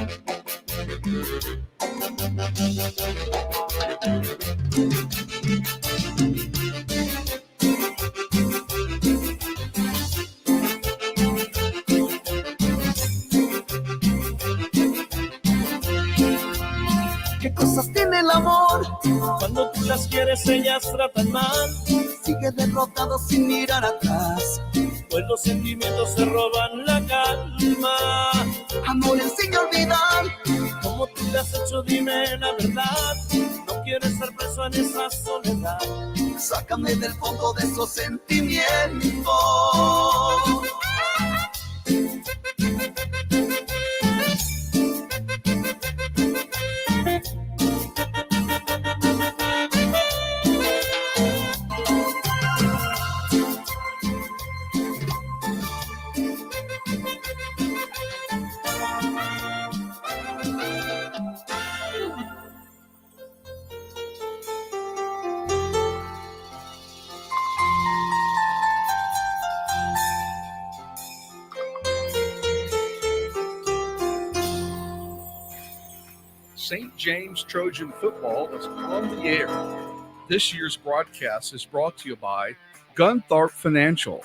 ¿Qué cosas tiene el amor? Cuando tú las quieres, ellas tratan mal. Sigue derrotado sin mirar atrás. Pues los sentimientos se roban la calma. Amor, enseña a olvidar. Como tú le has hecho, dime la verdad. No quieres estar preso en esa soledad. Sácame del fondo de esos sentimientos. St. James Trojan football is on the air. This year's broadcast is brought to you by Gunthorpe Financial,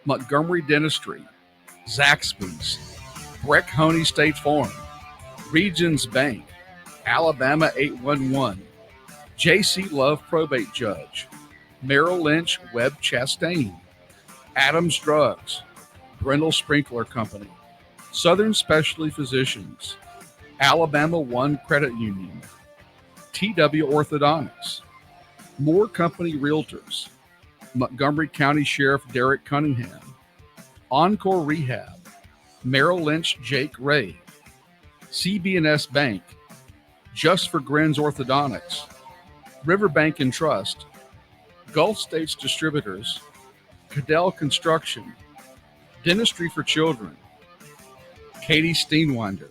Montgomery Dentistry, Zaxby's, Breck Honey State Farm, Regions Bank, Alabama 811, J.C. Love Probate Judge, Merrill Lynch Webb Chastain, Adams Drugs, Brindle Sprinkler Company, Southern Specialty Physicians, Alabama One Credit Union, TW Orthodontics, Moore Company Realtors, Montgomery County Sheriff Derek Cunningham, Encore Rehab, Merrill Lynch Jake Ray, CB&S Bank, Just for Grins Orthodontics, Riverbank and Trust, Gulf States Distributors, Cadell Construction, Dentistry for Children, Katie Steenwinder,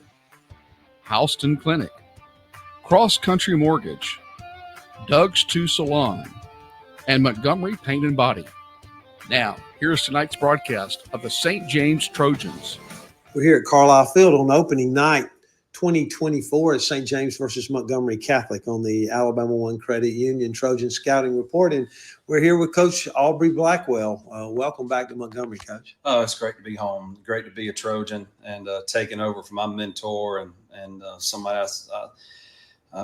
Houston Clinic, Cross Country Mortgage, Doug's 2 Salon, and Montgomery Paint and Body. Now, here's tonight's broadcast of the St. James Trojans. We're here at Carlisle Field on opening night 2024 at St. James versus Montgomery Catholic on the Alabama One Credit Union Trojan Scouting Report. And we're here with Coach Aubrey Blackwell. Welcome back to Montgomery, Coach. Oh, it's great to be home. Great to be a Trojan and taking over from my mentor and somebody else.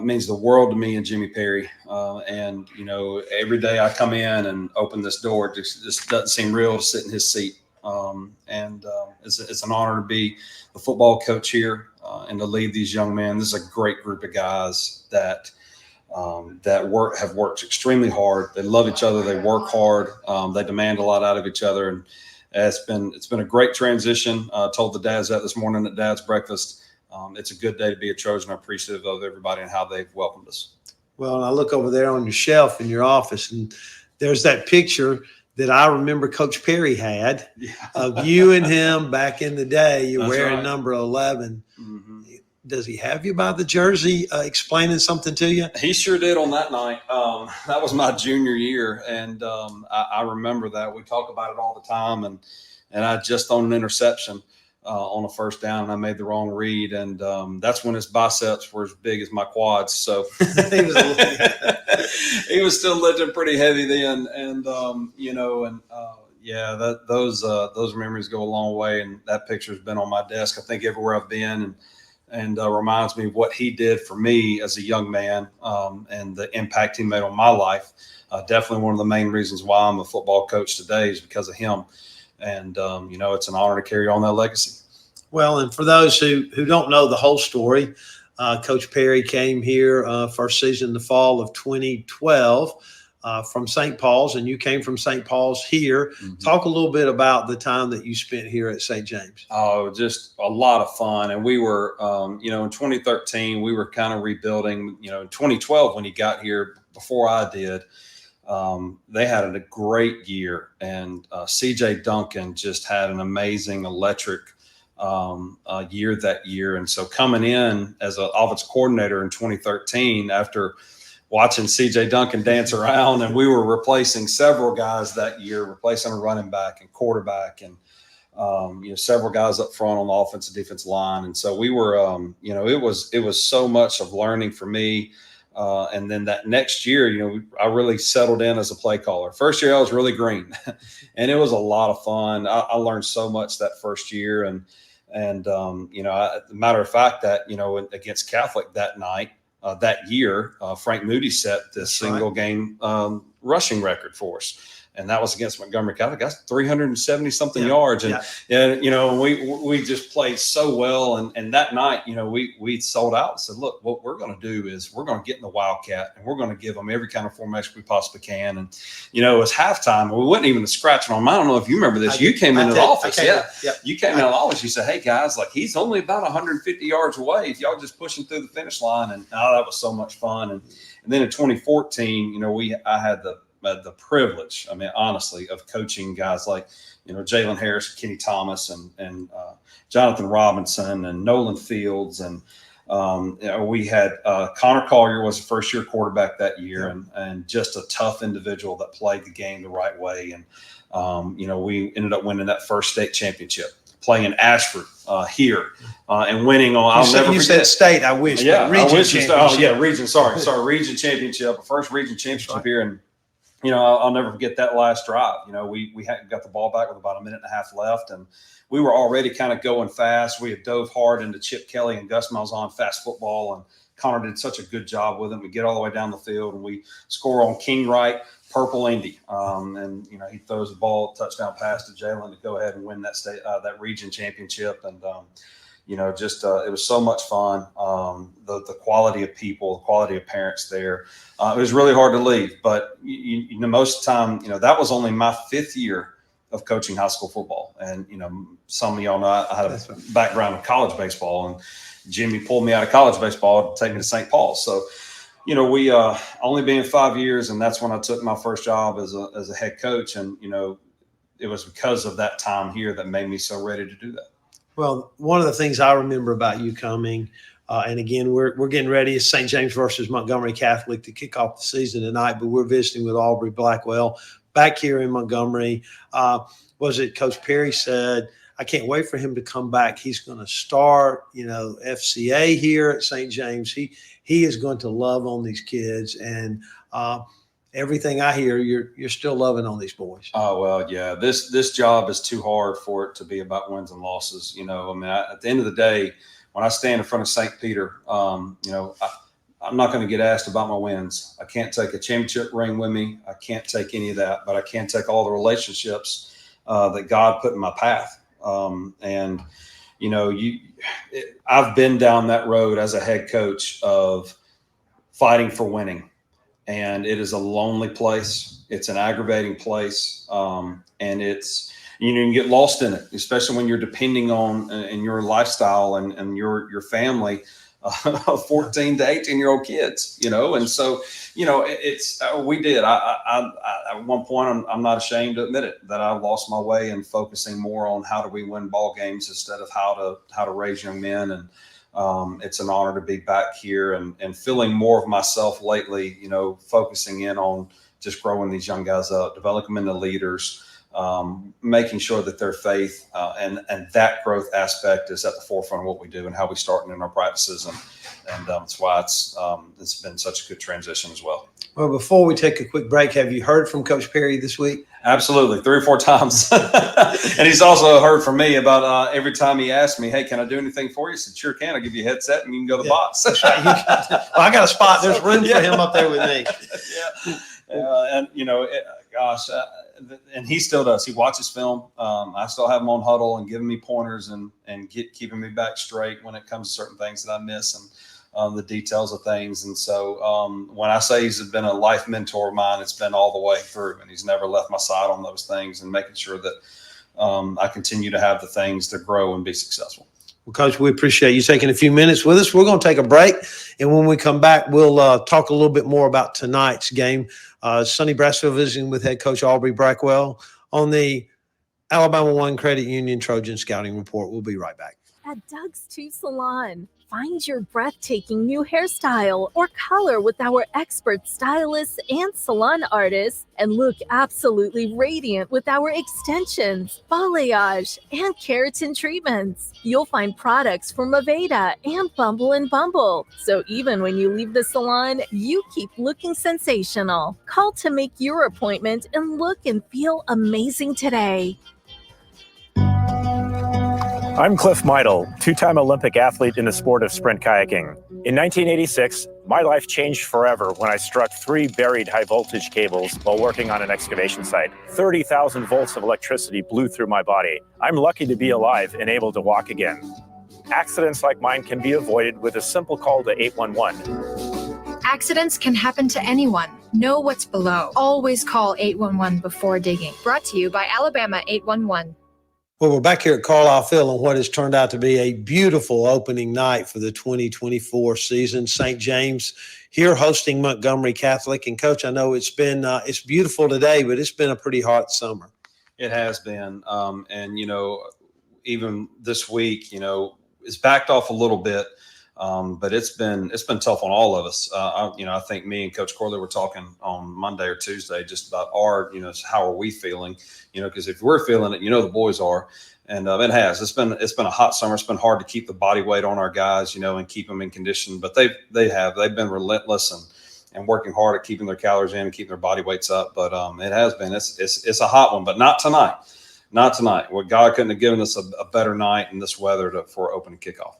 Means the world to me and Jimmy Perry. And, you know, every day I come in and open this door, it just doesn't seem real to sit in his seat. It's an honor to be the football coach here and to lead these young men. This is a great group of guys that have worked extremely hard. They love each other. They work hard. They demand a lot out of each other. And it's been a great transition. I told the dads that this morning at Dad's breakfast. It's a good day to be a Trojan. I'm appreciative of everybody and how they've welcomed us. Well, and I look over there on your shelf in your office, and there's that picture that I remember Coach Perry had of you and him back in the day. You're That's wearing right. number 11. Mm-hmm. Does he have you by the jersey explaining something to you? He sure did on that night. That was my junior year, and I remember that. We talk about it all the time, and I just on an interception on a first down, and I made the wrong read, and that's when his biceps were as big as my quads. So he was still lifting pretty heavy then, and those memories go a long way, and that picture's been on my desk, I think, everywhere I've been, and reminds me of what he did for me as a young man, and the impact he made on my life. Definitely one of the main reasons why I'm a football coach today is because of him. And, it's an honor to carry on that legacy. Well, and for those who don't know the whole story, Coach Perry came here first season, the fall of 2012 from St. Paul's, and you came from St. Paul's here. Mm-hmm. Talk a little bit about the time that you spent here at St. James. Oh, just a lot of fun. And we were, in 2013, we were kind of rebuilding. In 2012 when he got here, before I did, they had a great year, and CJ Duncan just had an amazing electric year that year. And so coming in as an offensive coordinator in 2013, after watching CJ Duncan dance around, and we were replacing several guys that year, replacing a running back and quarterback, and Several guys up front on the offensive defensive line. And so we were, it was so much of learning for me. And then that next year, I really settled in as a play caller. First year I was really green and it was a lot of fun. I learned so much that first year. And matter of fact that, against Catholic that night, that year, Frank Moody set the single game rushing record for us. And that was against Montgomery Catholic. That's 370 something yards. And we just played so well. And that night, we sold out and said, look, what we're going to do is we're going to get in the Wildcat and we're going to give them every kind of formation we possibly can. And, it was halftime. We wasn't even scratching on them. I don't know if you remember this. You came into the office. You came into the office. You said, hey, guys, he's only about 150 yards away. If y'all just push him through the finish line. And that was so much fun. And then in 2014, I had the privilege, honestly, of coaching guys like, Jalen Harris, Kenny Thomas, and Jonathan Robinson, and Nolan Fields, and we had Connor Collier was a first-year quarterback that year, and just a tough individual that played the game the right way, and we ended up winning that first state championship, playing Ashford here, and winning on. I'll never forget. You said state. I wish. Yeah, region championship. Region. Sorry, region championship. First region championship here, and. I'll never forget that last drive. We hadn't got the ball back with about a minute and a half left, and we were already kind of going fast. We had dove hard into Chip Kelly and Gus Malzahn fast football, and Connor did such a good job with him. We get all the way down the field, and we score on King Wright, Purple Indy, and he throws the ball touchdown pass to Jalen to go ahead and win that region championship, and it was so much fun. The quality of people, the quality of parents there. It was really hard to leave, but most of the time, that was only my 5th year of coaching high school football. And, some of y'all know I had a background in college baseball, and Jimmy pulled me out of college baseball to take me to St. Paul's. So, we only been 5 years, and that's when I took my first job as a head coach. And, it was because of that time here that made me so ready to do that. Well, one of the things I remember about you coming, and again, we're getting ready. It's St. James versus Montgomery Catholic to kick off the season tonight, but we're visiting with Aubrey Blackwell back here in Montgomery. Was it Coach Perry said, I can't wait for him to come back. He's going to start, FCA here at St. James. He is going to love on these kids, and everything I hear, you're still loving on these boys. Oh, well, yeah. This job is too hard for it to be about wins and losses. At the end of the day, when I stand in front of St. Peter, I'm not going to get asked about my wins. I can't take a championship ring with me. I can't take any of that, but I can take all the relationships that God put in my path. I've been down that road as a head coach of fighting for winning. And it is a lonely place. It's an aggravating place. And it's, you can get lost in it, especially when you're depending on in your lifestyle and your family, 14 to 18-year-old kids, and so, it's, we did, I at one point, I'm not ashamed to admit it, that I lost my way in focusing more on how do we win ball games instead of how to raise young men. And it's an honor to be back here and feeling more of myself lately, focusing in on just growing these young guys up, developing them into leaders, making sure that their faith and that growth aspect is at the forefront of what we do and how we start in our practices. And that's why it's been such a good transition as well. Well, before we take a quick break, have you heard from Coach Perry this week? Absolutely. 3 or 4 times. And he's also heard from me about every time he asked me, hey, can I do anything for you? I said, sure can. I'll give you a headset and you can go to the box. Well, I got a spot. There's room for him up there with me. And, and he still does. He watches film. I still have him on huddle and giving me pointers and keeping me back straight when it comes to certain things that I miss and the details of things. And so when I say he's been a life mentor of mine, it's been all the way through, and he's never left my side on those things and making sure that I continue to have the things to grow and be successful. Well, Coach, we appreciate you taking a few minutes with us. We're going to take a break, and when we come back, we'll talk a little bit more about tonight's game. Sonny Brassfield visiting with head coach Aubrey Blackwell on the Alabama One Credit Union Trojan Scouting Report. We'll be right back. At Doug's Two Salon, Find your breathtaking new hairstyle or color with our expert stylists and salon artists, and look absolutely radiant with our extensions, balayage, and keratin treatments. You'll find products from Aveda and Bumble and Bumble, so even when you leave the salon, you keep looking sensational. Call to make your appointment and look and feel amazing today. I'm Cliff Meidel, two-time Olympic athlete in the sport of sprint kayaking. In 1986, my life changed forever when I struck 3 buried high-voltage cables while working on an excavation site. 30,000 volts of electricity blew through my body. I'm lucky to be alive and able to walk again. Accidents like mine can be avoided with a simple call to 811. Accidents can happen to anyone. Know what's below. Always call 811 before digging. Brought to you by Alabama 811. Well, we're back here at Carlisle Field on what has turned out to be a beautiful opening night for the 2024 season. St. James here hosting Montgomery Catholic. And, Coach, I know it's been it's beautiful today, but it's been a pretty hot summer. It has been. And, even this week, it's backed off a little bit. But it's been tough on all of us. I think me and Coach Corley were talking on Monday or Tuesday just about how are we feeling? Because if we're feeling it, the boys are, and it has. It's been a hot summer. It's been hard to keep the body weight on our guys, and keep them in condition. But they've been relentless and working hard at keeping their calories in and keeping their body weights up. But it has been. It's a hot one, but not tonight. Not tonight. Well, God couldn't have given us a better night in this weather for opening kickoff.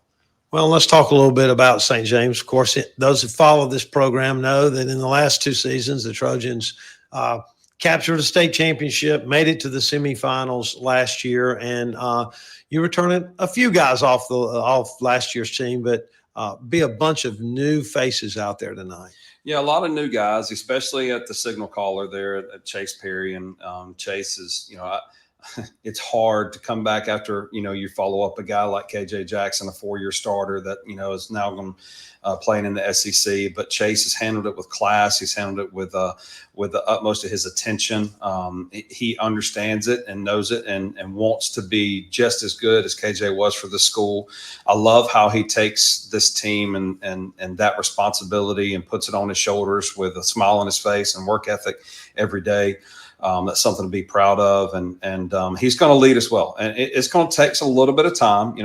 Well, let's talk a little bit about St. James. Of course, those who follow this program know that in the last 2 seasons, the Trojans captured a state championship, made it to the semifinals last year, and you returning a few guys off last year's team, but be a bunch of new faces out there tonight. Yeah, a lot of new guys, especially at the signal caller there at Chase Perry, and Chase is, it's hard to come back after, you follow up a guy like KJ Jackson, a 4-year starter that, is now going playing in the SEC. But Chase has handled it with class. He's handled it with the utmost of his attention. He understands it and knows it and wants to be just as good as KJ was for the school. I love how he takes this team and that responsibility and puts it on his shoulders with a smile on his face and work ethic every day. That's something to be proud of, and he's going to lead us well. And it's going to take a little bit of time.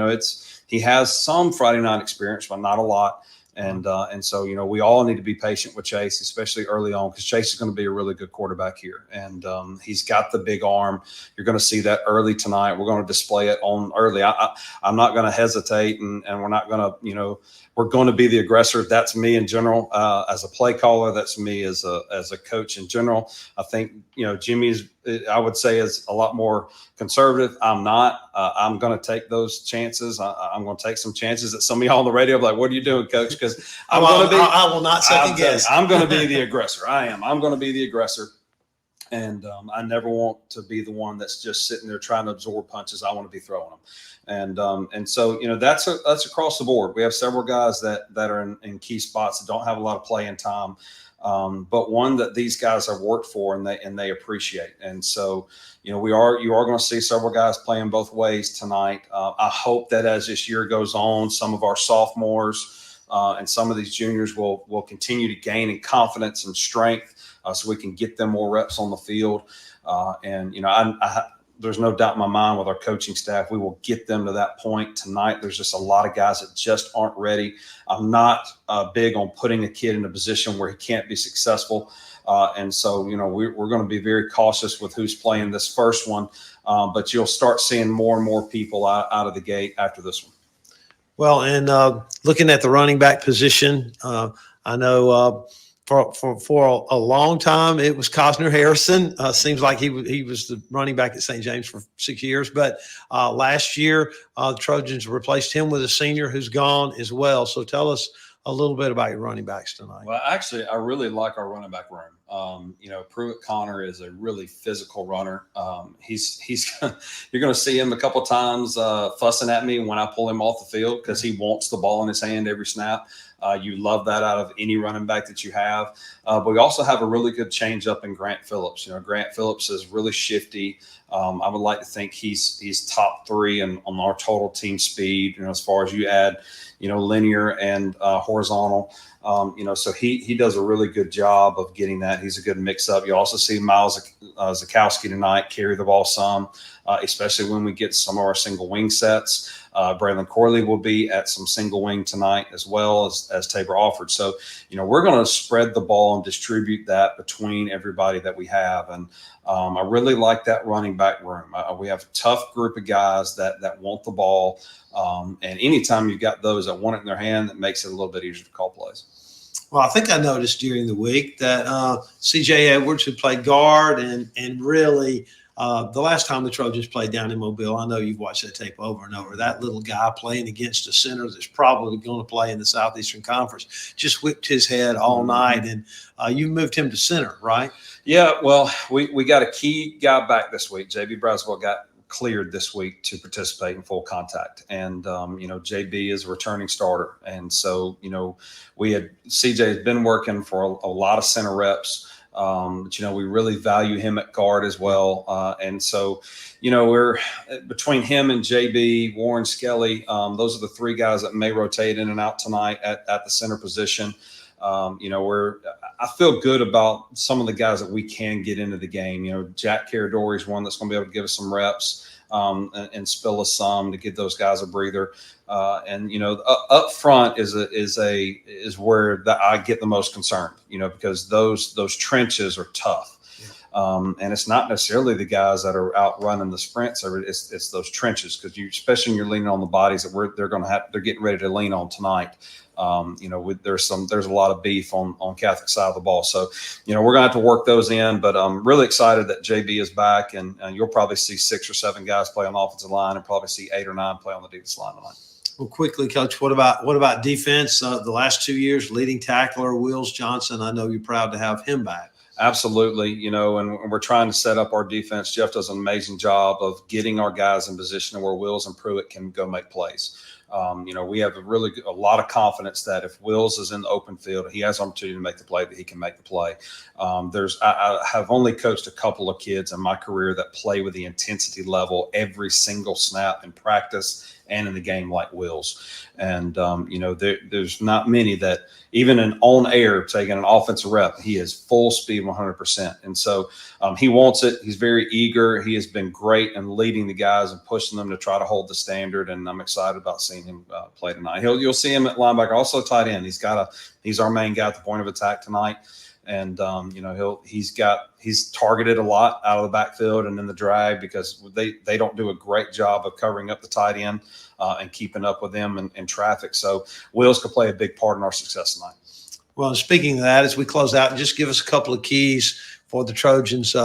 He has some Friday night experience, but not a lot. And so, we all need to be patient with Chase, especially early on, because Chase is going to be a really good quarterback here. And he's got the big arm. You're going to see that early tonight. We're going to display it on early. I'm not going to hesitate, and we're not going to, we're going to be the aggressor. That's me in general as a play caller. That's me as a coach in general. I think, Jimmy's, I would say, is a lot more conservative. I'm not. I'm going to take those chances. I'm going to take some chances that some of y'all on the radio are like, "What are you doing, Coach?" Because I will not second guess. I'm going to be the aggressor. I am. I'm going to be the aggressor. And I never want to be the one that's just sitting there trying to absorb punches. I want to be throwing them. And so, that's across the board. We have several guys that are in key spots that don't have a lot of playing time, but one that these guys have worked for and they appreciate. And so, you are going to see several guys playing both ways tonight. I hope that as this year goes on, some of our sophomores and some of these juniors will continue to gain in confidence and strength, so we can get them more reps on the field. There's no doubt in my mind with our coaching staff, we will get them to that point tonight. There's just a lot of guys that just aren't ready. I'm not big on putting a kid in a position where he can't be successful. And so, we're going to be very cautious with who's playing this first one. But you'll start seeing more and more people out of the gate after this one. Well, and looking at the running back position, I know for a long time it was Cosner Harrison. Seems like he was the running back at St. James for 6 years, but last year the Trojans replaced him with a senior who's gone as well. So tell us a little bit about your running backs tonight. Well, actually, I really like our running back room. Pruitt Connor is a really physical runner. You're going to see him a couple of times fussing at me when I pull him off the field because he wants the ball in his hand every snap. You love that out of any running back that you have. But we also have a really good change up in Grant Phillips. Grant Phillips is really shifty. I would like to think he's top 3 on our total team speed, as far as you add, linear and horizontal. So he does a really good job of getting that. He's a good mix-up. You also see Miles Zakowski tonight carry the ball some, especially when we get some of our single wing sets. Braylon Corley will be at some single wing tonight as well as Tabor Alford. So, we're going to spread the ball and distribute that between everybody that we have. And I really like that running back room. We have a tough group of guys that want the ball. And anytime you've got those that want it in their hand, that makes it a little bit easier to call plays. Well, I think I noticed during the week that C.J. Edwards, who played guard and really the last time the Trojans played down in Mobile, I know you've watched that tape over and over, that little guy playing against a center that's probably going to play in the Southeastern Conference just whipped his head all night, and you moved him to center, right? Yeah, well, we got a key guy back this week. J.B. Braswell got cleared this week to participate in full contact. And, JB is a returning starter. And so, CJ has been working for a lot of center reps. But, we really value him at guard as well. And so, we're between him and JB, Warren Skelly, those are the 3 guys that may rotate in and out tonight at the center position. I feel good about some of the guys that we can get into the game. Jack Caradori is one that's going to be able to give us some reps and spill us some to give those guys a breather. Up front is where I get the most concerned, because those trenches are tough. And it's not necessarily the guys that are out running the sprints. It's those trenches, because especially when you're leaning on the bodies that they're getting ready to lean on tonight. There's a lot of beef on Catholic side of the ball. So, we're going to have to work those in, but I'm really excited that JB is back, and you'll probably see 6 or 7 guys play on the offensive line and probably see 8 or 9 play on the defensive line tonight. Well, quickly, Coach, what about defense? The last 2 years, leading tackler Wills Johnson, I know you're proud to have him back. Absolutely. And we're trying to set up our defense. Jeff does an amazing job of getting our guys in position where Wills and Pruitt can go make plays. We have a lot of confidence that if Wills is in the open field, he has opportunity to make the play, that he can make the play. I have only coached a couple of kids in my career that play with the intensity level every single snap in practice and in the game like Wills. And, there's not many that even on air taking an offensive rep, he is full speed 100%. And so he wants it. He's very eager. He has been great in leading the guys and pushing them to try to hold the standard. And I'm excited about seeing him play tonight. You'll see him at linebacker, also tight end. He's our main guy at the point of attack tonight. And, he's targeted a lot out of the backfield and in the drag, because they don't do a great job of covering up the tight end and keeping up with them in traffic. So Wills could play a big part in our success tonight. Well, speaking of that, as we close out, just give us a couple of keys for the Trojans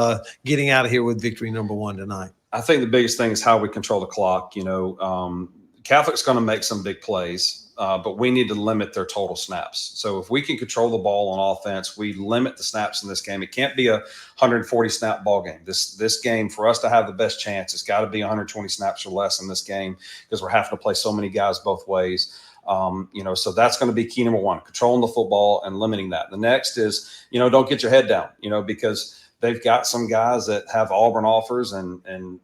getting out of here with victory number 1 tonight. I think the biggest thing is how we control the clock. Catholic's going to make some big plays. But we need to limit their total snaps. So if we can control the ball on offense, we limit the snaps in this game. It can't be a 140 snap ball game. This game, for us to have the best chance, it's got to be 120 snaps or less in this game, because we're having to play so many guys both ways. So that's going to be key number 1, controlling the football and limiting that. The next is, don't get your head down, because they've got some guys that have Auburn offers and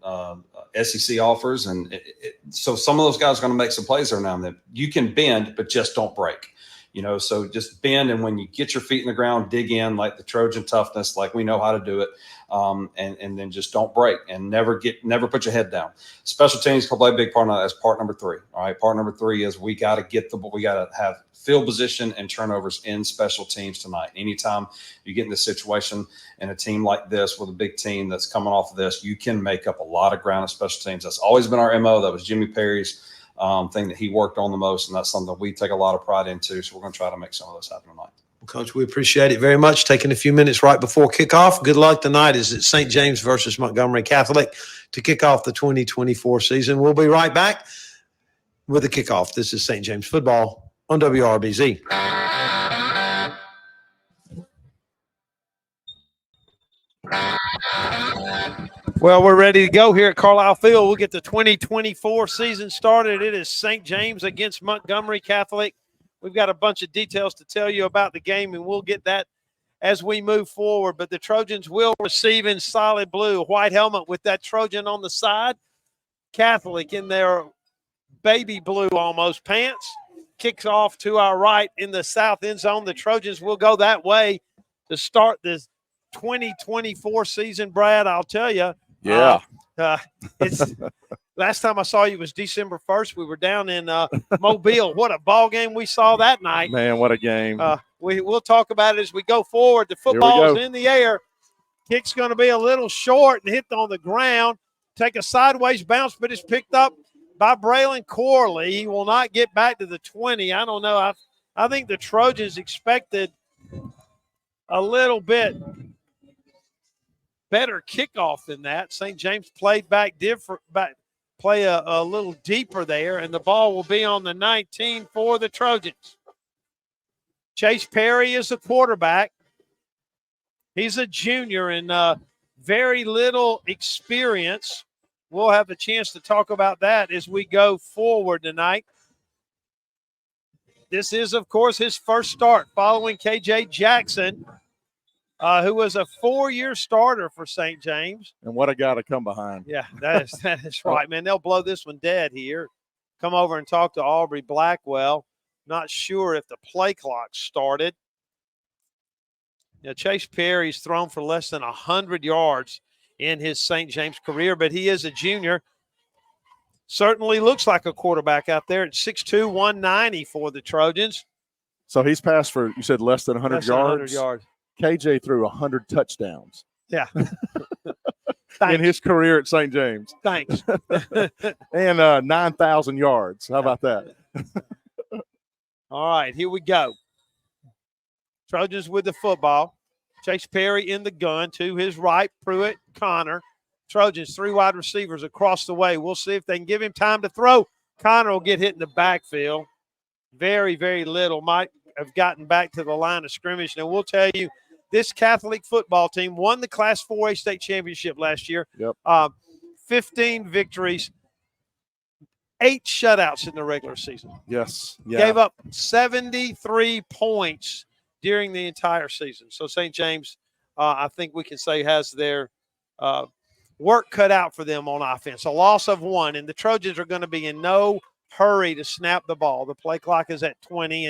SEC offers. And so some of those guys are going to make some plays there now and then. You can bend, but just don't break. So just bend, and when you get your feet in the ground, dig in like the Trojan toughness, like we know how to do it, and then just don't break and never put your head down. Special teams can play a big part of that as part number 3. All right, part number 3 is we got to have field position and turnovers in special teams tonight. Anytime you get in this situation in a team like this with a big team that's coming off of this, you can make up a lot of ground in special teams. That's always been our MO. That was Jimmy Perry's thing that he worked on the most, and that's something we take a lot of pride into. So we're going to try to make some of those happen tonight. Well, Coach, we appreciate it very much. Taking a few minutes right before kickoff. Good luck tonight. Is it St. James versus Montgomery Catholic to kick off the 2024 season? We'll be right back with the kickoff. This is St. James football on WRBZ. Well, we're ready to go here at Carlisle Field. We'll get the 2024 season started. It is St. James against Montgomery Catholic. We've got a bunch of details to tell you about the game, and we'll get that as we move forward. But the Trojans will receive in solid blue, white helmet with that Trojan on the side. Catholic in their baby blue almost pants. Kicks off to our right in the south end zone. The Trojans will go that way to start this 2024 season, Brad. I'll tell you. Yeah. It's last time I saw you was December 1st. We were down in Mobile. What a ball game we saw that night. Man, what a game. We'll talk about it as we go forward. The football is in the air. Kick's going to be a little short and hit on the ground. Take a sideways bounce, but it's picked up by Braylon Corley. He will not get back to the 20. I don't know. I think the Trojans expected a little bit better kickoff than that. St. James played back different, play a little deeper there, and the ball will be on the 19 for the Trojans. Chase Perry is the quarterback. He's a junior and very little experience. We'll have a chance to talk about that as we go forward tonight. This is, of course, his first start following KJ Jackson, who was a 4-year starter for St. James. And what a guy to come behind. Yeah, that is right, man. They'll blow this one dead here. Come over and talk to Aubrey Blackwell. Not sure if the play clock started. Chase Perry's thrown for less than 100 yards in his St. James career, but he is a junior. Certainly looks like a quarterback out there at 6'2", 190 for the Trojans. So he's passed for, you said, less than 100 yards? 100 yards. KJ threw 100 touchdowns. Yeah. In his career at St. James. Thanks. And 9,000 yards. How about that? All right, here we go. Trojans with the football. Chase Perry in the gun to his right. Pruitt, Connor. Trojans, 3 wide receivers across the way. We'll see if they can give him time to throw. Connor will get hit in the backfield. Very, very little. Might have gotten back to the line of scrimmage. Now, we'll tell you, this Catholic football team won the Class 4A state championship last year. Yep. 15 victories, 8 shutouts in the regular season. Yes. Yeah. Gave up 73 points during the entire season. So St. James, I think we can say, has their work cut out for them on offense. A loss of 1, and the Trojans are going to be in no hurry to snap the ball. The play clock is at 20,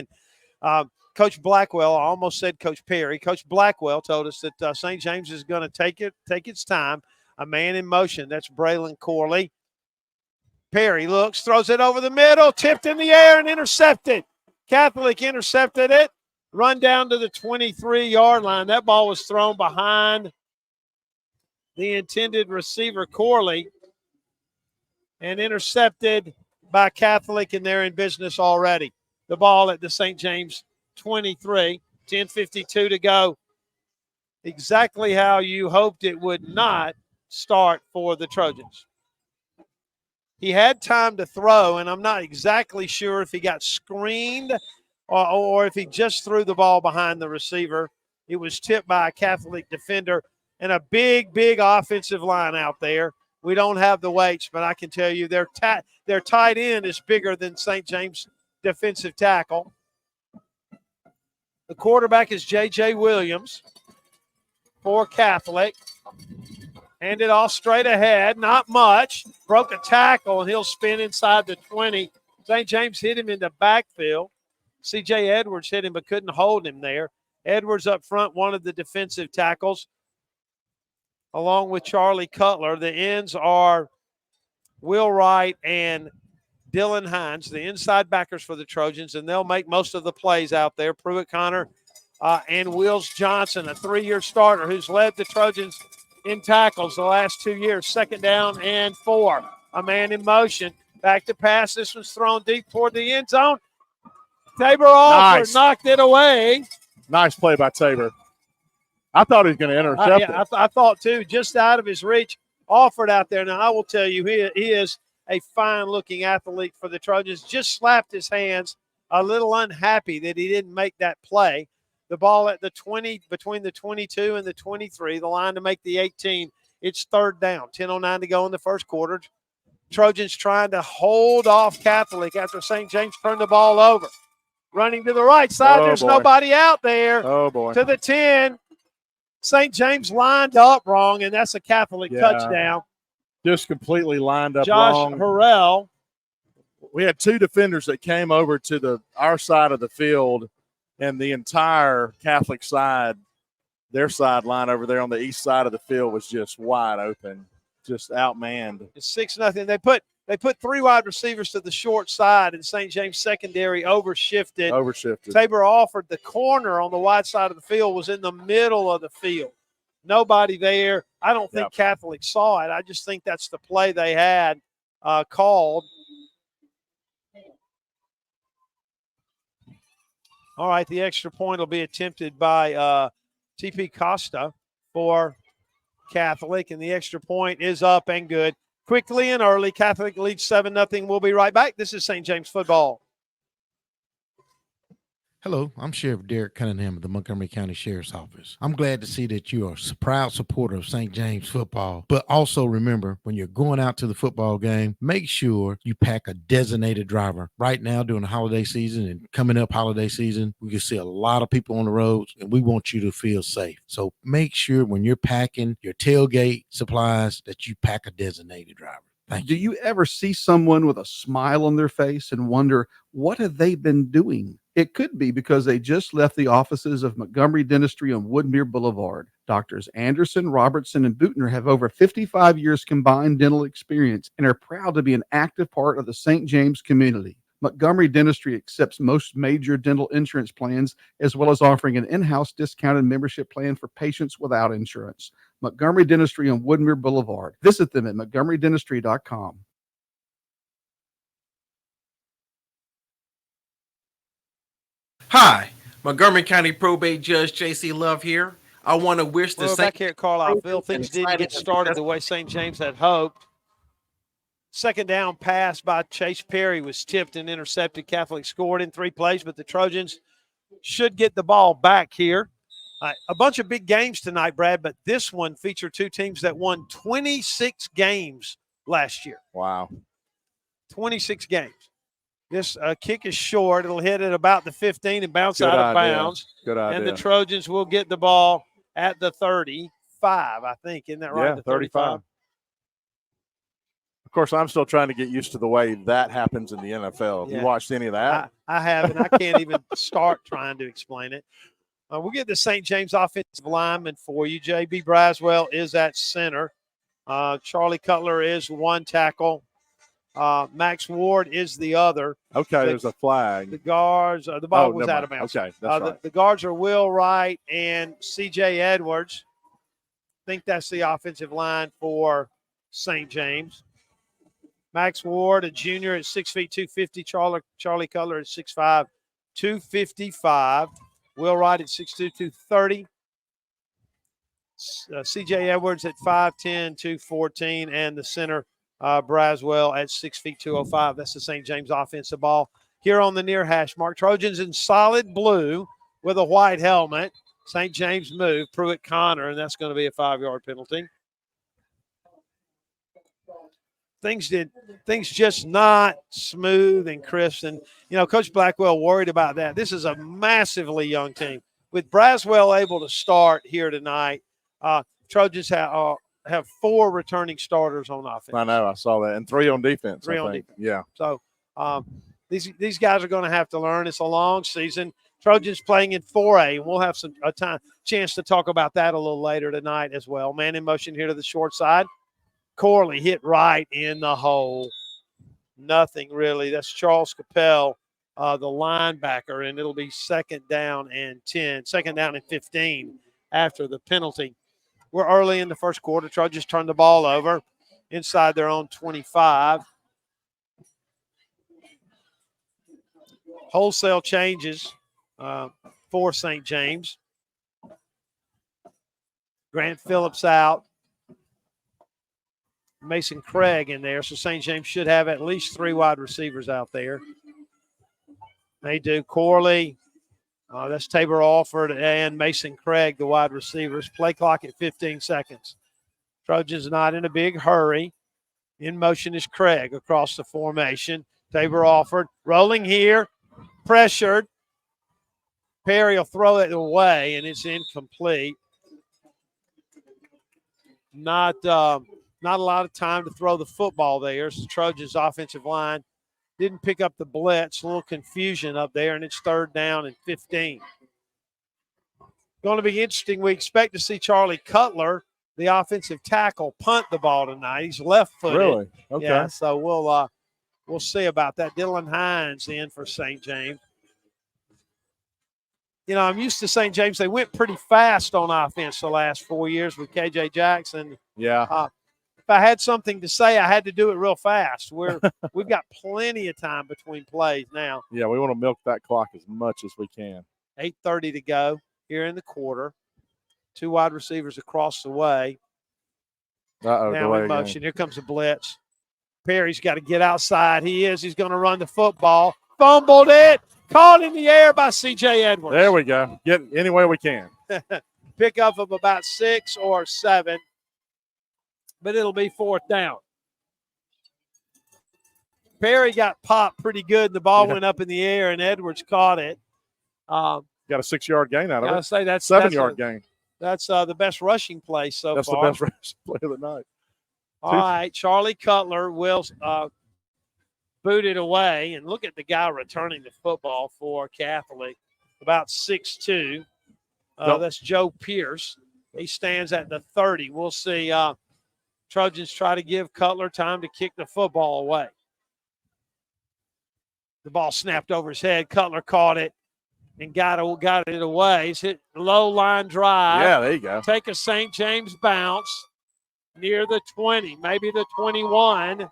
and Coach Blackwell, I almost said Coach Perry. Coach Blackwell told us that St. James is going to take its time. A man in motion. That's Braylon Corley. Perry looks, throws it over the middle, tipped in the air and intercepted. Catholic intercepted it. Run down to the 23-yard line. That ball was thrown behind the intended receiver, Corley, and intercepted by Catholic, and they're in business already. The ball at the St. James 23, 10:52 to go. Exactly how you hoped it would not start for the Trojans. He had time to throw, and I'm not exactly sure if he got screened or if he just threw the ball behind the receiver. It was tipped by a Catholic defender and a big, big offensive line out there. We don't have the weights, but I can tell you their tight end is bigger than St. James defensive tackle. The quarterback is J.J. Williams for Catholic. Handed off straight ahead, not much. Broke a tackle, and he'll spin inside the 20. St. James hit him in the backfield. C.J. Edwards hit him but couldn't hold him there. Edwards up front, one of the defensive tackles, along with Charlie Cutler. The ends are Will Wright and Dylan Hines, the inside backers for the Trojans, and they'll make most of the plays out there. Pruitt, Connor, and Wills Johnson, a 3-year starter who's led the Trojans in tackles the last 2 years. 2nd down and 4. A man in motion. Back to pass. This one's thrown deep toward the end zone. Tabor Alford knocked it away. Nice play by Tabor. I thought he was going to intercept it. I thought too, just out of his reach. Alford out there. Now, I will tell you, he is a fine-looking athlete for the Trojans. Just slapped his hands, a little unhappy that he didn't make that play. The ball at the 20, between the 22 and the 23, the line to make the 18. It's third down, 10:09 to go in the first quarter. Trojans trying to hold off Catholic after St. James turned the ball over. Running to the right side, there's nobody out there. Oh, boy. To the 10. St. James lined up wrong, and that's a Catholic touchdown. Just completely lined up Josh wrong. Harrell. We had two defenders that came over to our side of the field, and the entire Catholic side, their sideline over there on the east side of the field was just wide open, just outmanned. It's 6-0. They put three wide receivers to the short side, and St. James secondary overshifted. Tabor offered the corner on the wide side of the field was in the middle of the field. Nobody there. I don't think Catholic saw it. I just think that's the play they had called. All right, the extra point will be attempted by TP Costa for Catholic, and the extra point is up and good. Quickly and early, Catholic leads 7-0. We'll be right back. This is St. James football. Hello, I'm Sheriff Derek Cunningham of the Montgomery County Sheriff's Office. I'm glad to see that you are a proud supporter of St. James football, but also remember, when you're going out to the football game, make sure you pack a designated driver. Right now, during the holiday season and coming up holiday season, we can see a lot of people on the roads, and we want you to feel safe. So make sure when you're packing your tailgate supplies that you pack a designated driver. Do you ever see someone with a smile on their face and wonder, what have they been doing? It could be because they just left the offices of Montgomery Dentistry on Woodmere Boulevard. Doctors Anderson, Robertson, and Bootner have over 55 years combined dental experience and are proud to be an active part of the St. James community. Montgomery Dentistry accepts most major dental insurance plans, as well as offering an in-house discounted membership plan for patients without insurance. Montgomery Dentistry on Woodmere Boulevard. Visit them at montgomerydentistry.com. Hi, Montgomery County Probate Judge J.C. Love here. I want to wish the back here at Carlisle. Things didn't get started the way St. James had hoped. Second down pass by Chase Perry was tipped and intercepted. Catholic scored in 3 plays, but the Trojans should get the ball back here. A bunch of big games tonight, Brad, but this one featured two teams that won 26 games last year. Wow. 26 games. This kick is short. It'll hit at about the 15 and bounce out of bounds. Good idea. And the Trojans will get the ball at the 35, I think. Isn't that right? Yeah, the 35. Of course, I'm still trying to get used to the way that happens in the NFL. Have you watched any of that? I haven't. I can't even start trying to explain it. We'll get the St. James offensive lineman for you. J.B. Braswell is at center. Charlie Cutler is one tackle. Max Ward is the other. Okay, there's a flag. The guards, the ball was out of bounds. Okay, that's right. The guards are Will Wright and C.J. Edwards. I think that's the offensive line for St. James. Max Ward, a junior at 6 feet 250. Charlie Cutler at 6'5", 255. Will Wright at 6'2", 230. C.J. Edwards at 5'10", 214. And the center, Braswell at 6 feet 205. That's the St. James offensive ball. Here on the near hash mark, Trojans in solid blue with a white helmet. St. James move, Pruitt Connor, and that's going to be a 5-yard penalty. Things just not smooth and crisp. And, Coach Blackwell worried about that. This is a massively young team. With Braswell able to start here tonight, Trojans have 4 returning starters on offense. I know, I saw that. And 3 on defense. 3 on defense. Yeah. So these guys are going to have to learn. It's a long season. Trojans playing in 4A, and we'll have a chance to talk about that a little later tonight as well. Man in motion here to the short side. Corley hit right in the hole. Nothing really. That's Charles Capel, the linebacker, and it'll be second down and 15 after the penalty. We're early in the first quarter. Trojans turned the ball over inside their own 25. Wholesale changes for St. James. Grant Phillips out. Mason Craig in there. So St. James should have at least 3 wide receivers out there. They do. Corley That's Tabor Alford and Mason Craig, the wide receivers. Play clock at 15 seconds. Trojans not in a big hurry. In motion is Craig across the formation. Tabor Alford rolling here, pressured. Perry will throw it away, and it's incomplete. Not a lot of time to throw the football there. So the Trojans' offensive line didn't pick up the blitz. A little confusion up there, and it's 3rd down and 15. Going to be interesting. We expect to see Charlie Cutler, the offensive tackle, punt the ball tonight. He's left-footed. Really? Okay. Yeah, so we'll see about that. Dylan Hines in for St. James. You know, I'm used to St. James. They went pretty fast on offense the last 4 years with KJ Jackson. Yeah. If I had something to say, I had to do it real fast. We've got plenty of time between plays now. Yeah, we want to milk that clock as much as we can. 8:30 to go here in the quarter. 2 wide receivers across the way. Uh-oh, Now in motion. Here comes the blitz. Perry's got to get outside. He's going to run the football. Fumbled it. Caught in the air by C.J. Edwards. There we go. Get any way we can. Pick up of about 6 or 7, but it'll be 4th down. Perry got popped pretty good. The ball went up in the air, and Edwards caught it. Got a 6-yard gain out of I it. say that's 7-yard gain. That's the best rushing play so That's far. the best rushing play of the night. All right, Charlie Cutler will boot it away, and look at the guy returning the football for Catholic, about 6'2". That's Joe Pierce. He stands at the 30. We'll see. Trojans try to give Cutler time to kick the football away. The ball snapped over his head. Cutler caught it and got it away. He's hit low line drive. Yeah, there you go. Take a St. James bounce near the 20, maybe the 21.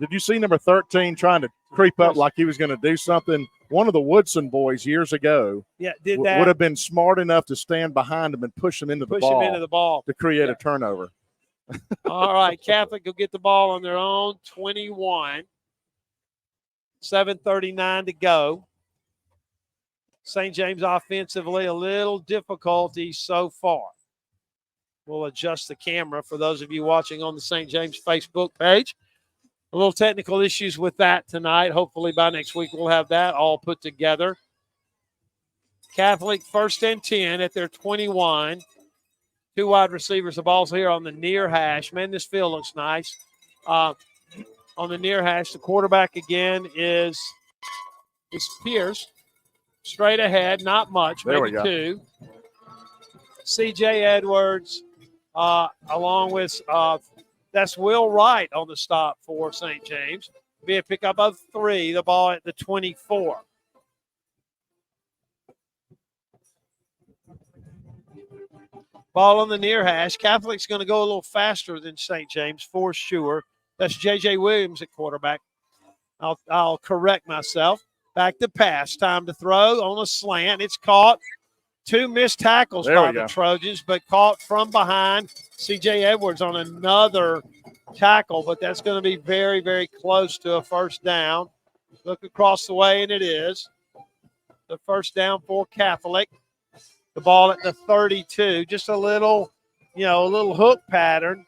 Did you see number 13 trying to creep up like he was going to do something? One of the Woodson boys years ago did that. would have been smart enough to stand behind him and push him into the ball to create a turnover. All right, Catholic will get the ball on their own 21. 7:39 to go. St. James offensively, a little difficulty so far. We'll adjust the camera for those of you watching on the St. James Facebook page. A little technical issues with that tonight. Hopefully by next week we'll have that all put together. Catholic 1st and 10 at their 21. 2 wide receivers. The ball's here on the near hash. Man, this field looks nice. On the near hash, the quarterback again is Pierce. Straight ahead, not much, maybe 2. C.J. Edwards, along with that's Will Wright on the stop for St. James. Be a pickup of 3, the ball at the 24. Ball on the near hash. Catholic's going to go a little faster than St. James for sure. That's J.J. Williams at quarterback. I'll correct myself. Back to pass. Time to throw on a slant. It's caught. 2 missed tackles by the Trojans, but caught from behind. C.J. Edwards on another tackle, but that's going to be very, very close to a 1st down. Look across the way, and it is. The 1st down for Catholic. The ball at the 32. Just a little hook pattern.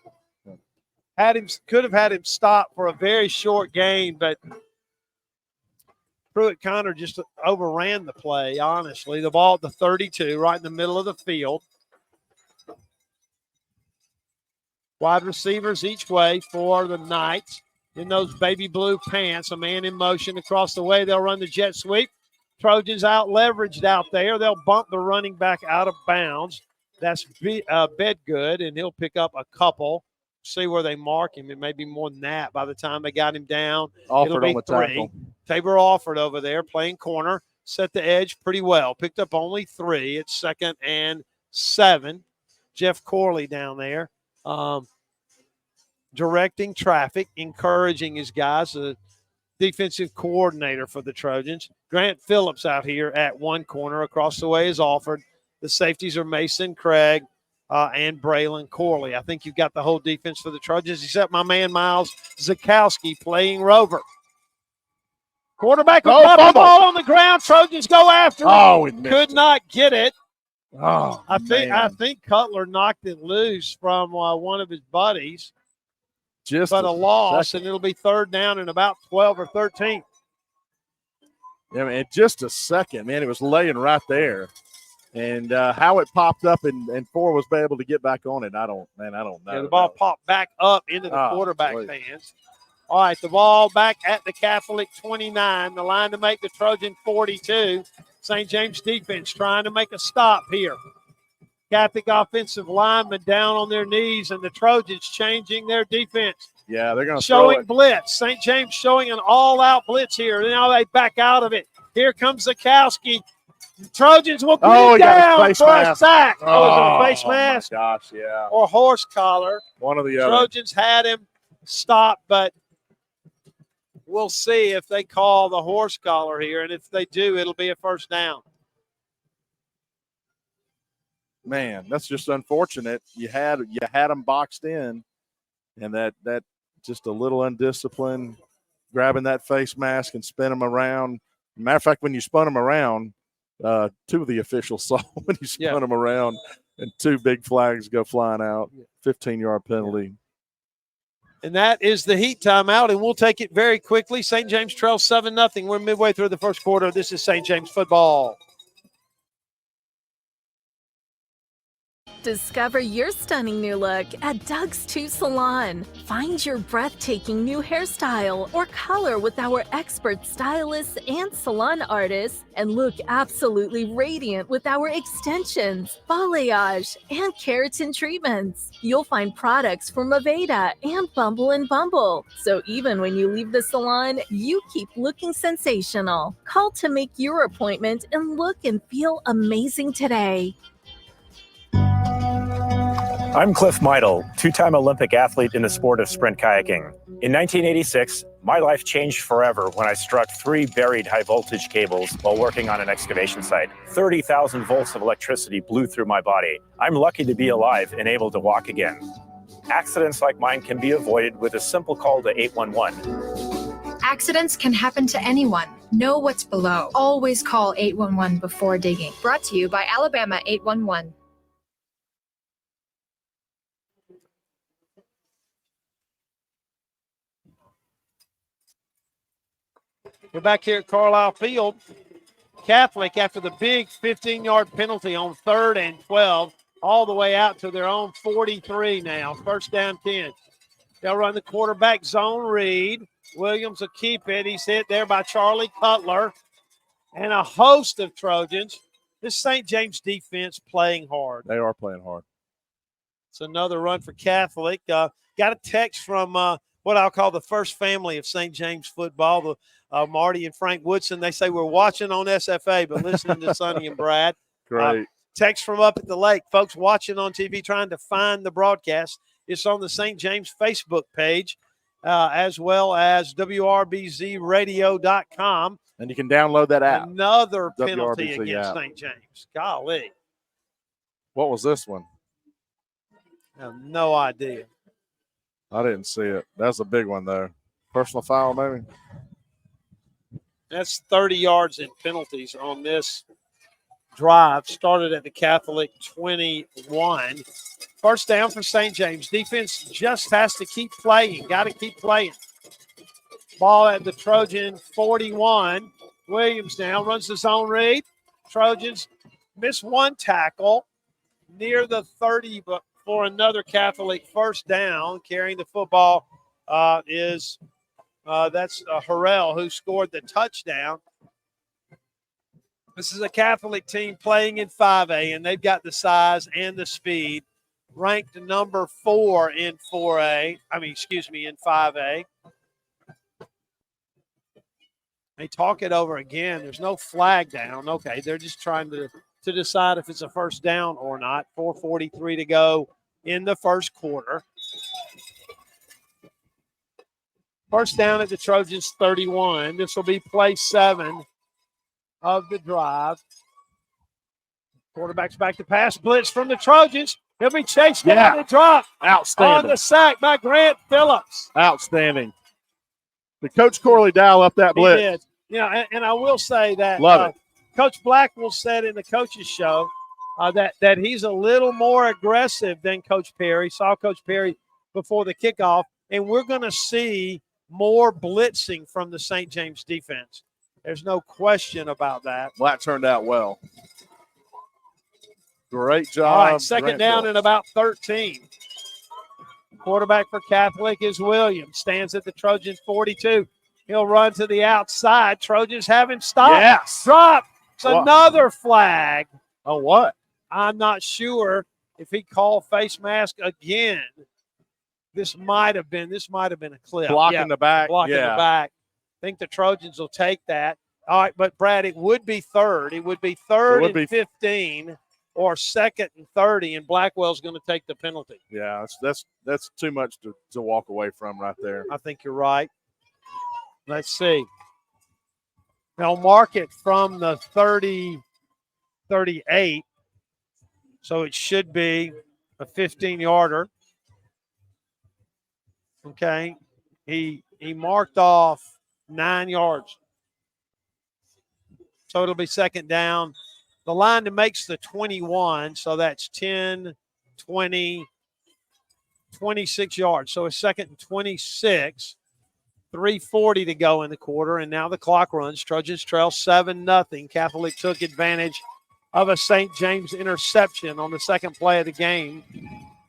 Could have had him stop for a very short gain, but Pruitt Connor just overran the play, honestly. The ball at the 32, right in the middle of the field. Wide receivers each way for the Knights in those baby blue pants. A man in motion across the way. They'll run the jet sweep. Trojans out leveraged out there. They'll bump the running back out of bounds. That's Bedgood, and he'll pick up a couple. See where they mark him. It may be more than that by the time they got him down. It'll be 3. Tabor Alford over there playing corner. Set the edge pretty well. Picked up only 3. It's 2nd and 7. Jeff Corley down there directing traffic, encouraging his guys. The defensive coordinator for the Trojans. Grant Phillips out here at one corner. Across the way is Alford. The safeties are Mason Craig and Braylon Corley. I think you've got the whole defense for the Trojans, except my man Miles Zakowski playing rover. Quarterback will Oh, drop the fumble. ball on the ground. Trojans go after it. Oh, it missed. Could not get it. Oh, I man. think Cutler knocked it loose from one of his buddies, Just but a loss, second. and it'll be third down and about 12 or 13. Yeah, man, just a second, man. It was laying right there. And how it popped up and Ford was able to get back on it, I don't know. Yeah, the ball popped back up into the quarterback wait. hands. All right, the ball back at the Catholic 29. The line to make the Trojan 42. St. James defense trying to make a stop here. Catholic offensive linemen down on their knees, and the Trojans changing their defense. Yeah, they're going to showing blitz. St. James showing an all-out blitz here. Now they back out of it. Here comes Zukowski. Trojans will get down for a sack. Was it a face mask? Oh, my gosh, yeah. Or horse collar. One of the other. Trojans had him stopped, but we'll see if they call the horse collar here. And if they do, it'll be a first down. Man, that's just unfortunate. You had them boxed in, and that just a little undisciplined, grabbing that face mask and spin them around. Matter of fact, when you spun them around, two of the officials saw when you spun them around, and two big flags go flying out. 15-yard penalty. And that is the Heat timeout, and we'll take it very quickly. St. James trails 7-0. We're midway through the first quarter. This is St. James football. Discover your stunning new look at Doug's 2 Salon. Find your breathtaking new hairstyle or color with our expert stylists and salon artists, and look absolutely radiant with our extensions, balayage, and keratin treatments. You'll find products from Aveda and Bumble & Bumble. So even when you leave the salon, you keep looking sensational. Call to make your appointment and look and feel amazing today. I'm Cliff Meidel, two-time Olympic athlete in the sport of sprint kayaking. In 1986, my life changed forever when I struck 3 buried high-voltage cables while working on an excavation site. 30,000 volts of electricity blew through my body. I'm lucky to be alive and able to walk again. Accidents like mine can be avoided with a simple call to 811. Accidents can happen to anyone. Know what's below. Always call 811 before digging. Brought to you by Alabama 811. We're back here at Carlisle Field. Catholic, after the big 15-yard penalty on 3rd and 12, all the way out to their own 43 now. First down 10. They'll run the quarterback zone read. Williams will keep it. He's hit there by Charlie Cutler and a host of Trojans. This St. James defense playing hard. They are playing hard. It's another run for Catholic. Got a text from what I'll call the first family of St. James football, Marty and Frank Woodson. They say we're watching on SFA, but listening to Sonny and Brad. Great. Text from up at the lake. Folks watching on TV trying to find the broadcast. It's on the St. James Facebook page, as well as WRBZradio.com. And you can download that app. Another penalty WRBZ against app. St. James. Golly. What was this one? I have no idea. I didn't see it. That's a big one, though. Personal foul, maybe? That's 30 yards in penalties on this drive. Started at the Catholic 21. First down for St. James. Defense just has to keep playing. Got to keep playing. Ball at the Trojan 41. Williams now runs the zone read. Trojans miss one tackle near the 30, but for another Catholic first down. Carrying the football is that's Harrell, who scored the touchdown. This is a Catholic team playing in 5A, and they've got the size and the speed. Ranked number 4 in 4A. In 5A. They talk it over again. There's no flag down. Okay, they're just trying to decide if it's a first down or not. 4:43 to go in the first quarter. First down at the Trojans 31. This will be play 7 of the drive. Quarterback's back to pass. Blitz from the Trojans. He'll be chased down and dropped. Outstanding. On the sack by Grant Phillips. Outstanding. Did Coach Corley dial up that blitz? He did. And I will say that Love it. Coach Blackwell said in the coaches show that he's a little more aggressive than Coach Perry. Saw Coach Perry before the kickoff, and we're going to see more blitzing from the St. James defense. There's no question about that. Well, that turned out well. Great job. All right, second Grant down Phillips. and about 13. Quarterback for Catholic is Williams. Stands at the Trojans 42. He'll run to the outside. Trojans have him stopped. Yes. Drop. It's What? another flag. Oh, what? I'm not sure if he called face mask again. This might have been a clip. Blocking the back. Blocking the back. I think the Trojans will take that. All right, but Brad, it would be third. It would be third and 15 or second and 30, and Blackwell's going to take the penalty. Yeah, that's too much to walk away from right there. I think you're right. Let's see. They'll mark it from the 38, so it should be a 15-yarder. Okay. He marked off 9 yards. So it'll be second down. The line that makes the 21, so that's 10, 20, 26 yards. So it's second and 26. 3:40 to go in the quarter, and now the clock runs. Trojans trail 7-0. Catholic took advantage of a St. James interception on the second play of the game.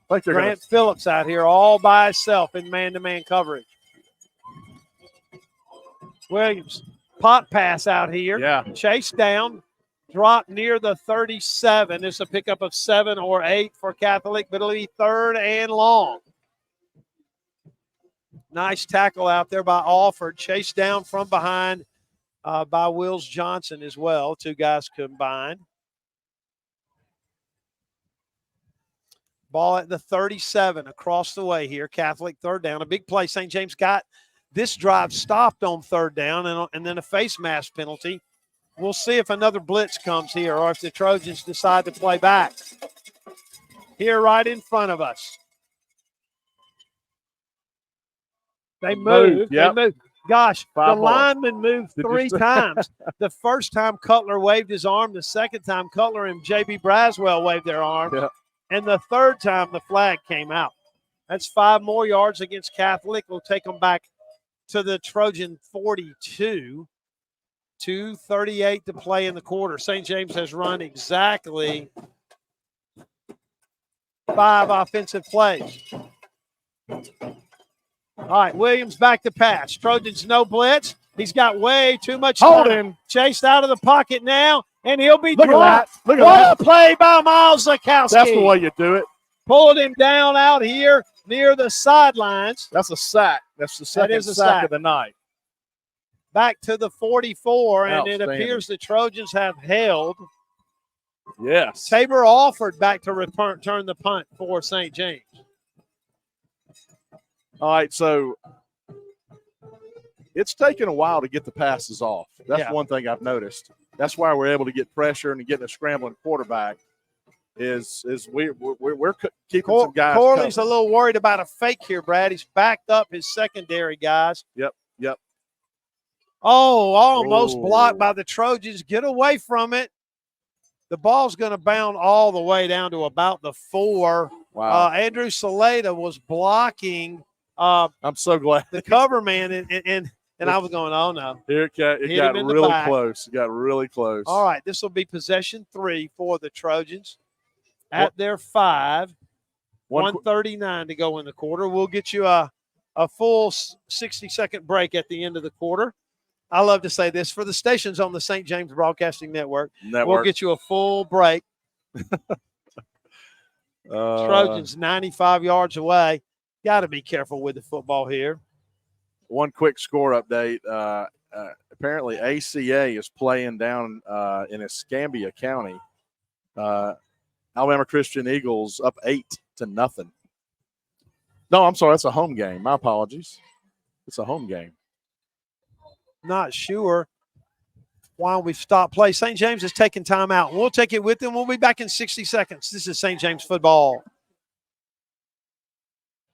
Grant Phillips out here all by himself in man-to-man coverage. Williams, pop pass out here. Yeah. Chase down, drop near the 37. It's a pickup of 7 or 8 for Catholic, but it'll be third and long. Nice tackle out there by Alford. Chased down from behind by Wills Johnson as well. Two guys combined. Ball at the 37 across the way here. Catholic third down. A big play. St. James got this drive stopped on third down and then a face mask penalty. We'll see if another blitz comes here or if the Trojans decide to play back. Here right in front of us. They moved. Yep. They moved. Gosh, Five the more. lineman moved 3 times. The first time Cutler waved his arm. The second time Cutler and J.B. Braswell waved their arm. Yep. And the third time the flag came out. That's 5 more yards against Catholic. We'll take them back to the Trojan 42. 2:38 to play in the quarter. St. James has run exactly 5 offensive plays. All right, Williams back to pass. Trojans no blitz. He's got way too much time. Hold him. Chased out of the pocket now, and he'll be Look dropped. at that. Look at What that. a play by Miles Zakowski. That's the way you do it. Pulled him down out here near the sidelines. That's a sack. That's the second is a sack sack. of the night. Back to the 44, and it Outstanding. appears the Trojans have held. Yes. Tabor Alford back to return the punt for St. James. All right, so it's taken a while to get the passes off. That's one thing I've noticed. That's why we're able to get pressure and getting a scrambling quarterback. Is we're keeping some guys. Corley's covered. a little worried about a fake here, Brad. He's backed up his secondary guys. Yep. Oh, almost blocked by the Trojans. Get away from it. The ball's going to bound all the way down to about the 4. Wow. Andrew Saleda was blocking. I'm so glad. The cover man, and I was going, oh, no. Here it got Hit him in the really back. close. It got really close. All right, this will be possession 3 for the Trojans at their 5. 1:39 to go in the quarter. We'll get you a full 60-second break at the end of the quarter. I love to say this. For the stations on the St. James Broadcasting Network, we'll get you a full break. Trojans 95 yards away. Got to be careful with the football here. One quick score update. Apparently ACA is playing down in Escambia County. Alabama Christian Eagles up 8-0. No, I'm sorry. That's a home game. My apologies. It's a home game. Not sure why we've stopped play. St. James is taking time out. We'll take it with them. We'll be back in 60 seconds. This is St. James football.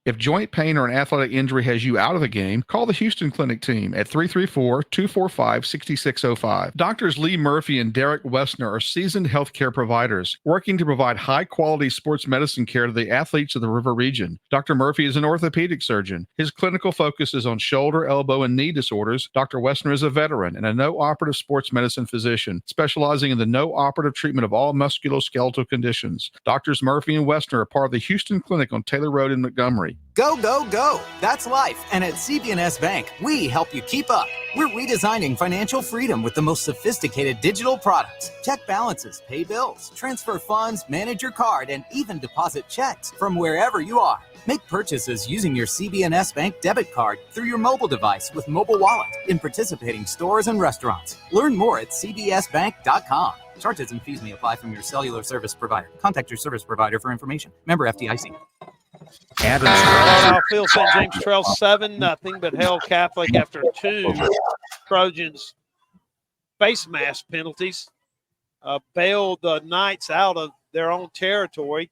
If joint pain or an athletic injury has you out of the game, call the Houston Clinic team at 334-245-6605. Doctors Lee Murphy and Derek Wessner are seasoned healthcare providers working to provide high-quality sports medicine care to the athletes of the River region. Dr. Murphy is an orthopedic surgeon. His clinical focus is on shoulder, elbow, and knee disorders. Dr. Wessner is a veteran and a no-operative sports medicine physician, specializing in the no-operative treatment of all musculoskeletal conditions. Doctors Murphy and Wessner are part of the Houston Clinic on Taylor Road in Montgomery. Go, go, go. That's life. And at CB&S Bank, we help you keep up. We're redesigning financial freedom with the most sophisticated digital products. Check balances, pay bills, transfer funds, manage your card, and even deposit checks from wherever you are. Make purchases using your CB&S Bank debit card through your mobile device with Mobile Wallet in participating stores and restaurants. Learn more at cbsbank.com. Charges and fees may apply from your cellular service provider. Contact your service provider for information. Member FDIC. Phil St. James trails 7-0, but held Catholic after 2 Trojans face mask penalties. Bailed the Knights out of their own territory.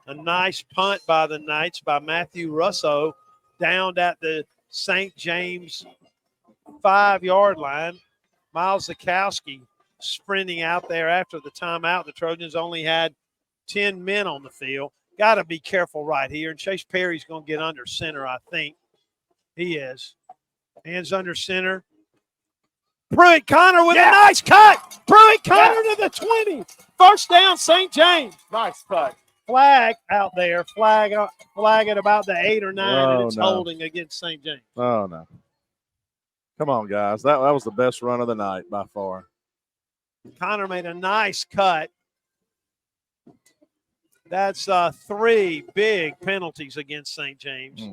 A nice punt by the Knights by Matthew Russo down at the St. James 5-yard line. Miles Zakowski sprinting out there after the timeout. The Trojans only had 10 men on the field. Got to be careful right here. And Chase Perry's going to get under center, I think. He is. Hands under center. Pruitt Connor with a nice cut. Pruitt Connor to the 20. First down, St. James. Nice cut. Flag out there. Flag at about the 8 or 9, and it's holding against St. James. Oh, no. Come on, guys. That was the best run of the night by far. Connor made a nice cut. That's 3 big penalties against St. James.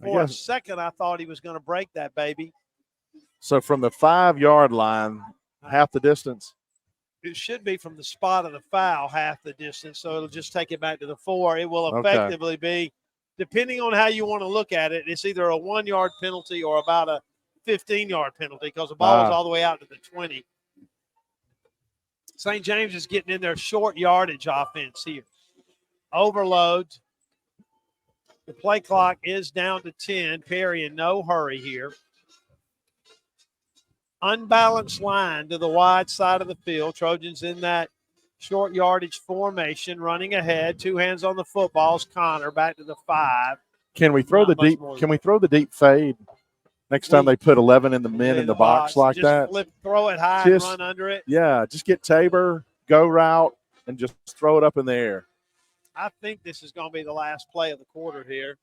For a second, I thought he was going to break that baby. So from the 5-yard line, half the distance? It should be from the spot of the foul, half the distance. So it'll just take it back to the 4. It will effectively be, depending on how you want to look at it, it's either a 1-yard penalty or about a 15-yard penalty because the ball is all the way out to the 20. St. James is getting in their short yardage offense here. Overload. The play clock is down to 10. Perry in no hurry here. Unbalanced line to the wide side of the field. Trojans in that short yardage formation, running ahead. 2 hands on the footballs. Connor back to the 5. Can we throw the deep? Can we throw the deep fade next time they put 11 in the men in the box like just that? Throw it high and run under it. Yeah, just get Tabor, go route, and just throw it up in the air. I think this is going to be the last play of the quarter here.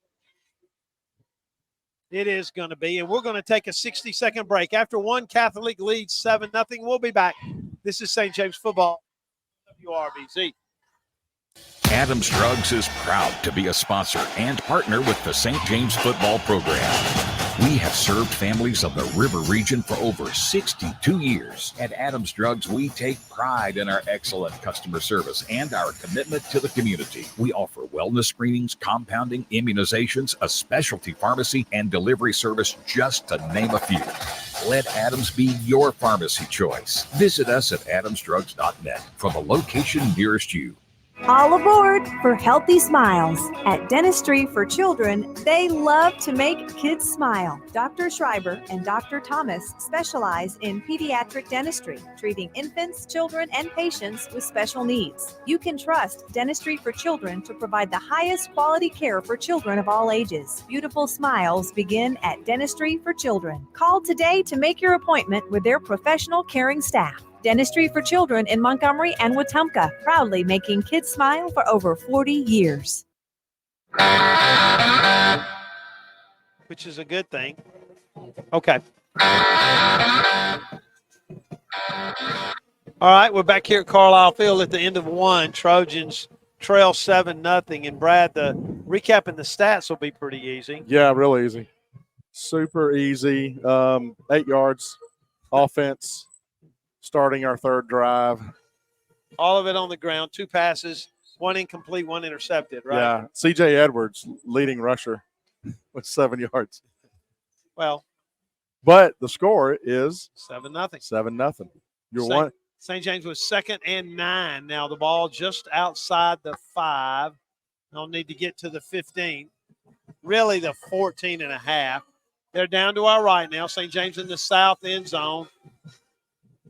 It is going to be, and we're going to take a 60-second break. After one, Catholic leads 7-0. We'll be back. This is St. James Football, WRBZ. Adams Drugs is proud to be a sponsor and partner with the St. James Football Program. We have served families of the River region for over 62 years. At Adams Drugs, we take pride in our excellent customer service and our commitment to the community. We offer wellness screenings, compounding, immunizations, a specialty pharmacy, and delivery service, just to name a few. Let Adams be your pharmacy choice. Visit us at adamsdrugs.net for the location nearest you. All aboard for Healthy Smiles. At Dentistry for Children, they love to make kids smile. Dr. Schreiber and Dr. Thomas specialize in pediatric dentistry, treating infants, children, and patients with special needs. You can trust Dentistry for Children to provide the highest quality care for children of all ages. Beautiful smiles begin at Dentistry for Children. Call today to make your appointment with their professional, caring staff. Dentistry for Children in Montgomery and Wetumpka, proudly making kids smile for over 40 years. Which is a good thing. Okay. All right, we're back here at Carlisle Field at the end of 1. Trojans trail 7-0. And Brad, the recapping the stats will be pretty easy. Yeah, real easy. Super easy. 8 yards offense. Starting our third drive. All of it on the ground. 2 passes, 1 incomplete, 1 intercepted, right? Yeah. C.J. Edwards, leading rusher with 7 yards. Well. But the score is 7-0. 7-0. You're one. St. James was 2nd and 9. Now the ball just outside the 5. They'll need to get to the 15. really the 14.5. They're down to our right now. St. James in the south end zone.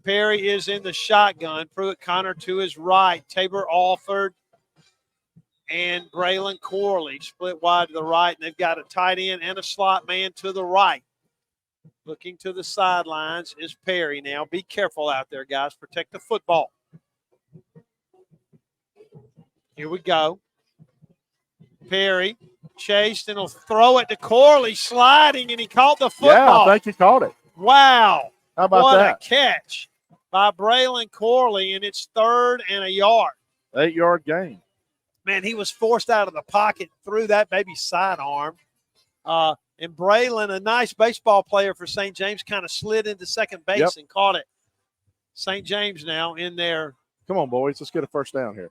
Perry is in the shotgun. Pruitt Connor to his right. Tabor Alford and Braylon Corley split wide to the right, and they've got a tight end and a slot man to the right. Looking to the sidelines is Perry now. Be careful out there, guys. Protect the football. Here we go. Perry chased and will throw it to Corley, sliding, and he caught the football. Yeah, I think he caught it. Wow. How about what that? A catch by Braylon Corley, and it's 3rd and a yard. 8-yard gain. Man, he was forced out of the pocket, threw that baby sidearm. And Braylon, a nice baseball player for St. James, kind of slid into second base and caught it. St. James now in their – Come on, boys. Let's get a first down here.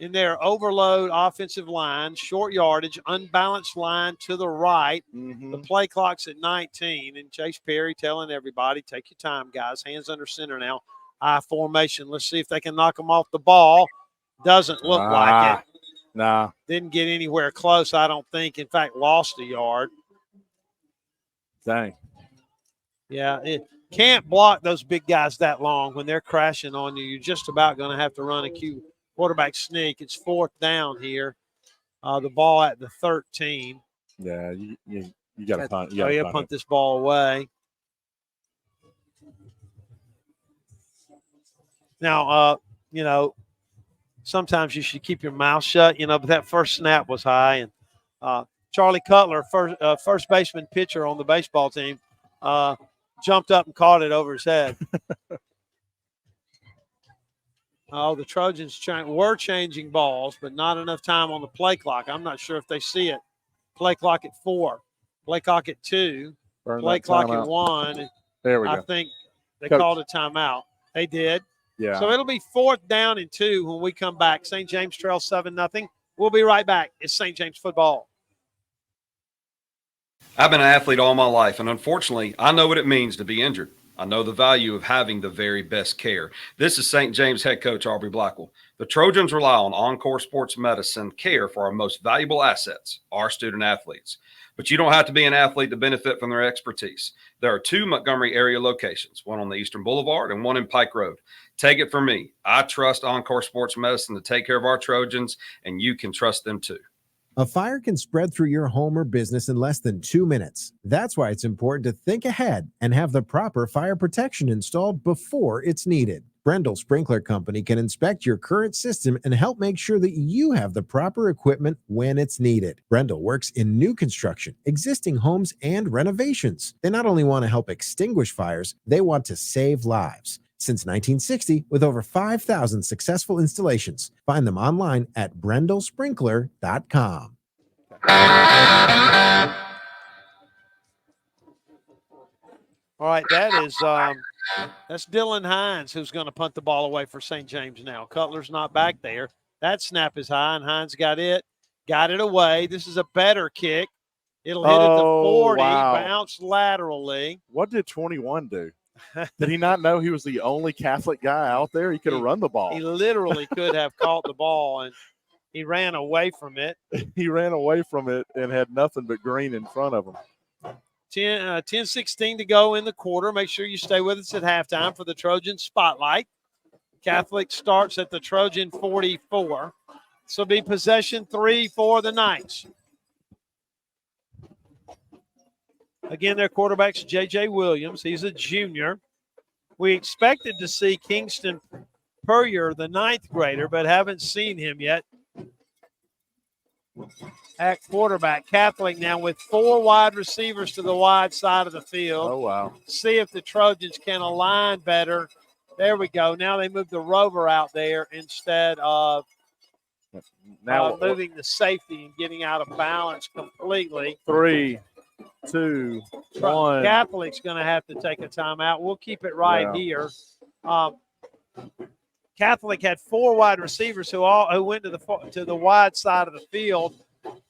In their overload offensive line, short yardage, unbalanced line to the right. Mm-hmm. The play clock's at 19, and Chase Perry telling everybody, take your time, guys. Hands under center now. I formation. Let's see if they can knock them off the ball. Doesn't look like it. Nah. Didn't get anywhere close, I don't think. In fact, lost a yard. Dang. Yeah, it can't block those big guys that long when they're crashing on you. You're just about going to have to run a quarterback sneak. It's 4th down here. The ball at the 13. Yeah, you got to punt. Punt this ball away. Now, sometimes you should keep your mouth shut, but that first snap was high. And Charlie Cutler, first baseman pitcher on the baseball team, jumped up and caught it over his head. The Trojans were changing balls, but not enough time on the play clock. I'm not sure if they see it. Play clock at 4, play clock at 2, play clock at 1. There we go. I think they called a timeout. They did. Yeah. So it'll be 4th down and 2 when we come back. St. James trails 7-0. We'll be right back. It's St. James football. I've been an athlete all my life, and unfortunately, I know what it means to be injured. I know the value of having the very best care. This is St. James head coach Aubrey Blackwell. The Trojans rely on Encore Sports Medicine care for our most valuable assets, our student athletes. But you don't have to be an athlete to benefit from their expertise. There are 2 Montgomery area locations, one on the Eastern Boulevard and one in Pike Road. Take it from me. I trust Encore Sports Medicine to take care of our Trojans, and you can trust them too. A fire can spread through your home or business in less than 2 minutes. That's why it's important to think ahead and have the proper fire protection installed before it's needed. Brendel Sprinkler Company can inspect your current system and help make sure that you have the proper equipment when it's needed. Brendel works in new construction, existing homes, and renovations. They not only want to help extinguish fires, they want to save lives. Since 1960, with over 5,000 successful installations. Find them online at brendelsprinkler.com. All right, that's Dylan Hines who's going to punt the ball away for St. James now. Cutler's not back there. That snap is high, and Hines got it away. This is a better kick. It'll hit at the 40, bounce laterally. What did 21 do? Did he not know he was the only Catholic guy out there? He could have run the ball. He literally could have caught the ball, and he ran away from it. He ran away from it and had nothing but green in front of him. 10-16 to go in the quarter. Make sure you stay with us at halftime for the Trojan Spotlight. Catholic starts at the Trojan 44. This will be possession 3 for the Knights. Again, their quarterback's J.J. Williams. He's a junior. We expected to see Kingston Puryear, the 9th grader, but haven't seen him yet. At quarterback, Catholic now with 4 wide receivers to the wide side of the field. Oh, wow. See if the Trojans can align better. There we go. Now they move the rover out there instead of moving the safety and getting out of balance completely. 3, 2, 1. Catholic's going to have to take a timeout. We'll keep it right here. Catholic had 4 wide receivers who went to the wide side of the field,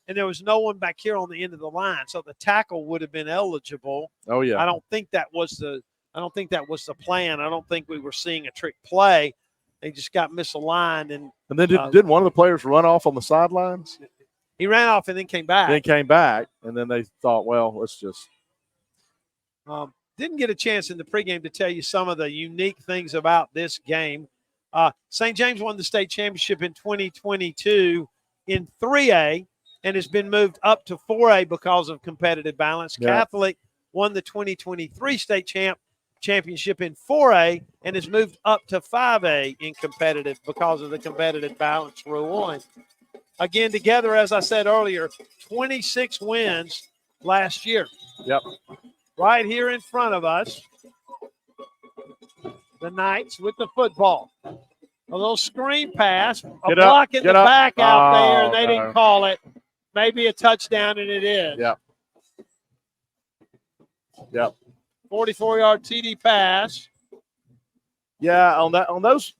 and there was no one back here on the end of the line, so the tackle would have been eligible. Oh yeah. I don't think that was the plan. I don't think we were seeing a trick play. They just got misaligned, and then did one of the players run off on the sidelines? He ran off and then came back. And then they thought, well, let's just. Didn't get a chance in the pregame to tell you some of the unique things about this game. St. James won the state championship in 2022 in 3A and has been moved up to 4A because of competitive balance. Yeah. Catholic won the 2023 state championship in 4A and has moved up to 5A in competitive because of the competitive balance rule. And again, together, as I said earlier, 26 wins last year. Yep. Right here in front of us, the Knights with the football. A little screen pass, a block in the back out there, and they didn't call it. Maybe a touchdown, and it is. Yep. 44-yard TD pass. Yeah, on those,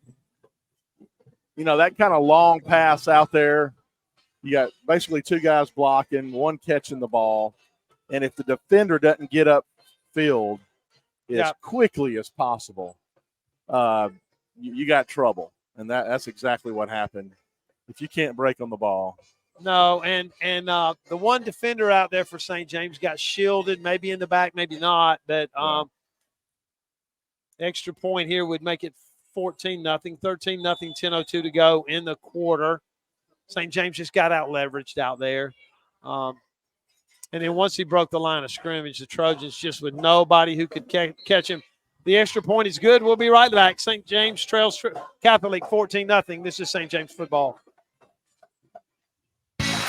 that kind of long pass out there, you got basically two guys blocking, one catching the ball, and if the defender doesn't get upfield as quickly as possible, you got trouble, and that's exactly what happened. If you can't break on the ball. No, and the one defender out there for St. James got shielded, maybe in the back, maybe not. But extra point here would make it 14-0, 13-0, 10:02 to go in the quarter. St. James just got out leveraged out there. And then once he broke the line of scrimmage, the Trojans just with nobody who could catch him. The extra point is good. We'll be right back. St. James trails Catholic 14-0. This is St. James football.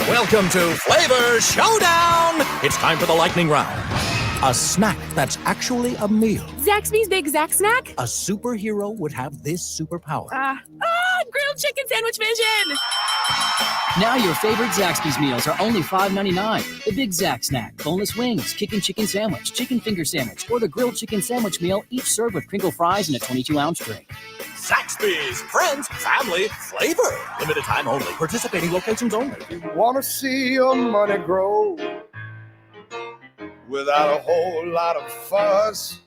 Welcome to Flavor Showdown. It's time for the lightning round. A snack that's actually a meal. Zaxby's Big Zax Snack. A superhero would have this superpower. Grilled chicken sandwich vision. Now your favorite Zaxby's meals are only $5.99. The Big Zax Snack, boneless wings, kickin' chicken sandwich, chicken finger sandwich, or the grilled chicken sandwich meal, each served with crinkle fries and a 22-ounce drink. Zaxby's, friends, family, flavor. Limited time only. Participating locations only. You want to see your money grow without a whole lot of fuss?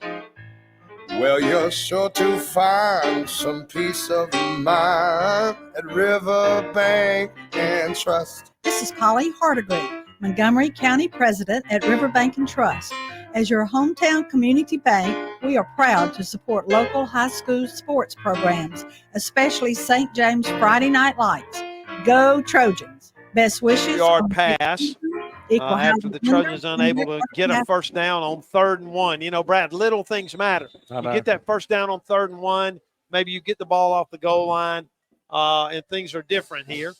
Well, you're sure to find some peace of mind at Riverbank and Trust. This is Polly Hardigree, Montgomery County President at Riverbank and Trust. As your hometown community bank, we are proud to support local high school sports programs, especially St. James Friday Night Lights. Go Trojans! Best wishes. Yard pass after the Trojans unable to get a first down on 3rd and 1. Brad, little things matter. You get that first down on 3rd and 1, maybe you get the ball off the goal line, and things are different here.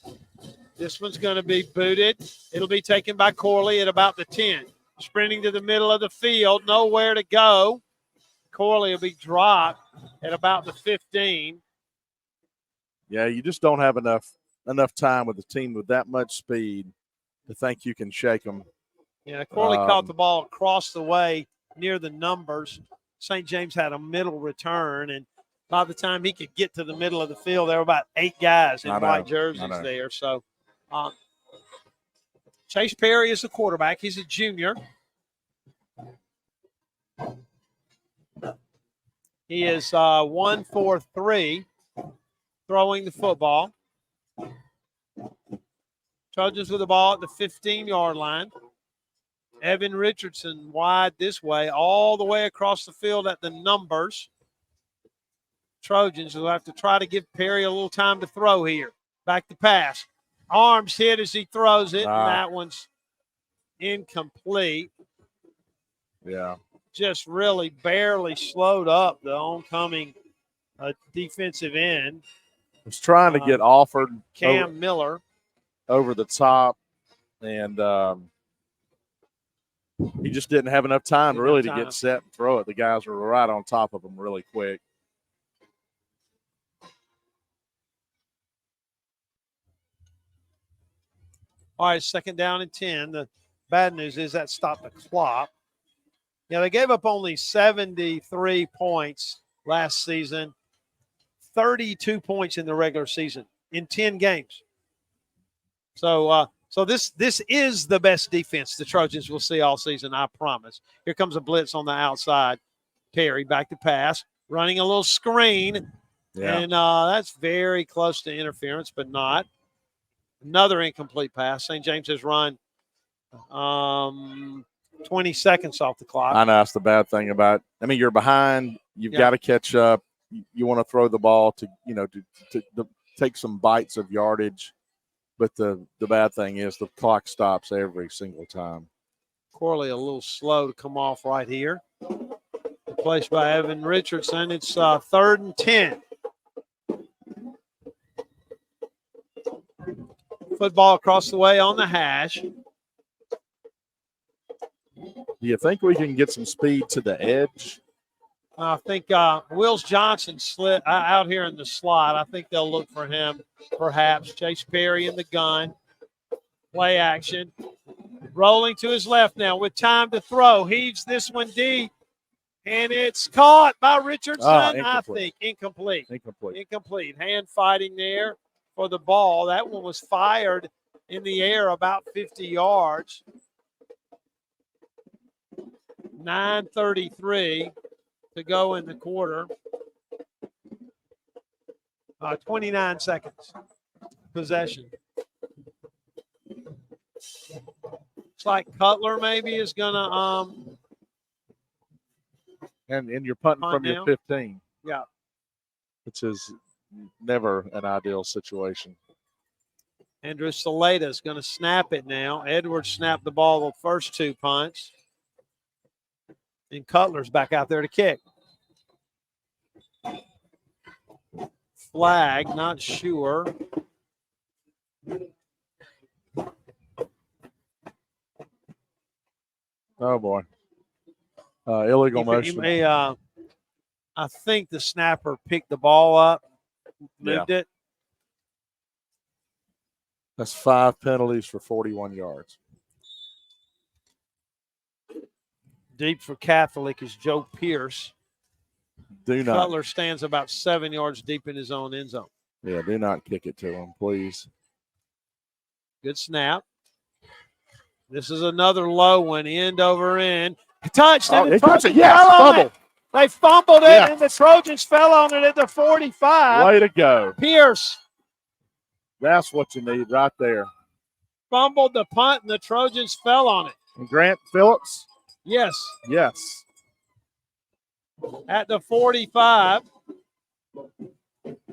This one's going to be booted. It'll be taken by Corley at about the 10. Sprinting to the middle of the field, nowhere to go. Corley will be dropped at about the 15. Yeah, you just don't have enough time with a team with that much speed to think you can shake them. Yeah, Corley caught the ball across the way near the numbers. St. James had a middle return, and by the time he could get to the middle of the field, there were about 8 guys in white jerseys there. So Chase Perry is the quarterback. He's a junior. He is 1 for 3 throwing the football. Trojans with the ball at the 15-yard line. Evan Richardson wide this way, all the way across the field at the numbers. Trojans will have to try to give Perry a little time to throw here. Back to pass. Arms hit as he throws it, and that one's incomplete. Yeah. Just really barely slowed up the oncoming defensive end. Was trying to get offered Cam Miller over the top, and he just didn't have enough time to get set and throw it. The guys were right on top of him really quick. All right, 2nd down and 10. The bad news is that stopped the clock. They gave up only 73 points last season, 32 points in the regular season in 10 games. So this is the best defense the Trojans will see all season, I promise. Here comes a blitz on the outside. Perry back to pass, running a little screen, and that's very close to interference, but not. Another incomplete pass. St. James has run 20 seconds off the clock. I know that's the bad thing about. I mean, you're behind. You've got to catch up. You want to throw the ball to take some bites of yardage, but the bad thing is the clock stops every single time. Corley a little slow to come off right here. Replaced by Evan Richardson. It's 3rd and 10. Football across the way on the hash. Do you think we can get some speed to the edge? I think Wills Johnson slid out here in the slot. I think they'll look for him, perhaps. Chase Perry in the gun. Play action. Rolling to his left now with time to throw. Heaves this one deep. And it's caught by Richardson, I think. Incomplete. Hand fighting there for the ball. That one was fired in the air about 50 yards. 9:33 to go in the quarter. 29 seconds. Possession. It's like Cutler maybe is going to and you're punting from your 15. Yeah. Which is never an ideal situation. Andrew Saleta is going to snap it now. Edwards snapped the ball the first 2 punts. And Cutler's back out there to kick. Flag, not sure. Oh, boy. Illegal motion. I think the snapper picked the ball up, moved it. That's 5 penalties for 41 yards. Deep for Catholic is Joe Pierce. Do not. Cutler stands about 7 yards deep in his own end zone. Yeah, do not kick it to him, please. Good snap. This is another low one, end over end. Touched it. He touched it. Yes, fumble. They fumbled it, and the Trojans fell on it at the 45. Way to go. Pierce. That's what you need right there. Fumbled the punt, and the Trojans fell on it. And Grant Phillips? Yes. Yes. At the 45.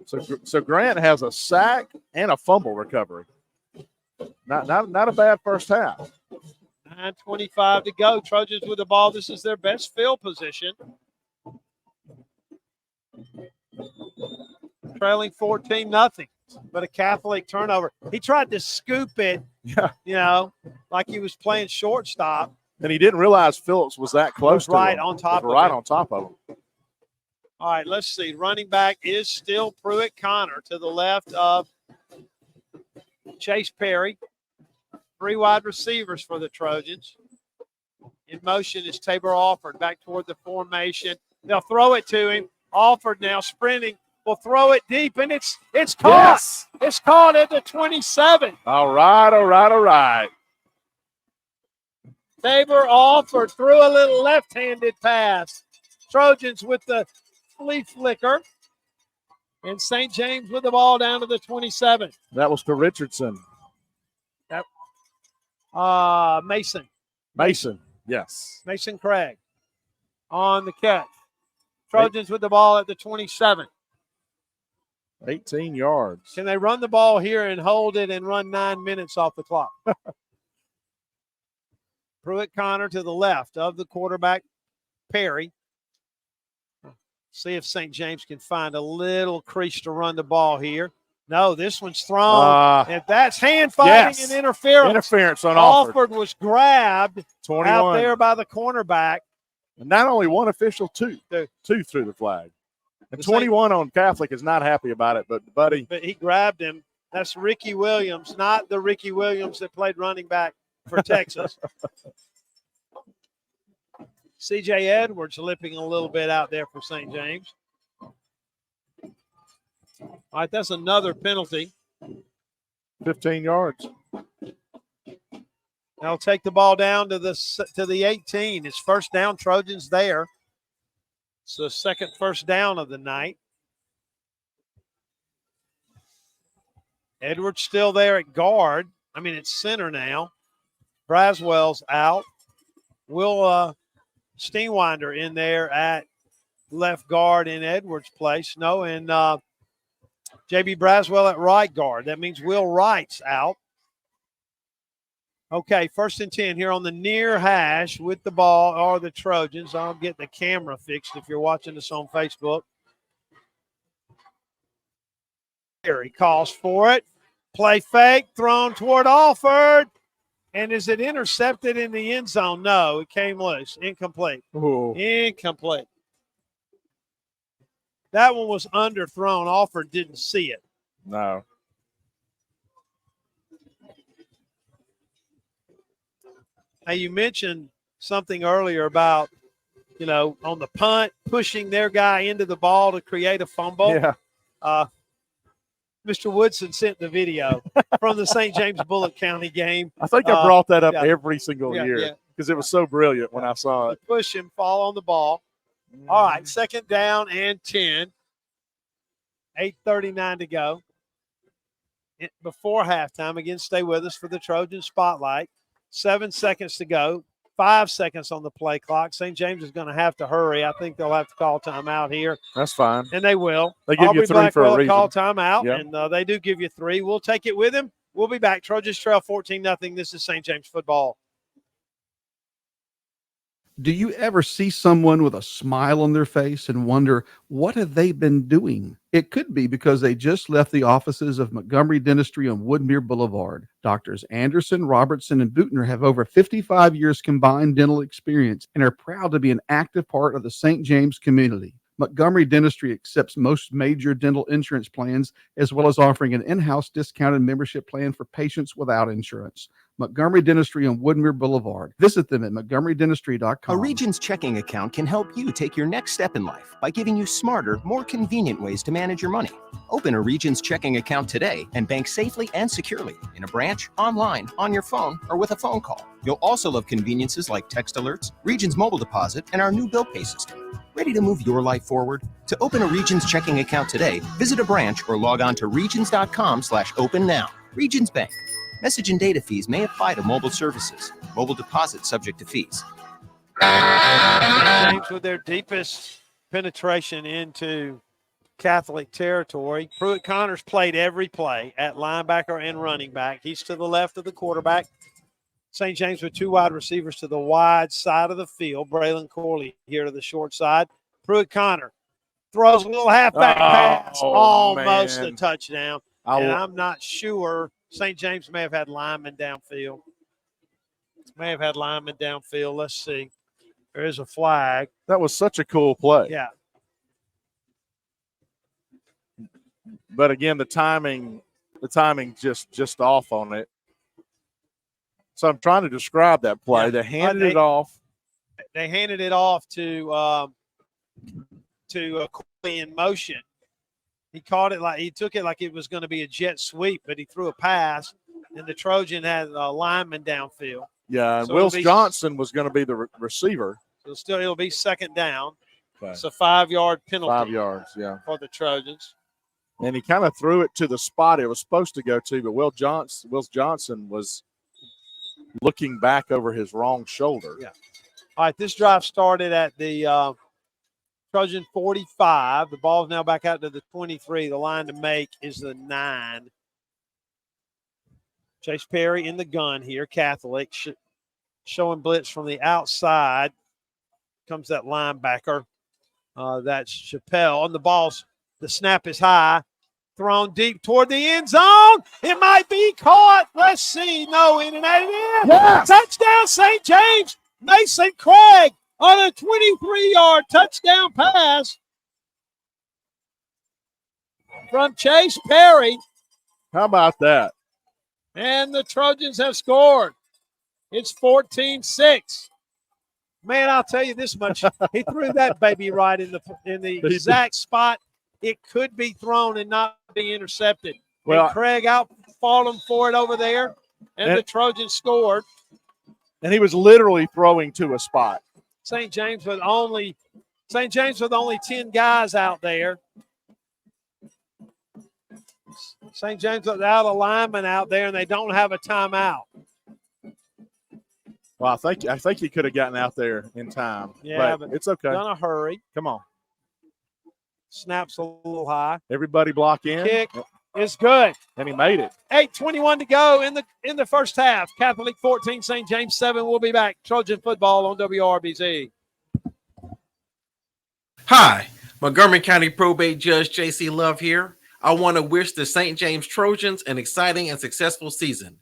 So Grant has a sack and a fumble recovery. Not a bad first half. 9:25 to go. Trojans with the ball. This is their best field position. Trailing 14-0, but a Catholic turnover. He tried to scoop it, like he was playing shortstop. And he didn't realize Phillips was that close to him. Right on top of him. Right on top of him. All right, let's see. Running back is still Pruitt Connor to the left of Chase Perry. 3 wide receivers for the Trojans. In motion is Tabor Alford back toward the formation. They'll throw it to him. Alford now sprinting. Will throw it deep, and it's caught. Yes. It's caught at the 27. All right. Tabor Alford threw a little left-handed pass. Trojans with the flea flicker. And St. James with the ball down to the 27. That was to Richardson. Mason. Yes. Mason Craig on the catch. Trojans with the ball at the 27. 18 yards. Can they run the ball here and hold it and run 9 minutes off the clock? Pruitt Connor to the left of the quarterback, Perry. See if St. James can find a little crease to run the ball here. No, this one's thrown. And that's hand fighting and interference. Interference on Alford. Alford was grabbed 21. out there by the cornerback. And not only one official, two threw the flag. And 21 on Catholic is not happy about it, but buddy. But he grabbed him. That's Ricky Williams, not the Ricky Williams that played running back for Texas. C.J. Edwards lipping a little bit out there for St. James. All right, that's another penalty. 15 yards. They'll take the ball down to the 18. It's first down, Trojans there. It's the second first down of the night. Edwards still there at guard. It's center now. Braswell's out. Will Steenwinder in there at left guard in Edwards' place. No, and J.B. Braswell at right guard. That means Will Wright's out. Okay, 1st and 10 here on the near hash with the ball are the Trojans. I'll get the camera fixed if you're watching this on Facebook. He calls for it. Play fake, thrown toward Alford. And is it intercepted in the end zone? No, it came loose. Incomplete. Ooh. Incomplete. That one was underthrown. Alford didn't see it. No. Hey, you mentioned something earlier about, on the punt, pushing their guy into the ball to create a fumble. Yeah. Mr. Woodson sent the video from the St. James Bullock County game. I think I brought that up every single Yeah, year yeah. because it was so brilliant when I saw it. Push him, fall on the ball. All right, 2nd down and 10. 8:39 to go. Before halftime, again, stay with us for the Trojan Spotlight. 7 seconds to go. 5 seconds on the play clock. St. James is going to have to hurry. I think they'll have to call timeout here. That's fine. And they will. They give you 3 for a reason. Call timeout, Yep. and they do give you 3. We'll take it with them. We'll be back. Trojans trail 14-0. This is St. James football. Do you ever see someone with a smile on their face and wonder, what have they been doing? It could be because they just left the offices of Montgomery Dentistry on Woodmere Boulevard. Doctors Anderson, Robertson, and Bootner have over 55 years combined dental experience and are proud to be an active part of the St. James community. Montgomery Dentistry accepts most major dental insurance plans, as well as offering an in-house discounted membership plan for patients without insurance. Montgomery Dentistry on Woodmere Boulevard. Visit them at montgomerydentistry.com. A Regions checking account can help you take your next step in life by giving you smarter, more convenient ways to manage your money. Open a Regions checking account today and bank safely and securely in a branch, online, on your phone, or with a phone call. You'll also love conveniences like text alerts, Regions mobile deposit, and our new bill pay system. Ready to move your life forward? To open a Regions checking account today, visit a branch or log on to regions.com/open now. Regions Bank. Message and data fees may apply to mobile services. Mobile deposit subject to fees. James with their deepest penetration into Catholic territory. Pruitt Connors played every play at linebacker and running back. He's to the left of the quarterback. St. James with 2 wide receivers to the wide side of the field. Braylon Corley here to the short side. Pruitt Connor throws a little halfback pass, almost a touchdown. And I'm not sure. St. James may have had linemen downfield. Let's see. There is a flag. That was such a cool play. Yeah. But again, the timing just off on it. So I'm trying to describe that play. They handed it off. They handed it off to Corley in motion. He took it like it was going to be a jet sweep, but he threw a pass, and the Trojan had a lineman downfield. Yeah, and So Wills Johnson was going to be the receiver. So it'll be 2nd down. Okay. It's a 5-yard penalty. 5 yards, yeah. For the Trojans. And he kind of threw it to the spot it was supposed to go to, but Wills Johnson was looking back over his wrong shoulder. Yeah. All right, this drive started at the Trojan 45. The ball's now back out to the 23. The line to make is the 9. Chase Perry in the gun here, Catholic, showing blitz from the outside. Comes that linebacker. That's Chappelle. And the snap is high. Thrown deep toward the end zone. It might be caught. Let's see. No, in and out of it. Yes. Touchdown, St. James. Mason Craig on a 23-yard touchdown pass from Chase Perry. How about that? And the Trojans have scored. It's 14-6. Man, I'll tell you this much. He threw that baby right in the exact spot it could be thrown and not be intercepted. Well, and Craig outfought him for it over there, and the Trojans scored. And he was literally throwing to a spot. St. James with only 10 guys out there. St. James without a lineman out there, and they don't have a timeout. Well, I think he could have gotten out there in time. Yeah, but it's okay. Gonna hurry. Come on. Snaps a little high. Everybody block in. Kick is good. And he made it. 8:21 to go in the first half. Catholic 14, St. James 7. We'll be back. Trojan football on WRBZ. Hi, Montgomery County Probate Judge J.C. Love here. I want to wish the St. James Trojans an exciting and successful season.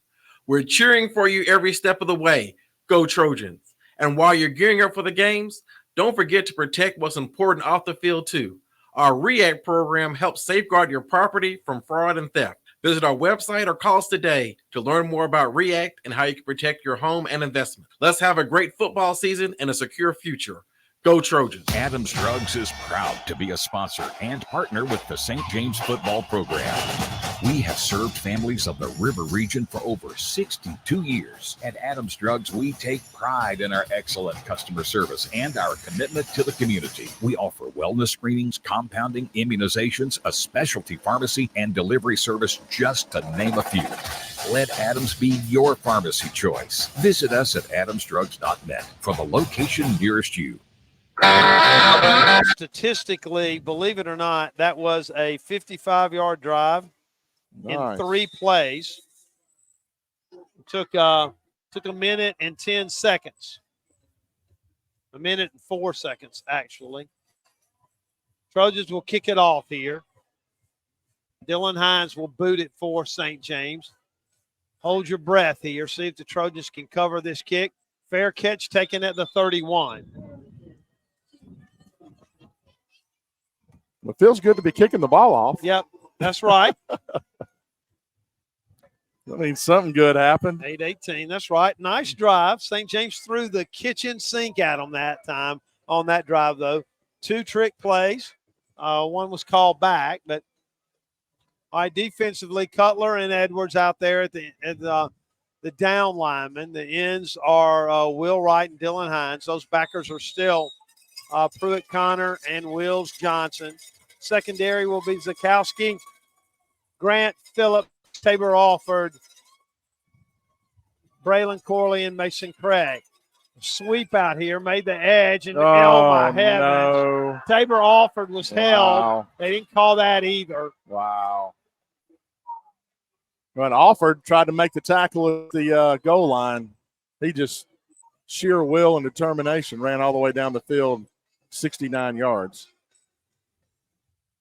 We're cheering for you every step of the way. Go Trojans. And while you're gearing up for the games, don't forget to protect what's important off the field too. Our REACT program helps safeguard your property from fraud and theft. Visit our website or call us today to learn more about REACT and how you can protect your home and investment. Let's have a great football season and a secure future. Go Trojans. Adams Drugs is proud to be a sponsor and partner with the St. James football program. We have served families of the River region for over 62 years. At Adams Drugs, we take pride in our excellent customer service and our commitment to the community. We offer wellness screenings, compounding, immunizations, a specialty pharmacy, and delivery service, just to name a few. Let Adams be your pharmacy choice. Visit us at adamsdrugs.net for the location nearest you. Statistically, believe it or not, that was a 55-yard drive in 3 plays. It took a minute and 10 seconds. A minute and 4 seconds, actually. Trojans will kick it off here. Dylan Hines will boot it for St. James. Hold your breath here. See if the Trojans can cover this kick. Fair catch taken at the 31. It feels good to be kicking the ball off. Yep, that's right. I mean, something good happened. 8-18, that's right. Nice drive. St. James threw the kitchen sink at them that time on that drive, though. 2 trick plays. One was called back, but defensively, Cutler and Edwards out there at the down linemen. The ends are Will Wright and Dylan Hines. Those backers are still Pruitt Connor and Wills Johnson. Secondary will be Zakowski, Grant, Phillip, Tabor Alford, Braylon Corley, and Mason Craig. Sweep out here, made the edge, and oh my heavens. No. Tabor Alford was held. Wow. They didn't call that either. Wow. When Alford tried to make the tackle at the goal line, he just sheer will and determination ran all the way down the field, 69 yards.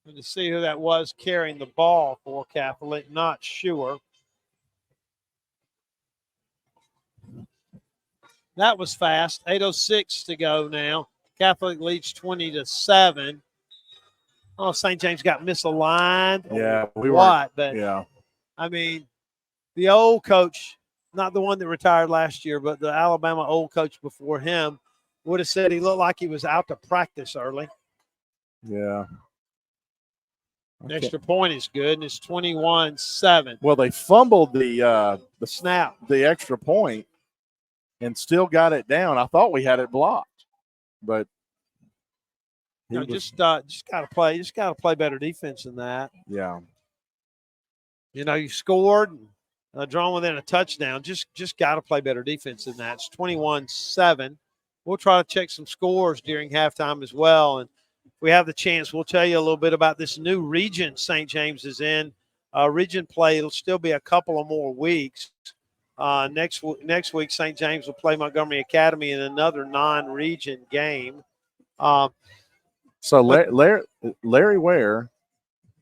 To see who that was carrying the ball for Catholic, not sure. That was fast. 8:06 to go now. Catholic leads 20-7. Oh, St. James got misaligned. Yeah, But yeah. I mean, the old coach, not the one that retired last year, but the Alabama old coach before him, would have said he looked like he was out to practice early. Yeah. Extra point is good, and it's 21-7. Well, they fumbled the snap, the extra point, and still got it down. I thought we had it blocked, but just got to play. Just got to play better defense than that. Yeah. You know, you scored, drawn within a touchdown. Just got to play better defense than that. It's 21-7. We'll try to check some scores during halftime as well, and if we have the chance, we'll tell you a little bit about this new region St. James is in. Region play, it'll still be a couple of more weeks. Next week, St. James will play Montgomery Academy in another non-region game. So Larry Ware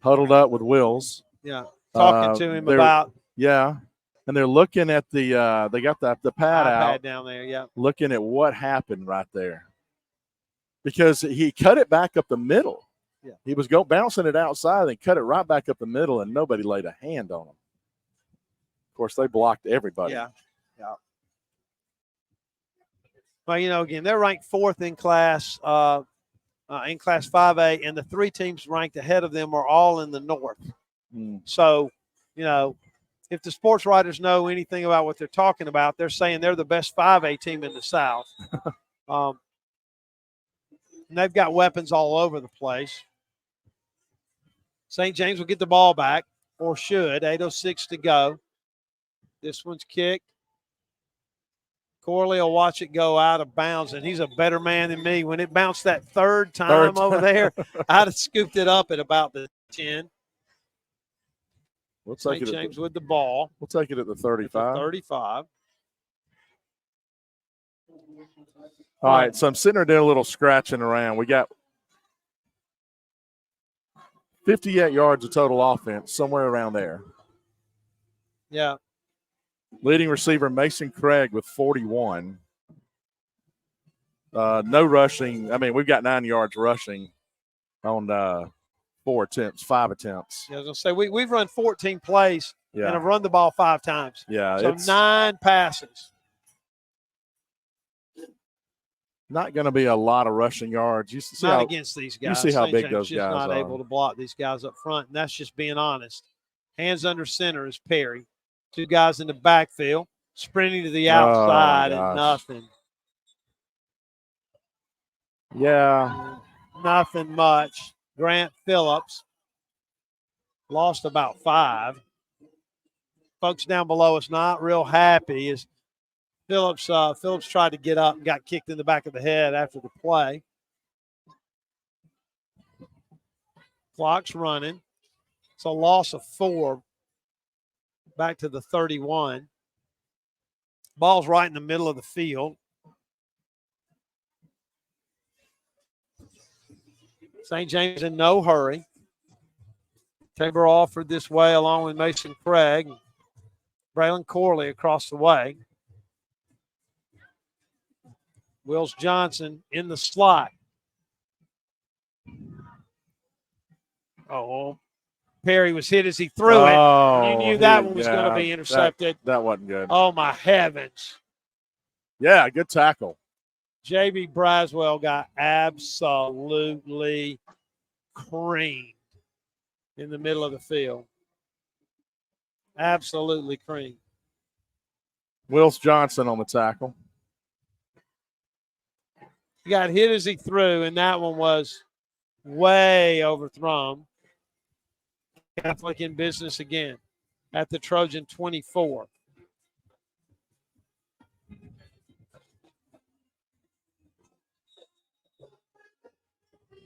huddled up with Wills. Yeah, talking to him about. Yeah, and they're looking at the they got the pad out down there. Yeah, looking at what happened right there. Because he cut it back up the middle. Yeah. He was bouncing it outside and cut it right back up the middle, and nobody laid a hand on him. Of course, they blocked everybody. Yeah. Well, you know, again, they're ranked 4th in class 5A, and the 3 teams ranked ahead of them are all in the north. So, you know, if the sports writers know anything about what they're talking about, they're saying they're the best 5A team in the South. And they've got weapons all over the place. St. James will get the ball back. or should. 8:06 to go. This one's kicked. Corley will watch it go out of bounds, and he's a better man than me. When it bounced that third time over there, I'd have scooped it up at about the 10. We'll take St. it James with the ball. We'll take it at the 35. 35. All right, so I'm sitting there doing a little scratching around. We got 58 yards of total offense, somewhere around there. Yeah. Leading receiver Mason Craig with 41. No rushing. I mean, we've got 9 yards rushing on 5 attempts. Yeah, I was going to say, we've run 14 plays and have run the ball 5 times. Yeah. So 9 passes. Not going to be a lot of rushing yards. You see Not against these guys. You see how St. big James those just guys not are. able to block these guys up front, and that's just being honest. Hands under center is Perry. 2 guys in the backfield, sprinting to the outside and nothing. Yeah. Nothing much. Grant Phillips lost about 5. Folks down below us not real happy as Phillips tried to get up and got kicked in the back of the head after the play. Clock's running. It's a loss of 4 back to the 31. Ball's right in the middle of the field. St. James in no hurry. Tabor offered this way along with Mason Craig. Braylon Corley across the way. Wills Johnson in the slot. Oh, Perry was hit as he threw it. You knew that one was going to be intercepted. That wasn't good. Oh, my heavens. Yeah, good tackle. J.B. Braswell got absolutely creamed in the middle of the field. Absolutely creamed. Wills Johnson on the tackle. He got hit as he threw, and that one was way overthrown. Catholic in business again at the Trojan 24.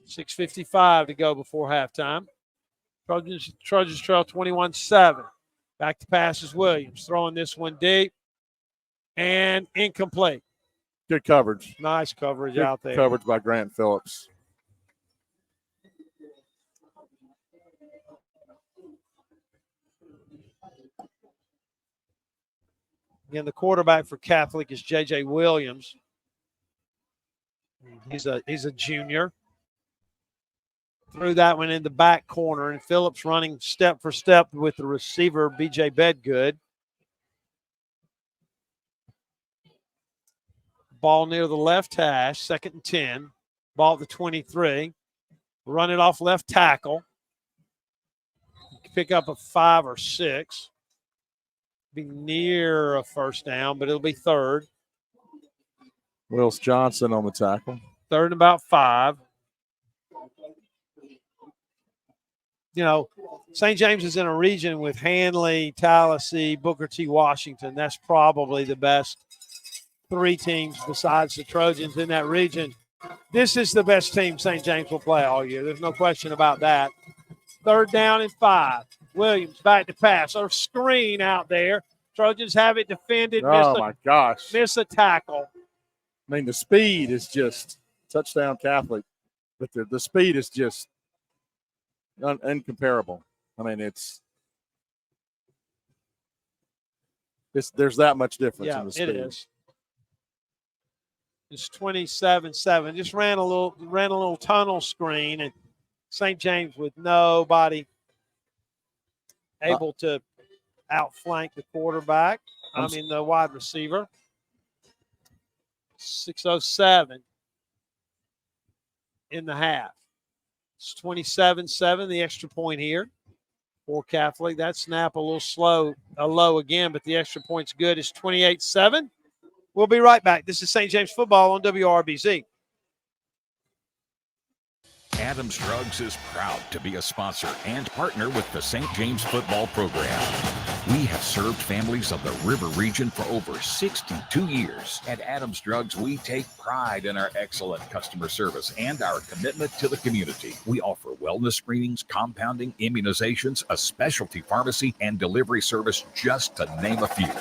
$6:55 to go before halftime. Trojans trail 21-7. Back to passes Williams. Throwing this one deep and incomplete. Good coverage. Nice coverage Good out there. Coverage by Grant Phillips. Again, the quarterback for Catholic is J.J. Williams. He's a junior. Threw that one in the back corner, and Phillips running step for step with the receiver, B.J. Bedgood. Ball near the left hash, 2nd and 10. Ball at the 23. Run it off left tackle. Pick up a 5 or 6. Be near a first down, but it'll be 3rd. Wills Johnson on the tackle. 3rd and about 5. You know, St. James is in a region with Hanley, Tallahassee, Booker T. Washington. That's probably the best 3 teams besides the Trojans in that region. This is the best team St. James will play all year. There's no question about that. 3rd down and 5. Williams back to pass. A screen out there. Trojans have it defended. My gosh. Miss a tackle. I mean, the speed is just touchdown Catholic, but the speed is just incomparable. I mean, there's that much difference in the speed. It is. It's 27-7. Just ran a little tunnel screen, and St. James with nobody able to outflank the quarterback. The wide receiver. 6:07 in the half. It's 27-7, the extra point here for Catholic. That snap a little low again, but the extra point's good. It's 28-7. We'll be right back. This is St. James football on WRBZ. Adams Drugs is proud to be a sponsor and partner with the St. James football program. We have served families of the River region for over 62 years. At Adams Drugs, we take pride in our excellent customer service and our commitment to the community. We offer wellness screenings, compounding, immunizations, a specialty pharmacy, and delivery service, just to name a few.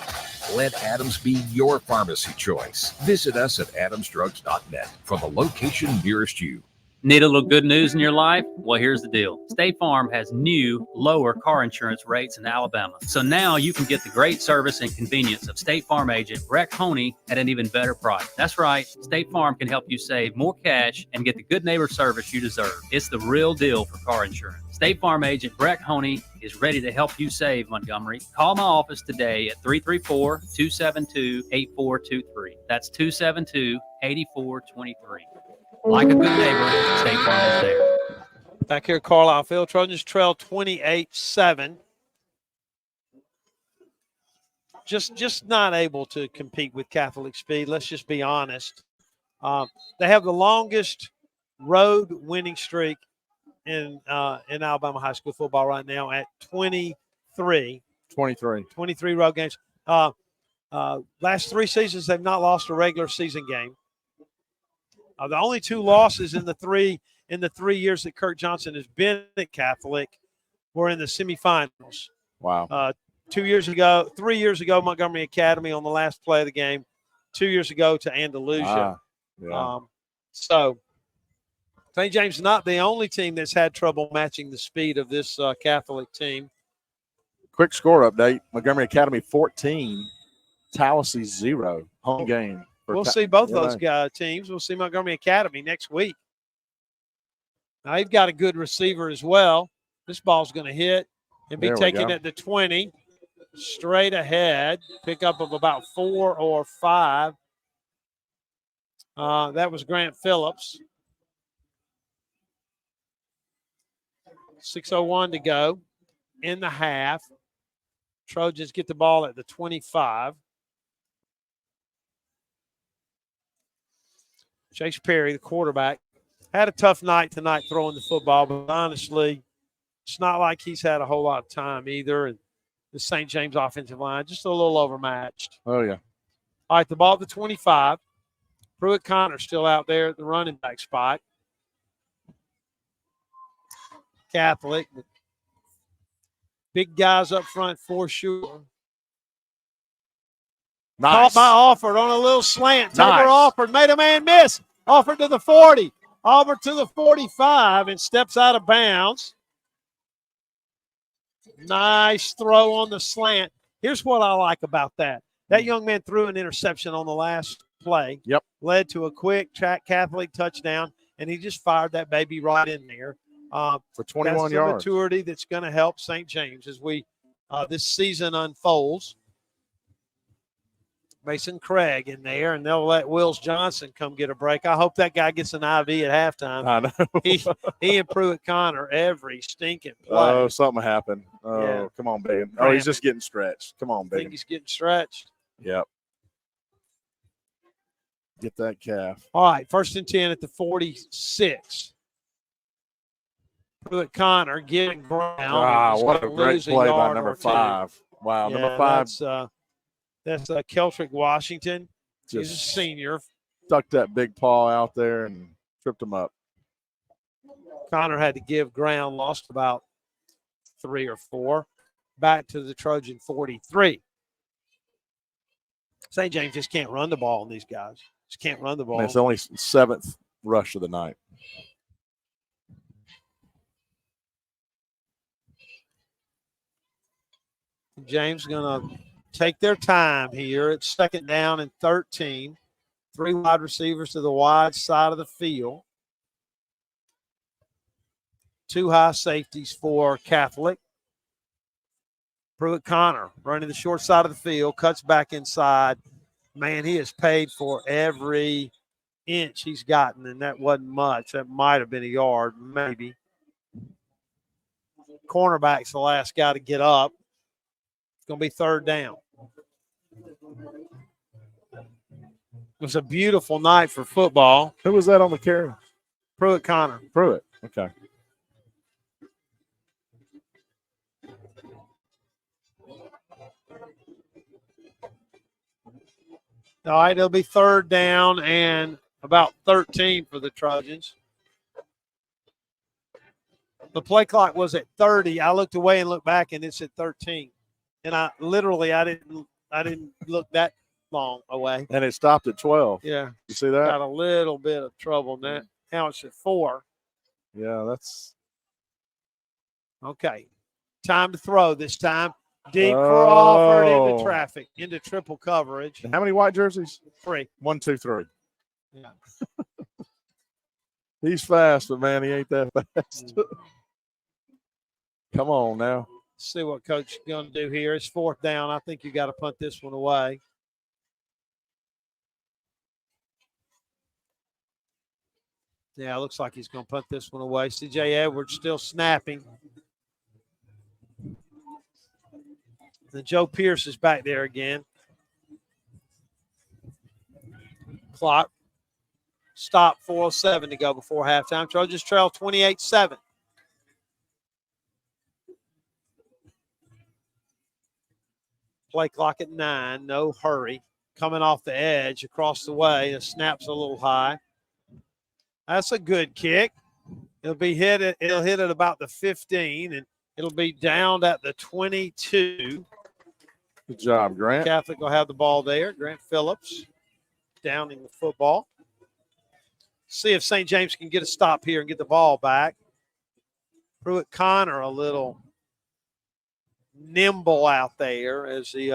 Let Adams be your pharmacy choice. Visit us at adamsdrugs.net for the location nearest you. Need a little good news in your life? Well, here's the deal. State Farm has new, lower car insurance rates in Alabama. So now you can get the great service and convenience of State Farm agent Breck Honey at an even better price. That's right. State Farm can help you save more cash and get the good neighbor service you deserve. It's the real deal for car insurance. State Farm agent Breck Honey is ready to help you save, Montgomery. Call my office today at 334-272-8423. That's 272-8423. Like a good neighbor, State Farm is there. Back here at Carlisle Field, Trojans trail 28-7. Just not able to compete with Catholic speed. Let's just be honest. They have the longest road winning streak in Alabama high school football right now at 23 road games. Last 3 seasons, they've not lost a regular season game. The only 2 losses in the three years that Kirk Johnson has been at Catholic were in the semifinals. Wow. 3 years ago, Montgomery Academy on the last play of the game. 2 years ago to Andalusia. So St. James is not the only team that's had trouble matching the speed of this Catholic team. Quick score update. Montgomery Academy 14, Tallahassee 0. Home game. We'll see both those teams. We'll see Montgomery Academy next week. Now, they've got a good receiver as well. This ball's going to hit and be taken at the 20, straight ahead. Pickup of about 4 or 5. That was Grant Phillips. 6:01 to go in the half. Trojans get the ball at the 25. Chase Perry, the quarterback, had a tough night tonight throwing the football, but honestly, it's not like he's had a whole lot of time either. And the St. James offensive line, just a little overmatched. Oh, yeah. All right, the ball at the 25. Pruitt Connor still out there at the running back spot. Catholic. Big guys up front for sure. Nice. Caught by Alford on a little slant. Nice. Taylor Alford made a man miss. Alford to the 40. Alford to the 45 and steps out of bounds. Nice throw on the slant. Here's what I like about that. That young man threw an interception on the last play. Yep. Led to a quick Catholic touchdown, and he just fired that baby right in there. For 21 that's yards. The maturity that's going to help St. James as we this season unfolds. Mason Craig in there, and they'll let Wills Johnson come get a break. I hope that guy gets an IV at halftime. I know. he and Pruitt Connor every stinking play. Oh, something happened. Oh, Yeah. Come on, Bacon. Oh, he's just getting stretched. Come on, I think Bacon. he's getting stretched. Yep. Get that calf. All right, 1st and 10 at the 46. Pruitt Connor getting ground. What a great play by number 5. Wow, Yeah, number 5. That's Keltrick Washington. He's a senior. Stuck that big paw out there and tripped him up. Connor had to give ground, lost about 3 or 4. Back to the Trojan 43. St. James just can't run the ball on these guys. Just can't run the ball. And it's only 7th rush of the night. James going to take their time here. It's 2nd down and 13. 3 wide receivers to the wide side of the field. 2 high safeties for Catholic. Pruitt Connor running the short side of the field, cuts back inside. Man, he has paid for every inch he's gotten, and that wasn't much. That might have been a yard, maybe. Cornerback's the last guy to get up. It's going to be 3rd down. It was a beautiful night for football. Who was that on the carry? Pruitt Connor. Pruitt. Okay. All right, it'll be 3rd down and about 13 for the Trojans. The play clock was at 30. I looked away and looked back, and it's at 13. And I didn't look that long away. And it stopped at 12. Yeah. You see that? Got a little bit of trouble now. Now it's at 4. Yeah, that's okay. Time to throw this time. Deep Crawford into traffic, into triple coverage. And how many white jerseys? 3. 1, 2, 3. Yeah. He's fast, but man, he ain't that fast. Come on now. See what coach is going to do here. It's 4th down. I think you got to punt this one away. Yeah, it looks like he's going to punt this one away. C.J. Edwards still snapping. Then Joe Pierce is back there again. Clock. Stop, 4:07 to go before halftime. Trojans trail 28-7. Play clock at 9. No hurry. Coming off the edge across the way. The snap's a little high. That's a good kick. It'll hit at about the 15, and it'll be down at the 22. Good job, Grant. Catholic will have the ball there. Grant Phillips downing the football. See if St. James can get a stop here and get the ball back. Pruitt Connor a little nimble out there as he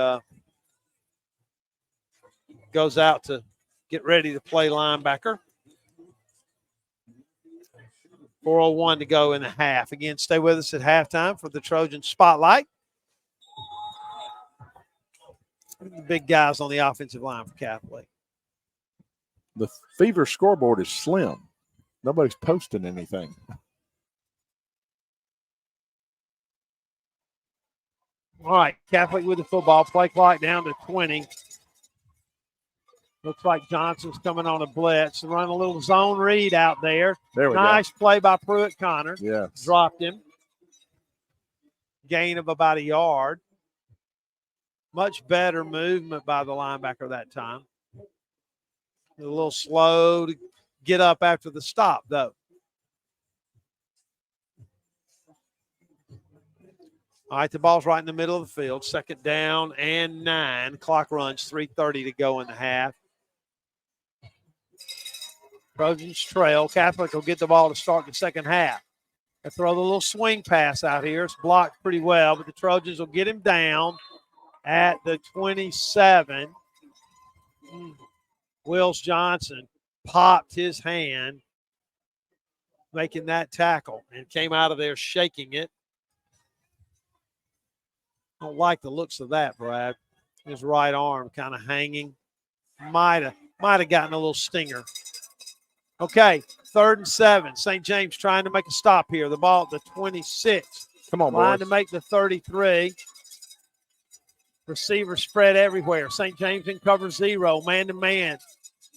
goes out to get ready to play linebacker. 4:01 to go in the half. Again, stay with us at halftime for the Trojan Spotlight. The big guys on the offensive line for Catholic. The Fever scoreboard is slim. Nobody's posting anything. All right, Catholic with the football. Play clock down to 20. Looks like Johnson's coming on a blitz. Run a little zone read out there. There we go. Nice play by Pruitt Connor. Yeah. Dropped him. Gain of about a yard. Much better movement by the linebacker that time. A little slow to get up after the stop, though. All right, the ball's right in the middle of the field. 2nd down and 9. Clock runs 3:30 to go in the half. Trojans trail. Catholic will get the ball to start the second half. They throw the little swing pass out here. It's blocked pretty well, but the Trojans will get him down at the 27. Wills Johnson popped his hand, making that tackle, and came out of there shaking it. Don't like the looks of that, Brad. His right arm kind of hanging. Might have gotten a little stinger. Okay, 3rd and 7. St. James trying to make a stop here. The ball at the 26. Come on, Trying boys. to make the 33. Receivers spread everywhere. St. James in cover 0, man-to-man.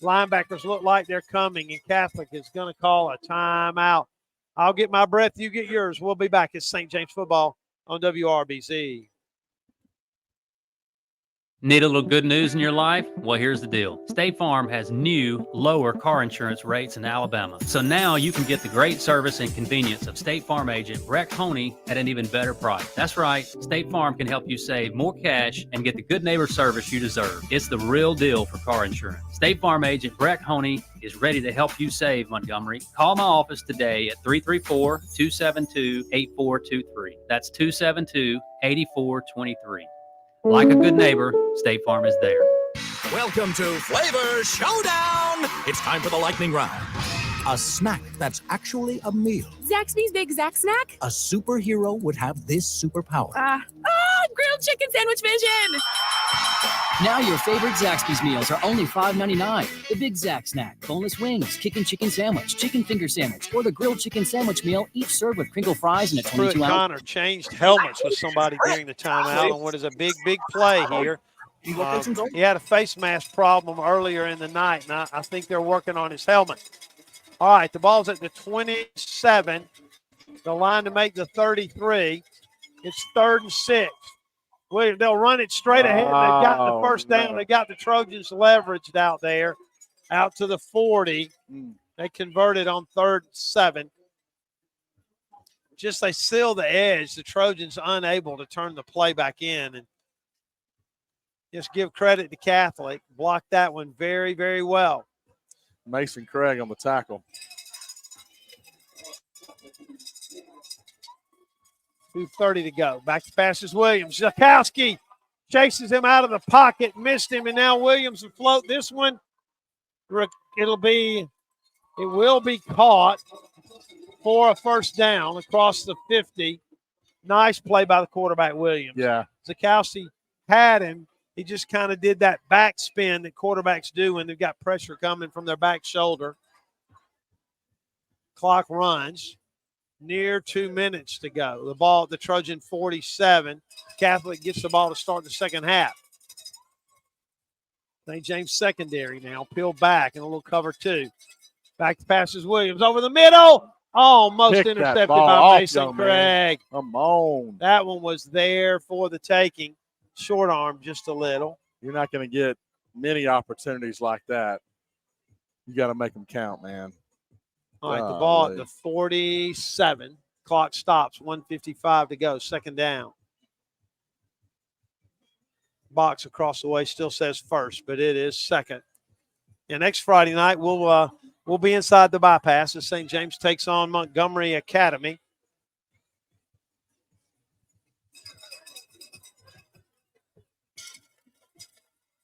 Linebackers look like they're coming, and Catholic is going to call a timeout. I'll get my breath, you get yours. We'll be back at St. James football on WRBZ. Need a little good news in your life? Well, here's the deal. State Farm has new, lower car insurance rates in Alabama. So now you can get the great service and convenience of State Farm agent Breck Honey at an even better price. That's right. State Farm can help you save more cash and get the good neighbor service you deserve. It's the real deal for car insurance. State Farm agent Breck Honey is ready to help you save, Montgomery. Call my office today at 334-272-8423. That's 272-8423. Like a good neighbor, State Farm is there. Welcome to Flavor Showdown. It's time for the lightning round. A snack that's actually a meal. Zaxby's Big Zax Snack? A superhero would have this superpower. Grilled chicken sandwich vision! Now your favorite Zaxby's meals are only $5.99. The Big Zax Snack, boneless wings, kickin' chicken sandwich, chicken finger sandwich, or the grilled chicken sandwich meal, each served with crinkle fries and a 22-ounce. Pruitt Connor changed helmets with somebody during the timeout on what is a big play here. He had a face mask problem earlier in the night, and I think they're working on his helmet. All right, the ball's at the 27. The line to make the 33. It's 3rd and 6. Williams, they'll run it straight ahead. They've got the first down. They got the Trojans leveraged out there, out to the 40. They converted on 3rd and 7. Just they seal the edge. The Trojans unable to turn the play back in. And just give credit to Catholic. Blocked that one very, very well. Mason Craig on the tackle. 2:30 to go. Back to passes Williams. Zakowski chases him out of the pocket, missed him, and now Williams will float this one. It will be caught for a first down across the 50. Nice play by the quarterback, Williams. Yeah. Zakowski had him. He just kind of did that back spin that quarterbacks do when they've got pressure coming from their back shoulder. Clock runs. Near 2 minutes to go. The ball at the Trojan 47. Catholic gets the ball to start the second half. St. James secondary now. Peel back in a little cover 2. Back to passes Williams over the middle. Almost intercepted by Mason Craig. Come on. That one was there for the taking. Short arm just a little. You're not going to get many opportunities like that. You got to make them count, man. All right, the ball at the 47. Clock stops, 1:55 to go, second down. Box across the way still says first, but it is second. And next Friday night, we'll be inside the bypass as St. James takes on Montgomery Academy.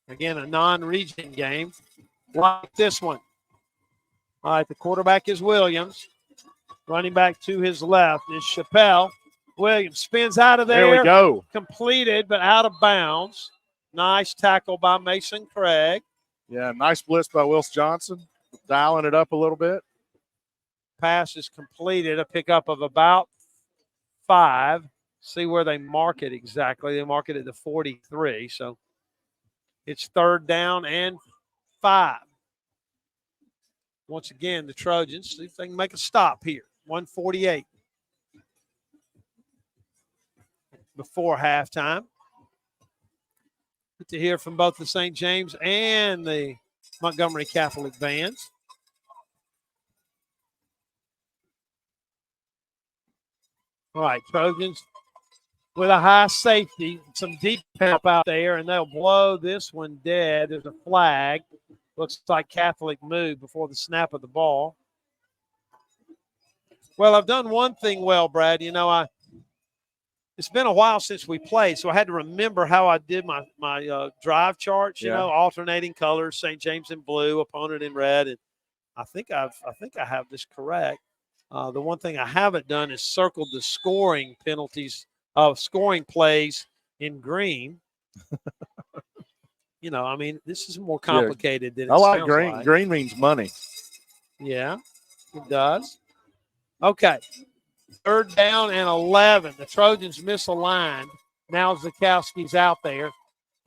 Again, a non-region game like this one. All right, the quarterback is Williams. Running back to his left is Chappelle. Williams spins out of there. There we go. Completed, but out of bounds. Nice tackle by Mason Craig. Yeah, nice blitz by Wills Johnson. Dialing it up a little bit. Pass is completed, a pickup of about 5. See where they mark it exactly. They mark it at the 43, so it's 3rd down and 5. Once again, the Trojans, see if they can make a stop here. 1:48 before halftime. Good to hear from both the St. James and the Montgomery Catholic bands. All right, Trojans with a high safety, some deep help out there, and they'll blow this one dead. There's a flag. Looks like Catholic moved before the snap of the ball. Well, I've done one thing well, Brad. You know, it's been a while since we played, so I had to remember how I did my drive charts. You know, alternating colors: St. James in blue, opponent in red, and I think I have this correct. The one thing I haven't done is circled the scoring penalties of scoring plays in green. You know, I mean, this is more complicated than it sounds like. I like green. Green means money. Yeah, it does. Okay. 3rd down and 11. The Trojans misaligned. Now Zakowski's out there.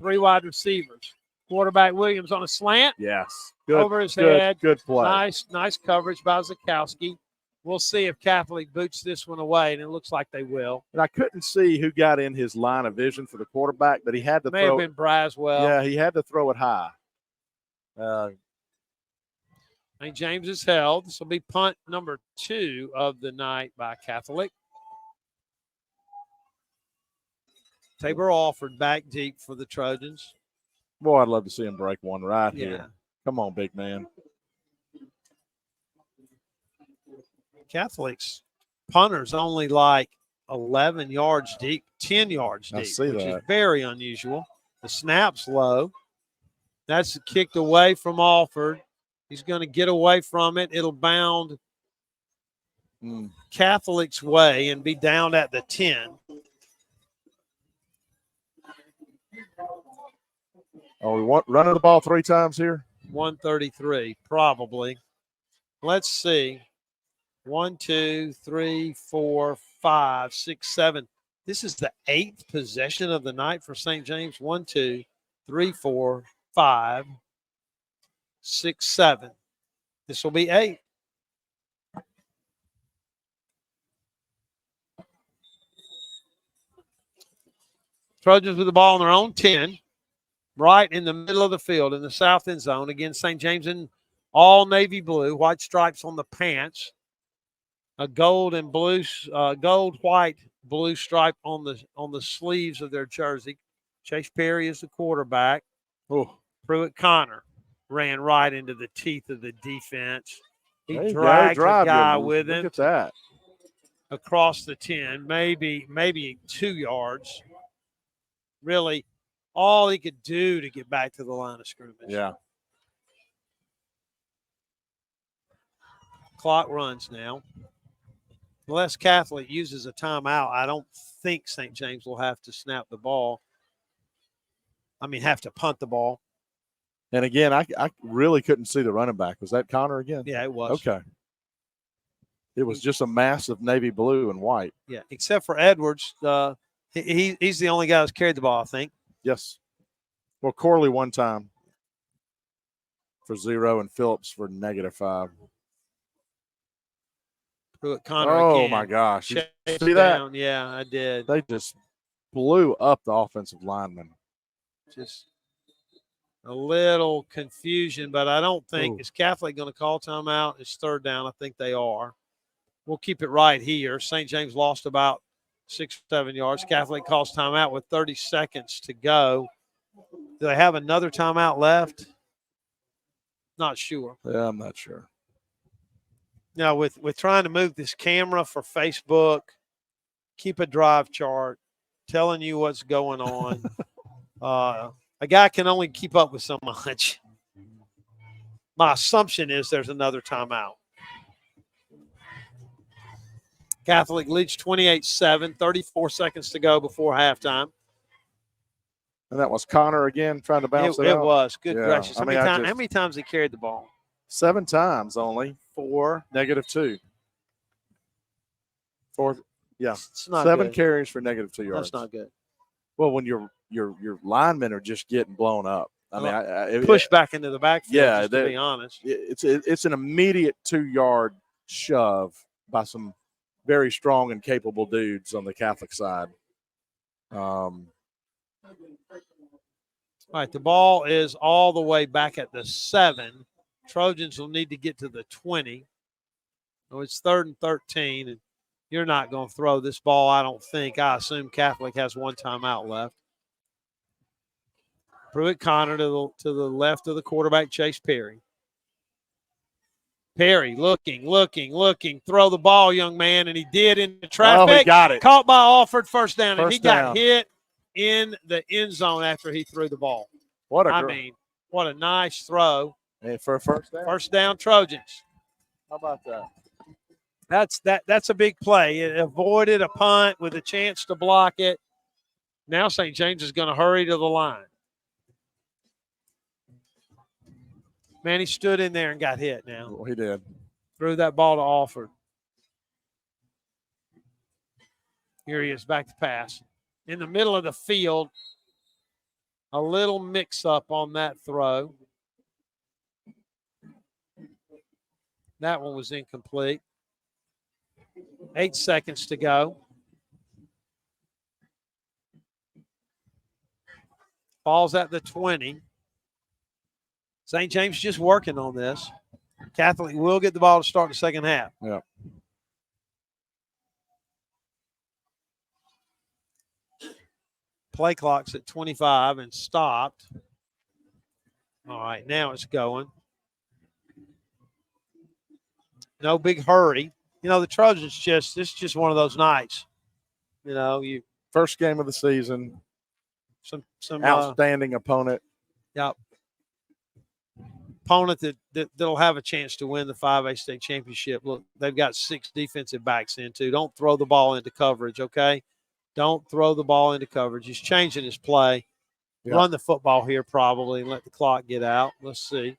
3 wide receivers. Quarterback Williams on a slant. Yes. Good, over his head. Good play. Nice coverage by Zakowski. We'll see if Catholic boots this one away, and it looks like they will. And I couldn't see who got in his line of vision for the quarterback, but he had to May have been Braswell. Yeah, he had to throw it high. St. James is held. This will be punt number 2 of the night by Catholic. Tabor Alford back deep for the Trojans. Boy, I'd love to see him break one right here. Come on, big man. Catholic's punters only like 11 yards deep, 10 yards deep, which is very unusual. The snap's low. That's kicked away from Alford. He's going to get away from it. It'll bound Catholic's way and be down at the 10. Oh, we want running the ball 3 times here? 133, probably. Let's see. 1, 2, 3, 4, 5, 6, 7. This is the 8th possession of the night for St. James. 1, 2, 3, 4, 5, 6, 7. This will be 8. Trojans with the ball on their own 10, right in the middle of the field in the south end zone. Again, St. James in all navy blue, white stripes on the pants, a gold and blue, gold, white, blue stripe on the sleeves of their jersey. Chase Perry is the quarterback. Oh, Pruitt Connor ran right into the teeth of the defense. He there you go. dragged the Drive guy you. with Look him at that. across the 10, maybe 2 yards. Really, all he could do to get back to the line of scrimmage. Yeah. Clock runs now. Unless Catholic uses a timeout, I don't think St. James will have to snap the ball. Have to punt the ball. And again, I really couldn't see the running back. Was that Connor again? Yeah, it was. Okay. It was just a mass of navy blue and white. Yeah, except for Edwards. He's the only guy who's carried the ball, I think. Yes. Well, Corley one time for 0 and Phillips for -5. Pruitt Connor Oh, again. my gosh. You Chased see that? down. Yeah, I did. They just blew up the offensive lineman. Just a little confusion, but I don't think, is Catholic going to call timeout? It's 3rd down. I think they are. We'll keep it right here. St. James lost about 6 or 7 yards. Catholic calls timeout with 30 seconds to go. Do they have another timeout left? Not sure. Yeah, I'm not sure. Now, with trying to move this camera for Facebook, keep a drive chart, telling you what's going on. A guy can only keep up with so much. My assumption is there's another timeout. Catholic leads 28-7, 34 seconds to go before halftime. And that was Connor again trying to bounce it out. It was. Good Yeah. gracious. I How mean, many times he carried the ball? 7 times only. 4. -2. 4. Yeah. It's not 7 good. carries for -2 yards. That's not good. Well, when your linemen are just getting blown up. Push back into the backfield, yeah, just to be honest. It's an immediate 2-yard shove by some very strong and capable dudes on the Catholic side. All right, the ball is all the way back at the 7. Trojans will need to get to the 20. Oh, it's 3rd and 13, and you're not going to throw this ball, I don't think. I assume Catholic has 1 timeout left. Pruitt Connor to the left of the quarterback, Chase Perry. Perry looking. Throw the ball, young man, and he did into traffic. Oh, he got it. Caught by Alford, first down, and First he got down. hit in the end zone after he threw the ball. What a nice throw. And for a first down. First down, Trojans. How about that? That's a big play. It avoided a punt with a chance to block it. Now St. James is going to hurry to the line. Man, he stood in there and got hit now. Well, he did. Threw that ball to Alford. Here he is, back to pass. In the middle of the field, a little mix-up on that throw. That one was incomplete. 8 seconds to go. Ball's at the 20. St. James just working on this. Catholic will get the ball to start the second half. Yeah. Play clock's at 25 and stopped. All right, now it's going. No big hurry. The Trojans this is just one of those nights. First game of the season. Some outstanding opponent. Yep. Opponent that'll have a chance to win the 5A state championship. Look, they've got 6 defensive backs in too. Don't throw the ball into coverage, okay? Don't throw the ball into coverage. He's changing his play. Yep. Run the football here probably and let the clock get out. Let's see.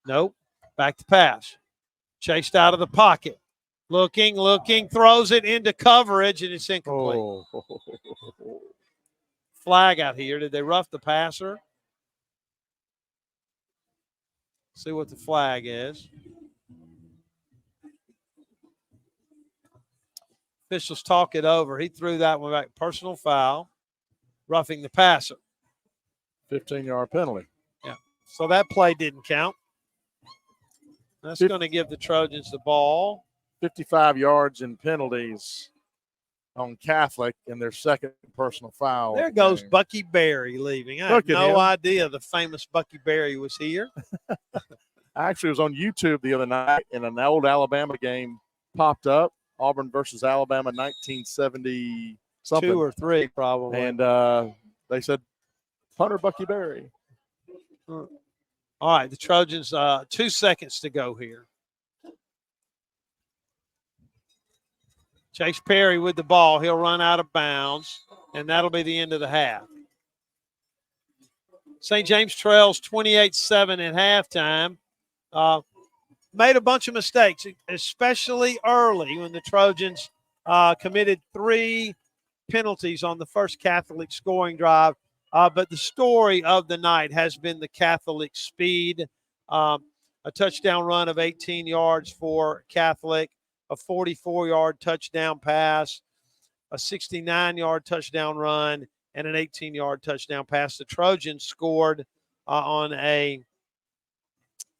Nope. Back to pass. Chased out of the pocket. Looking, throws it into coverage, and it's incomplete. Oh. Flag out here. Did they rough the passer? See what the flag is. Officials talk it over. He threw that one back. Personal foul. roughing the passer. 15-yard penalty. Yeah. So that play didn't count. That's going to give the Trojans the ball. 55 yards in penalties on Catholic in their second personal foul. There goes Bucky Berry leaving. I had no idea the famous Bucky Berry was here. I actually was on YouTube the other night, and an old Alabama game popped up. Auburn versus Alabama, 1970 something. 2 or 3 probably. And they said, punter Bucky Berry. All right, the Trojans, 2 seconds to go here. Chase Perry with the ball. He'll run out of bounds, and that'll be the end of the half. St. James trails 28-7 at halftime. Made a bunch of mistakes, especially early when the Trojans committed 3 penalties on the first Catholic scoring drive. But the story of the night has been the Catholic speed. A touchdown run of 18 yards for Catholic, a 44-yard touchdown pass, a 69-yard touchdown run, and an 18-yard touchdown pass. The Trojans scored on a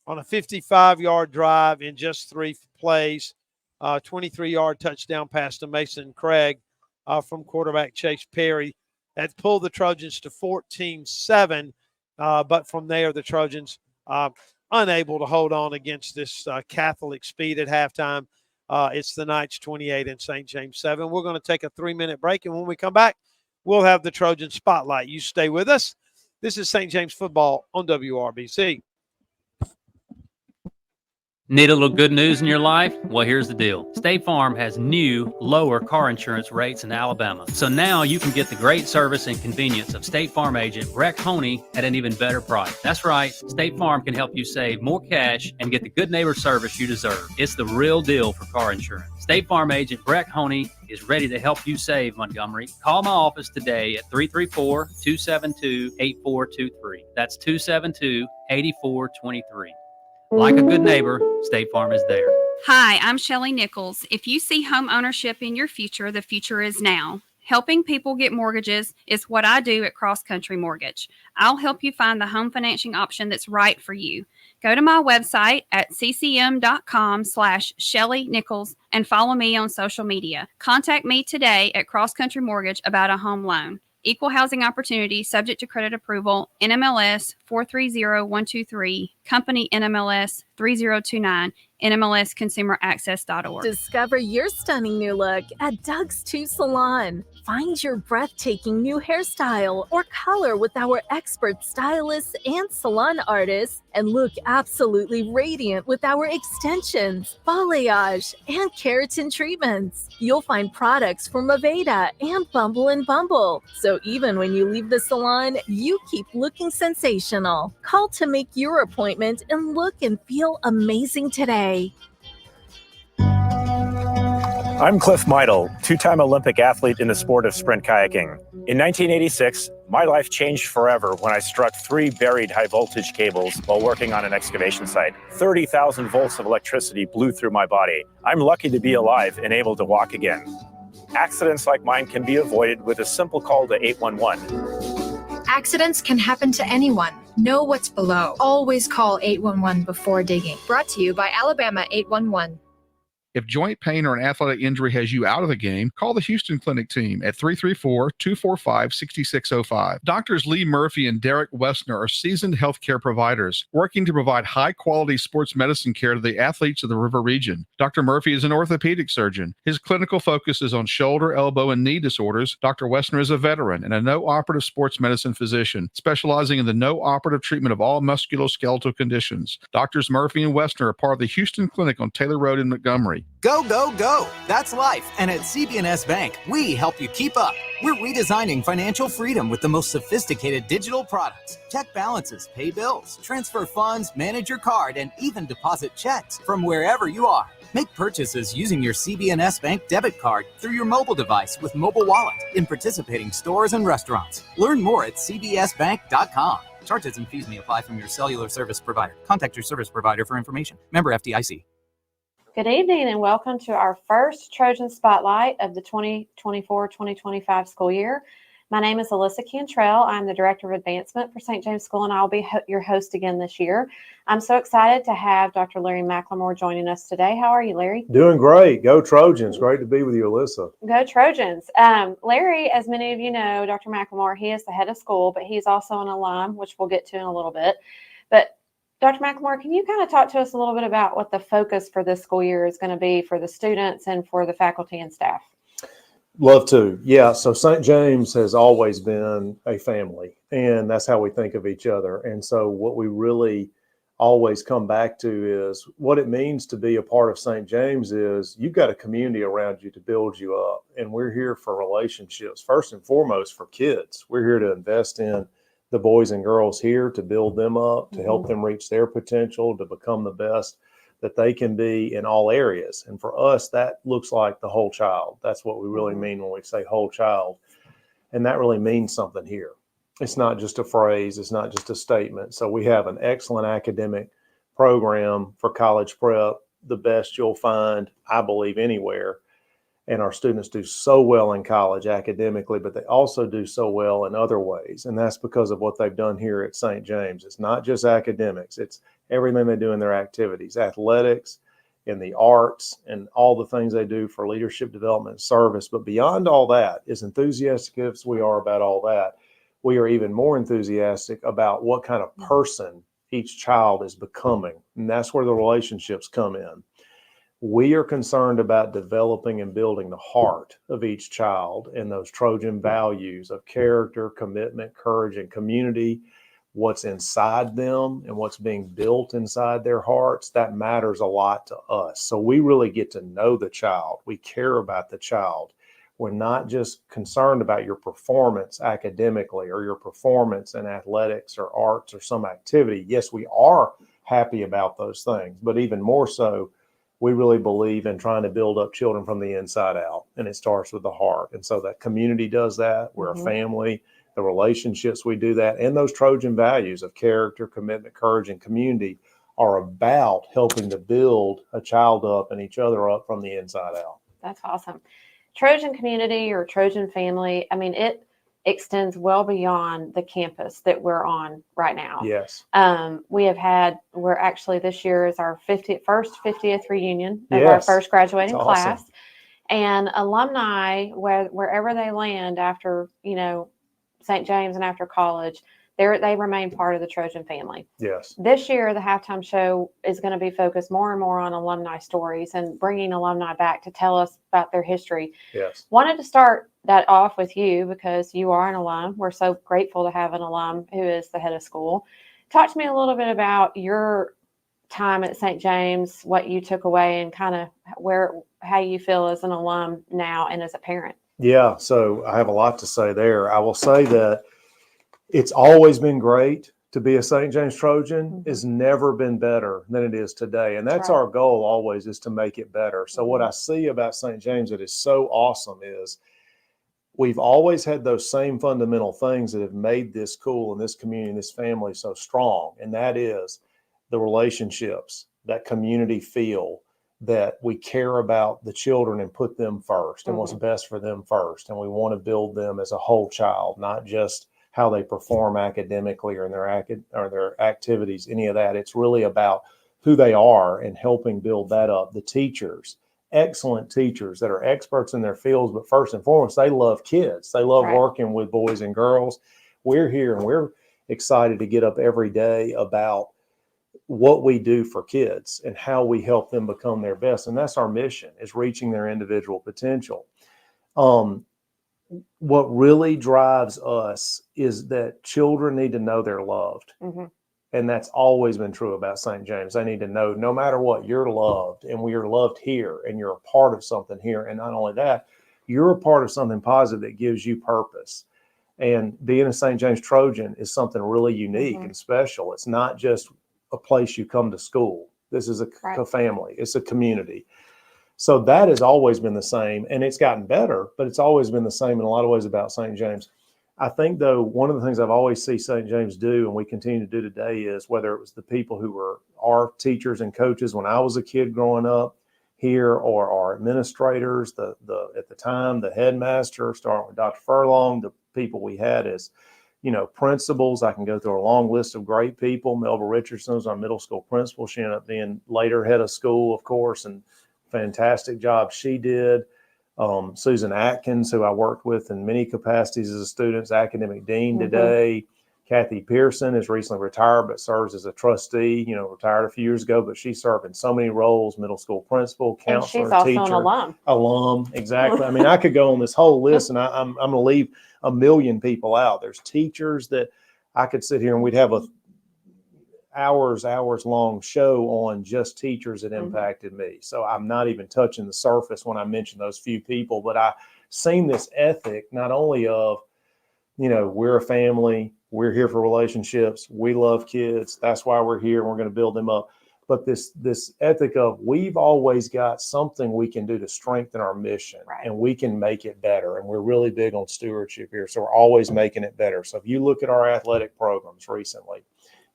55-yard drive in just 3 plays, 23-yard touchdown pass to Mason Craig from quarterback Chase Perry. That pulled the Trojans to 14-7, but from there the Trojans unable to hold on against this Catholic speed at halftime. It's the Knights 28 and St. James 7. We're going to take a 3-minute break, and when we come back, we'll have the Trojan Spotlight. You stay with us. This is St. James football on WRBC. Need a little good news in your life? Well, here's the deal. State Farm has new, lower car insurance rates in Alabama. So now you can get the great service and convenience of State Farm agent Breck Honey at an even better price. That's right. State Farm can help you save more cash and get the good neighbor service you deserve. It's the real deal for car insurance. State Farm agent Breck Honey is ready to help you save, Montgomery. Call my office today at 334-272-8423. That's 272-8423. Like a good neighbor, State Farm is there. Hi, I'm Shelly Nichols. If you see home ownership in your future, the future is now. Helping people get mortgages is what I do at Cross Country Mortgage. I'll help you find the home financing option that's right for you. Go to my website at ccm.com/Shelly Nichols and follow me on social media. Contact me today at Cross Country Mortgage about a home loan. Equal housing opportunity, subject to credit approval, NMLS 430123, company NMLS 3029, NMLSconsumeraccess.org. Discover your stunning new look at Doug's 2 Salon. Find your breathtaking new hairstyle or color with our expert stylists and salon artists, and look absolutely radiant with our extensions, balayage, and keratin treatments. You'll find products from Aveda and Bumble & Bumble. So even when you leave the salon, you keep looking sensational. Call to make your appointment and look and feel amazing today. I'm Cliff Meidel, 2-time Olympic athlete in the sport of sprint kayaking. In 1986, my life changed forever when I struck 3 buried high-voltage cables while working on an excavation site. 30,000 volts of electricity blew through my body. I'm lucky to be alive and able to walk again. Accidents like mine can be avoided with a simple call to 811. Accidents can happen to anyone. Know what's below. Always call 811 before digging. Brought to you by Alabama 811. If joint pain or an athletic injury has you out of the game, call the Houston Clinic team at 334-245-6605. Doctors Lee Murphy and Derek Westner are seasoned healthcare providers working to provide high-quality sports medicine care to the athletes of the River Region. Dr. Murphy is an orthopedic surgeon. His clinical focus is on shoulder, elbow, and knee disorders. Dr. Westner is a veteran and a no-operative sports medicine physician, specializing in the no-operative treatment of all musculoskeletal conditions. Doctors Murphy and Westner are part of the Houston Clinic on Taylor Road in Montgomery. Go, go, go. That's life. And at CB&S Bank, we help you keep up. We're redesigning financial freedom with the most sophisticated digital products. Check balances, pay bills, transfer funds, manage your card, and even deposit checks from wherever you are. Make purchases using your CB&S Bank debit card through your mobile device with Mobile Wallet in participating stores and restaurants. Learn more at cbsbank.com. Charges and fees may apply from your cellular service provider. Contact your service provider for information. Member FDIC. Good evening and welcome to our first Trojan Spotlight of the 2024-2025 school year. My name is Alyssa Cantrell. I'm the Director of Advancement for St. James School, and I'll be your host again this year. I'm so excited to have Dr. Larry McLemore joining us today. How are you, Larry? Doing great. Go Trojans. Great to be with you, Alyssa. Go Trojans. Larry, as many of you know, Dr. McLemore, he is the head of school, but he's also an alum, which we'll get to in a little bit. But Dr. McLemore, can you kind of talk to us a little bit about what the focus for this school year is going to be for the students and for the faculty and staff? Love to. Yeah. So St. James has always been a family, and that's how we think of each other. And so what we really always come back to is what it means to be a part of St. James is you've got a community around you to build you up. And we're here for relationships, first and foremost for kids. We're here to invest in the boys and girls here, to build them up, to help them reach their potential, to become the best that they can be in all areas. And for us, that looks like the whole child. That's what we really mean when we say whole child. And that really means something here. It's not just a phrase. It's not just a statement. So we have an excellent academic program for college prep, the best you'll find, I believe, anywhere. And our students do so well in college academically, but they also do so well in other ways. And that's because of what they've done here at St. James. It's not just academics. It's everything they do in their activities, athletics, in the arts, and all the things they do for leadership development and service. But beyond all that, as enthusiastic as we are about all that, we are even more enthusiastic about what kind of person each child is becoming. And that's where the relationships come in. We are concerned about developing and building the heart of each child and those Trojan values of character, commitment, courage, and community. What's inside them and what's being built inside their hearts, that matters a lot to us. So we really get to know the child. We care about the child. We're not just concerned about your performance academically or your performance in athletics or arts or some activity. Yes, we are happy about those things, but even more so, we really believe in trying to build up children from the inside out, and it starts with the heart. And so that community does that. We're a family. The relationships we do that, and those Trojan values of character, commitment, courage, and community are about helping to build a child up and each other up from the inside out. That's awesome. Trojan community or Trojan family, I mean, it extends well beyond the campus that we're on right now. Yes. We're actually, this year is our first 50th reunion of our first graduating class. Awesome. And alumni, wherever they land after, St. James and after college, they remain part of the Trojan family. Yes. This year, the halftime show is going to be focused more and more on alumni stories and bringing alumni back to tell us about their history. Yes. Wanted to start that off with you because you are an alum. We're so grateful to have an alum who is the head of school. Talk to me a little bit about your time at St. James, what you took away, and kind of how you feel as an alum now and as a parent. Yeah, so I have a lot to say there. I will say that it's always been great to be a St. James Trojan. It's never been better than it is today. And that's our goal always, is to make it better. So what I see about St. James that is so awesome is we've always had those same fundamental things that have made this school and this community and this family so strong. And that is the relationships, that community feel, that we care about the children and put them first and what's best for them first. And we want to build them as a whole child, not just how they perform academically or in their activities, any of that. It's really about who they are and helping build that up. The teachers, excellent teachers that are experts in their fields, but first and foremost, they love kids. They love working with boys and girls. We're here and we're excited to get up every day about what we do for kids and how we help them become their best. And that's our mission, is reaching their individual potential. What really drives us is that children need to know they're loved. And that's always been true about St. James. They need to know, no matter what, you're loved, and we are loved here, and you're a part of something here. And not only that, you're a part of something positive that gives you purpose. And being a St. James Trojan is something really unique and special. It's not just a place you come to school. This is a family. It's a community. So that has always been the same, and it's gotten better, but it's always been the same in a lot of ways about St. James. I think, though, one of the things I've always seen St. James do, and we continue to do today, is whether it was the people who were our teachers and coaches when I was a kid growing up, here are our administrators, the at the time, the headmaster, starting with Dr. Furlong, the people we had as, principals. I can go through a long list of great people. Melba Richardson was our middle school principal. She ended up being later head of school, of course, and fantastic job she did. Susan Atkins, who I worked with in many capacities as a student's academic dean today. Kathy Pearson is recently retired, but serves as a trustee, retired a few years ago, but she served in so many roles, middle school principal, counselor, and she's also teacher. an alum. Exactly. I mean, I could go on this whole list, and I'm going to leave a million people out. There's teachers that I could sit here and we'd have a hours long show on just teachers that impacted me. So I'm not even touching the surface when I mention those few people, but I seen this ethic, not only of, we're a family, we're here for relationships, we love kids, that's why we're here, and we're going to build them up. But this ethic of we've always got something we can do to strengthen our mission, and we can make it better. And we're really big on stewardship here. So we're always making it better. So if you look at our athletic programs recently,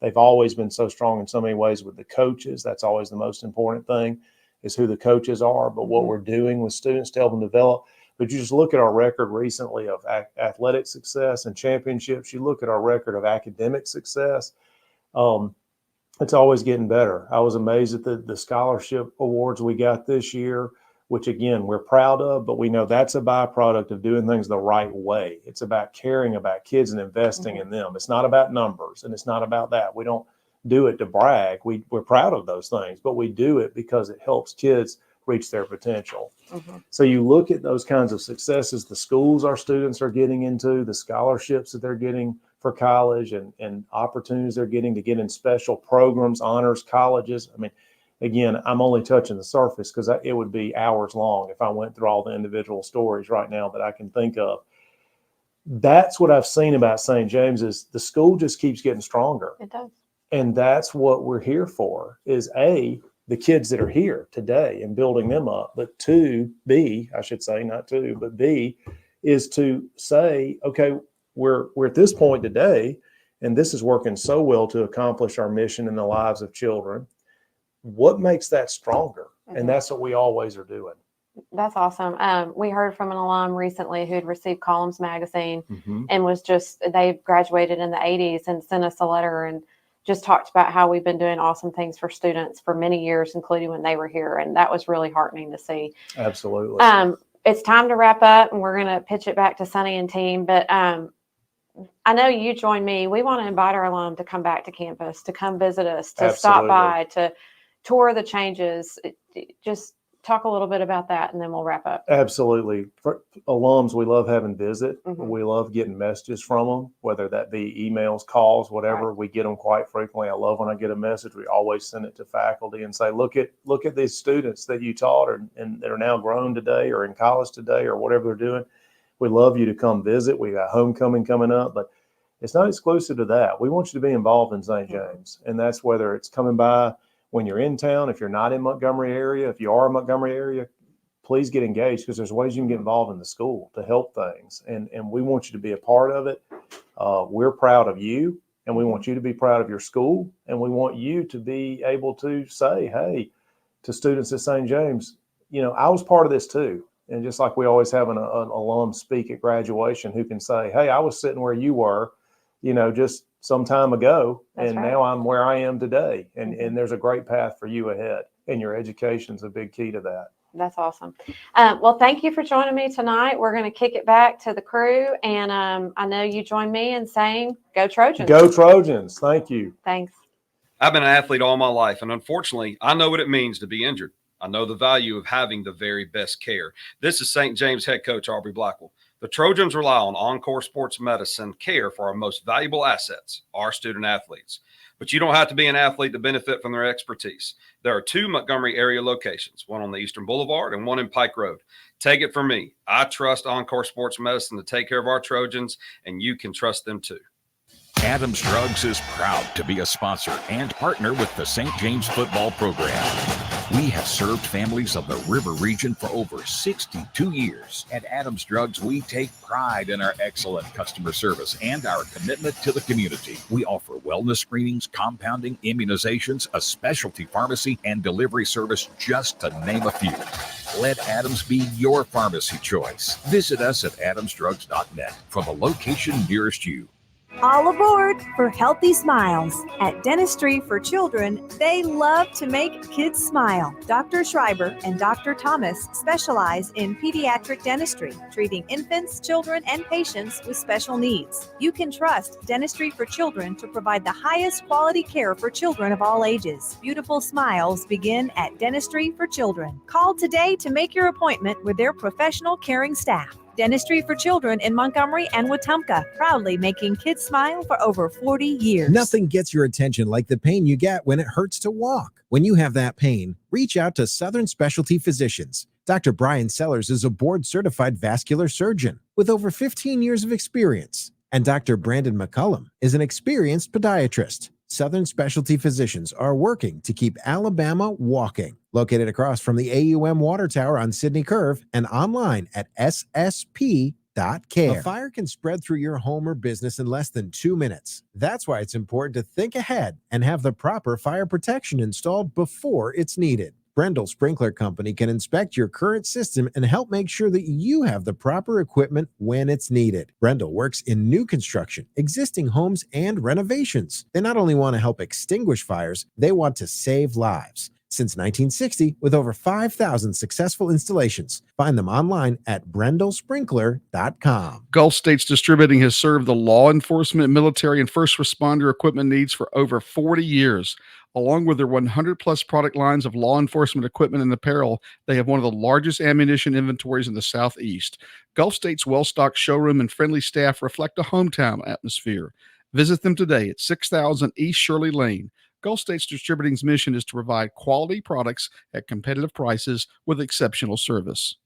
they've always been so strong in so many ways with the coaches. That's always the most important thing, is who the coaches are, but what we're doing with students to help them develop. But you just look at our record recently of athletic success and championships. You look at our record of academic success. It's always getting better. I was amazed at the scholarship awards we got this year, which again, we're proud of, but we know that's a byproduct of doing things the right way. It's about caring about kids and investing in them. It's not about numbers, and it's not about that. We don't do it to brag. We're proud of those things, but we do it because it helps kids reach their potential. So you look at those kinds of successes, the schools our students are getting into, the scholarships that they're getting for college, and opportunities they're getting to get in special programs, honors colleges. I mean, again, I'm only touching the surface because it would be hours long if I went through all the individual stories right now that I can think of. That's what I've seen about St. James, is the school just keeps getting stronger. It does. And that's what we're here for, is A, the kids that are here today and building them up, but B, is to say, okay, we're at this point today, and this is working so well to accomplish our mission in the lives of children. What makes that stronger? And that's what we always are doing. That's awesome. We heard from an alum recently who had received Columns Magazine and they graduated in the 80s and sent us a letter and just talked about how we've been doing awesome things for students for many years, including when they were here. And that was really heartening to see. Absolutely. It's time to wrap up, and we're going to pitch it back to Sonny and team. But I know you join me. We want to invite our alum to come back to campus, to come visit us, to stop by, to tour the changes. Just talk a little bit about that, and then we'll wrap up. Absolutely. For alums, we love having visit. We love getting messages from them, whether that be emails, calls, whatever. We get them quite frequently. I love when I get a message. We always send it to faculty and say, look at these students that you taught and that are now grown today or in college today or whatever they're doing. We love you to come visit. We got homecoming coming up, but it's not exclusive to that. We want you to be involved in St. James, and that's whether it's coming by when you're in town. If you're not in Montgomery area, if you are in Montgomery area, please get engaged, because there's ways you can get involved in the school to help things. And we want you to be a part of it. We're proud of you, and we want you to be proud of your school. And we want you to be able to say, hey, to students at St. James, I was part of this too. And just like we always have an alum speak at graduation who can say, hey, I was sitting where you were, just some time ago, and now I'm where I am today. And there's a great path for you ahead, and your education is a big key to that. That's awesome. Well, thank you for joining me tonight. We're going to kick it back to the crew, and I know you join me in saying, go Trojans. Go Trojans. Thank you. Thanks. I've been an athlete all my life, and unfortunately, I know what it means to be injured. I know the value of having the very best care. This is St. James head coach Aubrey Blackwell. The Trojans rely on Encore Sports Medicine care for our most valuable assets, our student athletes. But you don't have to be an athlete to benefit from their expertise. There are 2 Montgomery area locations, one on the Eastern Boulevard and one in Pike Road. Take it from me. I trust Encore Sports Medicine to take care of our Trojans, and you can trust them too. Adams Drugs is proud to be a sponsor and partner with the St. James football program. We have served families of the River region for over 62 years. At Adams Drugs, we take pride in our excellent customer service and our commitment to the community. We offer wellness screenings, compounding, immunizations, a specialty pharmacy, and delivery service, just to name a few. Let Adams be your pharmacy choice. Visit us at adamsdrugs.net for the location nearest you. All aboard for Healthy Smiles. At Dentistry for Children, they love to make kids smile. Dr. Schreiber and Dr. Thomas specialize in pediatric dentistry, treating infants, children, and patients with special needs. You can trust Dentistry for Children to provide the highest quality care for children of all ages. Beautiful smiles begin at Dentistry for Children. Call today to make your appointment with their professional caring staff. Dentistry for Children in Montgomery and Wetumpka, proudly making kids smile for over 40 years. Nothing gets your attention like the pain you get when it hurts to walk. When you have that pain, reach out to Southern Specialty Physicians. Dr. Brian Sellers is a board-certified vascular surgeon with over 15 years of experience. And Dr. Brandon McCullum is an experienced podiatrist. Southern Specialty Physicians are working to keep Alabama walking. Located across from the AUM Water Tower on Sydney Curve and online at ssp.care. A fire can spread through your home or business in less than 2 minutes. That's why it's important to think ahead and have the proper fire protection installed before it's needed. Brendel Sprinkler Company can inspect your current system and help make sure that you have the proper equipment when it's needed. Brendel works in new construction, existing homes, and renovations. They not only want to help extinguish fires, they want to save lives. Since 1960, with over 5,000 successful installations. Find them online at brendelsprinkler.com. Gulf States Distributing has served the law enforcement, military, and first responder equipment needs for over 40 years. Along with their 100-plus product lines of law enforcement equipment and apparel, they have one of the largest ammunition inventories in the Southeast. Gulf State's well-stocked showroom and friendly staff reflect a hometown atmosphere. Visit them today at 6000 East Shirley Lane. Gulf States Distributing's mission is to provide quality products at competitive prices with exceptional service.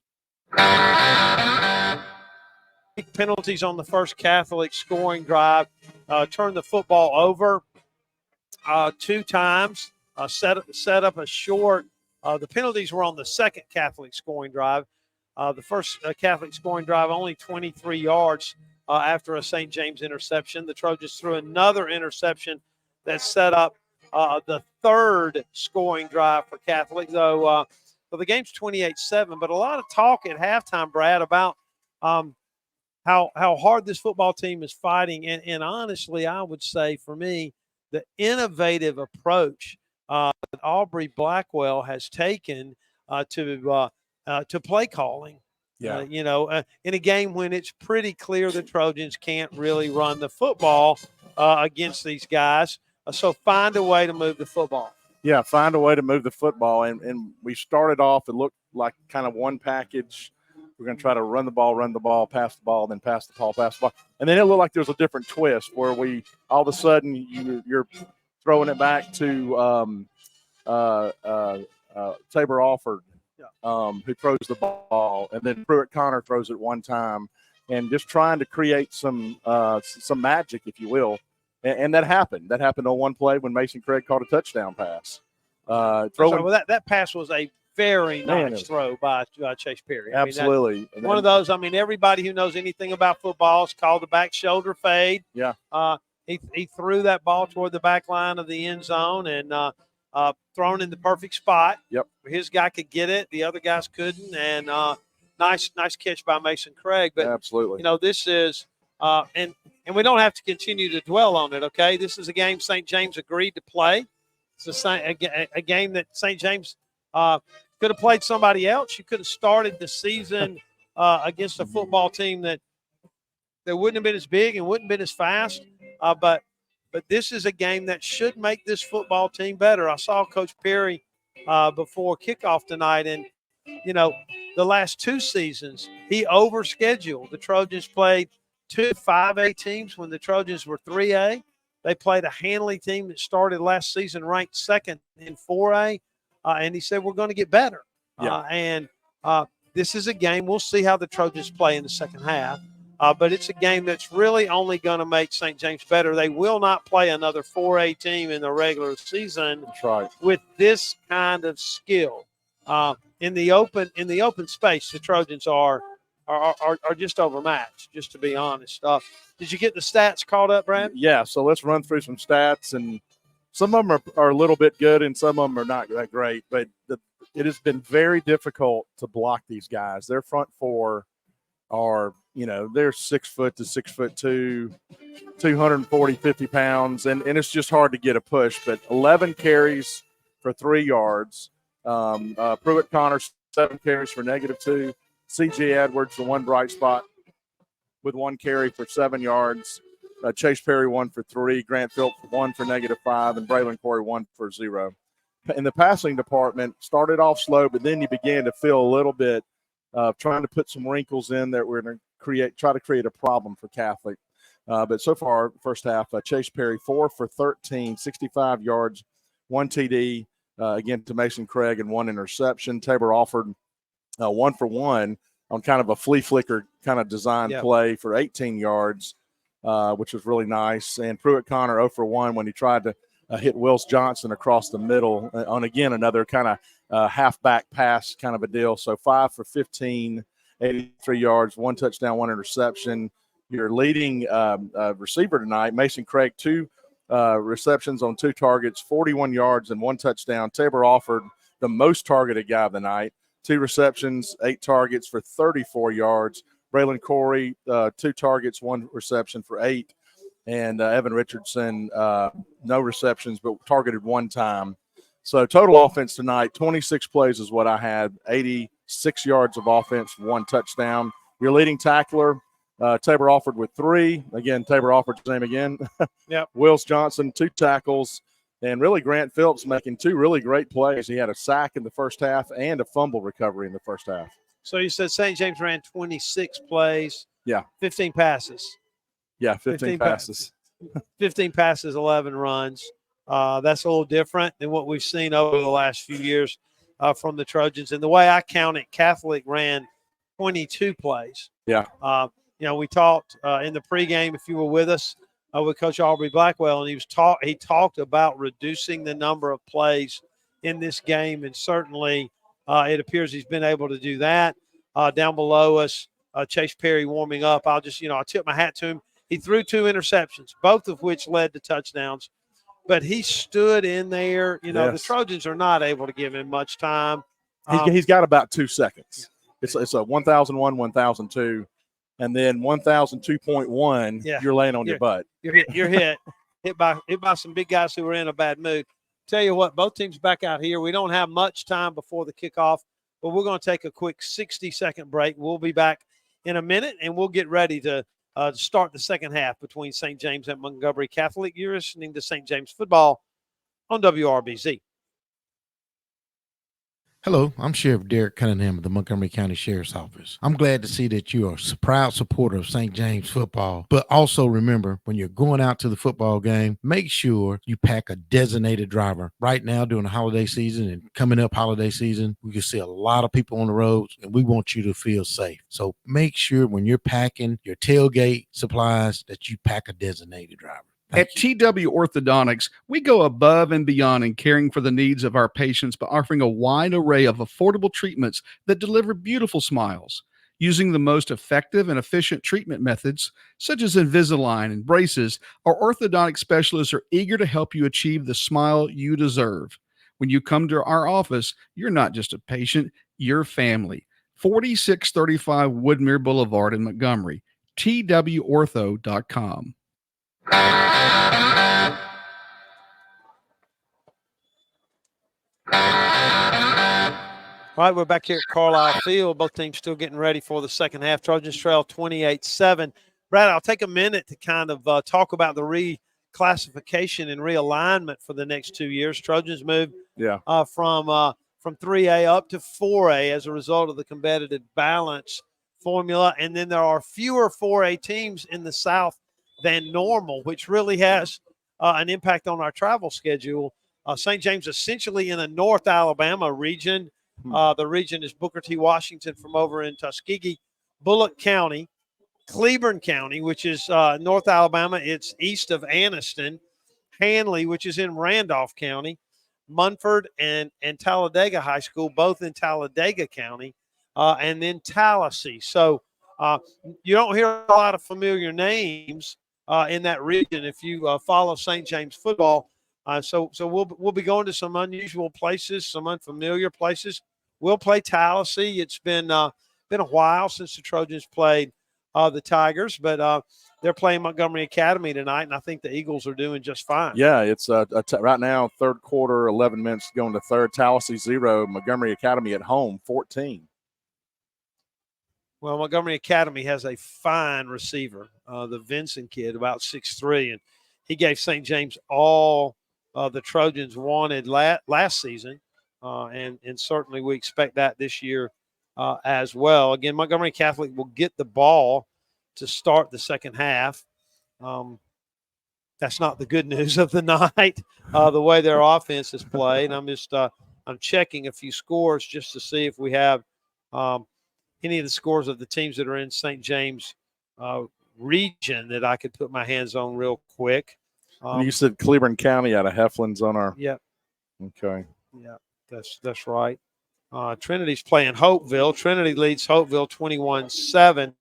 Penalties on the first Catholic scoring drive. Turned the football over 2 times. Set up a short. The penalties were on the second Catholic scoring drive. The first Catholic scoring drive, only 23 yards after a St. James interception. The Trojans threw another interception that set up the third scoring drive for Catholic, though the game's 28-7. But a lot of talk at halftime, Brad, about how hard this football team is fighting. And honestly, I would say for me, the innovative approach that Aubrey Blackwell has taken to play calling. Yeah. In a game when it's pretty clear the Trojans can't really run the football against these guys. So find a way to move the football. Yeah, find a way to move the football. And we started off, it looked like kind of one package. We're going to try to run the ball, pass the ball, then pass the ball, pass the ball. And then it looked like there was a different twist where we all of a sudden you're throwing it back to Tabor Alford, who throws the ball, and then Pruitt Connor throws it one time, and just trying to create some magic, if you will. And that happened. That happened on one play when Mason Craig caught a touchdown pass. That pass was a very nice throw by Chase Perry. Absolutely. One of those, everybody who knows anything about football, it's called the back shoulder fade. Yeah. He threw that ball toward the back line of the end zone and thrown in the perfect spot. Yep. His guy could get it. The other guys couldn't. And nice catch by Mason Craig. But, absolutely. This is and we don't have to continue to dwell on it, okay? This is a game St. James agreed to play. It's a game that St. James could have played somebody else. You could have started the season against a football team that wouldn't have been as big and wouldn't have been as fast. But this is a game that should make this football team better. I saw Coach Perry before kickoff tonight, and, the last 2 seasons, he overscheduled. The Trojans played 2 5A teams when the Trojans were 3A. They played a Hanley team that started last season ranked 2nd in 4A. And he said, we're going to get better. Yeah. And this is a game. We'll see how the Trojans play in the second half. But it's a game that's really only going to make St. James better. They will not play another 4A team in the regular season. That's right. With this kind of skill. In the open space, the Trojans are just overmatched, just to be honest. Did you get the stats called up, Brad? Yeah, so let's run through some stats, and some of them are a little bit good and some of them are not that great, but it has been very difficult to block these guys. Their front four are, they're 6 foot to 6'2", 240, 50 pounds, and it's just hard to get a push. But 11 carries for 3 yards. Pruitt Connor, 7 carries for -2. C.J. Edwards, the one bright spot with 1 carry for 7 yards. Chase Perry, 1 for 3. Grant Phillips, 1 for -5. And Braylon Corey, 1 for 0. In the passing department, started off slow, but then you began to feel a little bit of trying to put some wrinkles in that we're going to try to create a problem for Catholic. But so far, first half, Chase Perry, 4 for 13, 65 yards, 1 TD, again to Mason Craig, and 1 interception. Tabor offered 1 for 1 on kind of a flea flicker kind of design play for 18 yards, which was really nice. And Pruitt Connor 0 for 1 when he tried to hit Wills Johnson across the middle on, again, another kind of halfback pass kind of a deal. So 5 for 15, 83 yards, 1 touchdown, 1 interception. Your leading receiver tonight, Mason Craig, 2 receptions on 2 targets, 41 yards and 1 touchdown. Tabor offered the most targeted guy of the night, 2 receptions, 8 targets for 34 yards. Braylon Corey, 2 targets, 1 reception for 8. And Evan Richardson, no receptions, but targeted 1 time. So total offense tonight, 26 plays is what I had, 86 yards of offense, 1 touchdown. Your leading tackler, Tabor offered with 3. Again, Tabor offered his name again. Yep. Wills Johnson, 2 tackles. And really Grant Phillips making 2 really great plays. He had a sack in the first half and a fumble recovery in the first half. So you said St. James ran 26 plays. Yeah. 15 passes. Yeah, 15 passes. 15 passes, 11 runs. That's a little different than what we've seen over the last few years from the Trojans. And the way I count it, Catholic ran 22 plays. Yeah. We talked in the pregame, if you were with us, with Coach Aubrey Blackwell, and he talked about reducing the number of plays in this game, and certainly it appears he's been able to do that. Down below us, Chase Perry warming up. I tip my hat to him. He threw 2 interceptions, both of which led to touchdowns. But he stood in there. The Trojans are not able to give him much time. He's got about 2 seconds. It's a 1001, 1002, and then 1002.1. Yeah. You're laying on your butt. You're hit by some big guys who were in a bad mood. Tell you what, both teams back out here. We don't have much time before the kickoff, but we're going to take a quick 60-second break. We'll be back in a minute, and we'll get ready to start the second half between St. James and Montgomery Catholic. You're listening to St. James Football on WRBZ. Hello, I'm Sheriff Derek Cunningham of the Montgomery County Sheriff's Office. I'm glad to see that you are a proud supporter of St. James football, but also remember, when you're going out to the football game, make sure you pack a designated driver. Right now, during the holiday season and coming up holiday season, we can see a lot of people on the roads, and we want you to feel safe. So make sure when you're packing your tailgate supplies that you pack a designated driver. At TW Orthodontics, we go above and beyond in caring for the needs of our patients by offering a wide array of affordable treatments that deliver beautiful smiles. Using the most effective and efficient treatment methods, such as Invisalign and braces, our orthodontic specialists are eager to help you achieve the smile you deserve. When you come to our office, you're not just a patient, you're family. 4635 Woodmere Boulevard in Montgomery, twortho.com. All right, we're back here at Carlisle Field. Both teams still getting ready for the second half. Trojans trail 28-7. Brad, I'll take a minute to kind of talk about the reclassification and realignment for the next 2 years. Trojans moved from 3A up to 4A as a result of the competitive balance formula. And then there are fewer 4A teams in the South than normal, which really has an impact on our travel schedule. St. James essentially in a North Alabama region. The region is Booker T. Washington from over in Tuskegee, Bullock County, Cleburne County, which is North Alabama. It's east of Anniston. Hanley, which is in Randolph County. Munford and Talladega High School, both in Talladega County. And then Tallahassee. So you don't hear a lot of familiar names in that region if you follow St. James football. So we'll be going to some unusual places, some unfamiliar places. We'll play Tallahassee. It's been a while since the Trojans played the Tigers, but they're playing Montgomery Academy tonight, and I think the Eagles are doing just fine. Yeah, it's right now, third quarter, 11 minutes going to third. Tallahassee 0, Montgomery Academy at home, 14. Well, Montgomery Academy has a fine receiver, the Vincent kid, about 6'3", and he gave St. James all the Trojans wanted last season, and certainly we expect that this year as well. Again, Montgomery Catholic will get the ball to start the second half. That's not the good news of the night, the way their offense is played. I'm checking a few scores just to see if we have any of the scores of the teams that are in St. James region that I could put my hands on real quick. You said Cleburne County out of Heflin's on our. Yep. Okay. Yeah, that's right. Trinity's playing Hopeville. Trinity leads Hopeville 21-7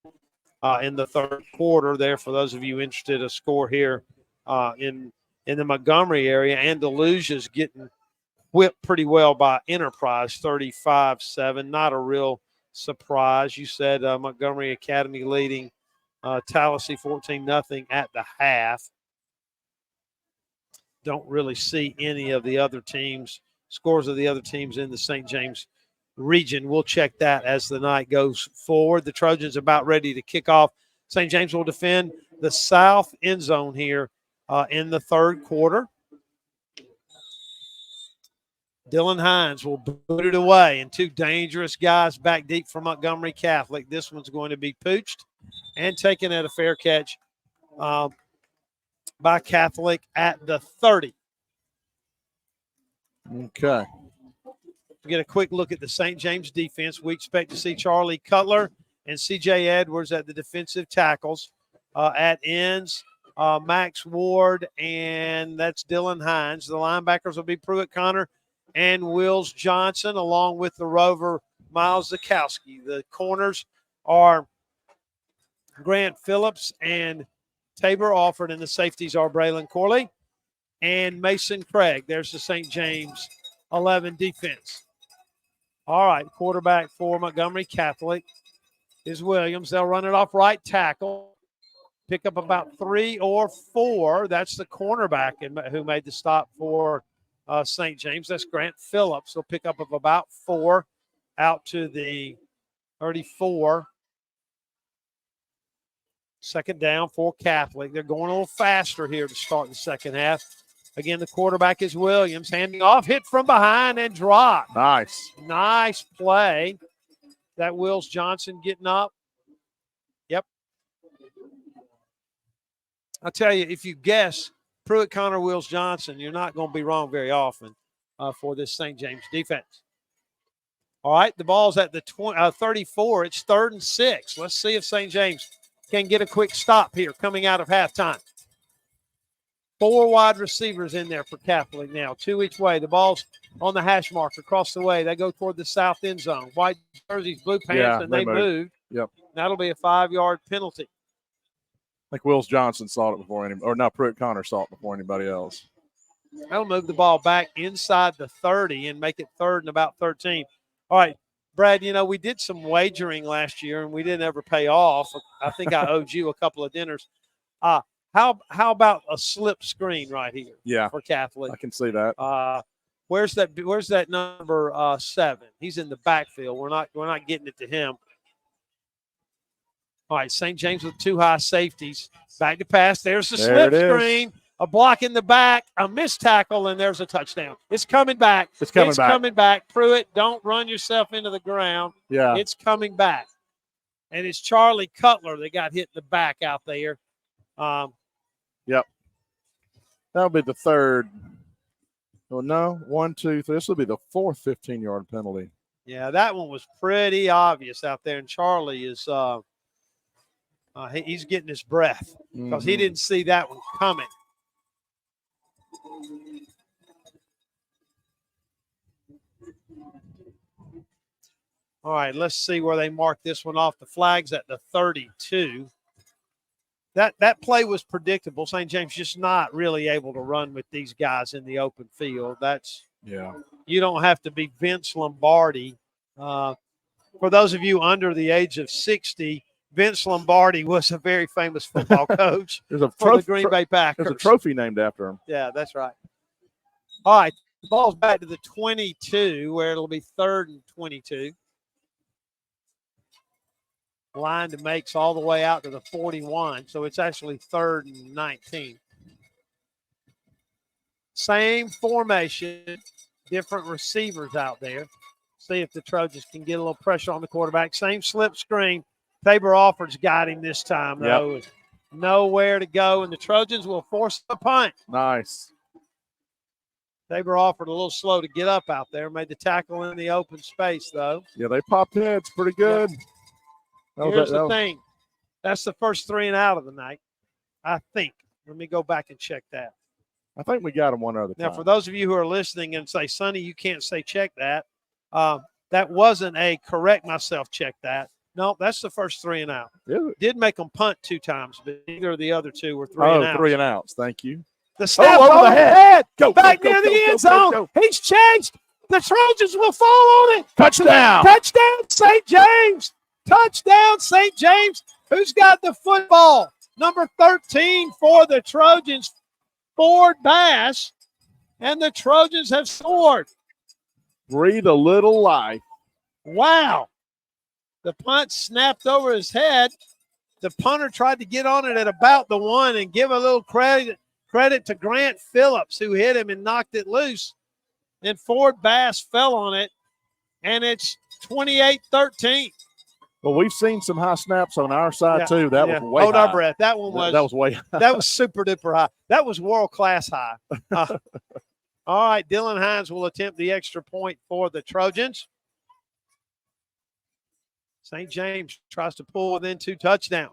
in the third quarter. There, for those of you interested, a score here in the Montgomery area. Andalusia's getting whipped pretty well by Enterprise, 35-7. Not a real surprise. You said Montgomery Academy leading Tallahassee 14-0 at the half. Don't really see any of the other teams, scores of the other teams in the St. James region. We'll check that as the night goes forward. The Trojans about ready to kick off. St. James will defend the south end zone here in the third quarter. Dylan Hines will boot it away, and two dangerous guys back deep for Montgomery Catholic. This one's going to be pooched and taken at a fair catch by Catholic at the 30. Okay. Get a quick look at the St. James defense. We expect to see Charlie Cutler and C.J. Edwards at the defensive tackles. At ends, Max Ward, and that's Dylan Hines. The linebackers will be Pruitt Connor and Wills Johnson, along with the rover Miles Zakowski. The corners are Grant Phillips and Tabor Alford, and the safeties are Braylon Corley and Mason Craig. There's the St. James 11 defense. All right, quarterback for Montgomery Catholic is Williams. They'll run it off right tackle. Pick up about 3 or 4. That's the cornerback who made the stop for St. James. That's Grant Phillips. They'll pick up of about 4 out to the 34. Second down for Catholic. They're going a little faster here to start the second half. Again, the quarterback is Williams. Handing off, hit from behind and dropped. Nice play. That Wills Johnson getting up. Yep. I'll tell you, if you guess Pruitt Connor, Wills Johnson, you're not going to be wrong very often for this St. James defense. All right, the ball's at the 34. It's 3rd and 6. Let's see if St. James can get a quick stop here coming out of halftime. 4 wide receivers in there for Catholic now, 2 each way. The ball's on the hash mark across the way. They go toward the south end zone. White jerseys, blue pants, and they moved. Yep. That'll be a 5-yard penalty. I think Wills Johnson saw it before Pruitt Connor saw it before anybody else. That'll move the ball back inside the 30 and make it 3rd and about 13. All right, Brad, we did some wagering last year, and we didn't ever pay off. I think I owed you a couple of dinners. How about a slip screen right here? Yeah, for Catholic. I can see that. Where's that number 7? He's in the backfield. We're not getting it to him. All right, St. James with 2 high safeties. Back to pass. There's the slip screen. A block in the back, a missed tackle, and there's a touchdown. It's coming back. It's coming back. Pruitt, don't run yourself into the ground. Yeah. It's coming back. And it's Charlie Cutler that got hit in the back out there. Yep. That'll be the 3rd. Oh, no, 1, 2, 3. This will be the 4th 15-yard penalty. Yeah, that one was pretty obvious out there, and Charlie is He's getting his breath because he didn't see that one coming. All right, let's see where they mark this one off. The flag's at the 32. That play was predictable. St. James just not really able to run with these guys in the open field. You don't have to be Vince Lombardi. For those of you under the age of 60, Vince Lombardi was a very famous football coach for the Green Bay Packers. There's a trophy named after him. Yeah, that's right. All right, the ball's back to the 22 where it'll be 3rd and 22. Line to makes all the way out to the 41, so it's actually 3rd and 19. Same formation, different receivers out there. See if the Trojans can get a little pressure on the quarterback. Same slip screen. Tabor Alford's got him this time, though. Yep. Nowhere to go, and the Trojans will force the punt. Nice. Tabor Alford a little slow to get up out there. Made the tackle in the open space, though. Yeah, they popped heads pretty good. Yep. Here's the thing. That's the first 3 and out of the night, I think. Let me go back and check that. I think we got him one other time. Now, for those of you who are listening and say, Sonny, you can't say check that. That wasn't a correct myself check that. No, that's the first 3 and out. Did make them punt 2 times, but neither of the other 2 were 3 and outs. 3 and outs. Thank you. The snap over the head. Go, back go, near go, the go, end zone. go. He's chased. The Trojans will fall on it. Touchdown. Touchdown, St. James. Touchdown, St. James. Who's got the football? Number 13 for the Trojans, Ford Bass. And the Trojans have scored. Breathe a little life. Wow. The punt snapped over his head. The punter tried to get on it at about the 1 and give a little credit to Grant Phillips, who hit him and knocked it loose. And Ford Bass fell on it, and it's 28-13. Well, we've seen some high snaps on our side, too. That was way high. Hold our breath. That one was. That was way high. That was super duper high. That was world-class high. All right, Dylan Hines will attempt the extra point for the Trojans. St. James tries to pull within 2 touchdowns.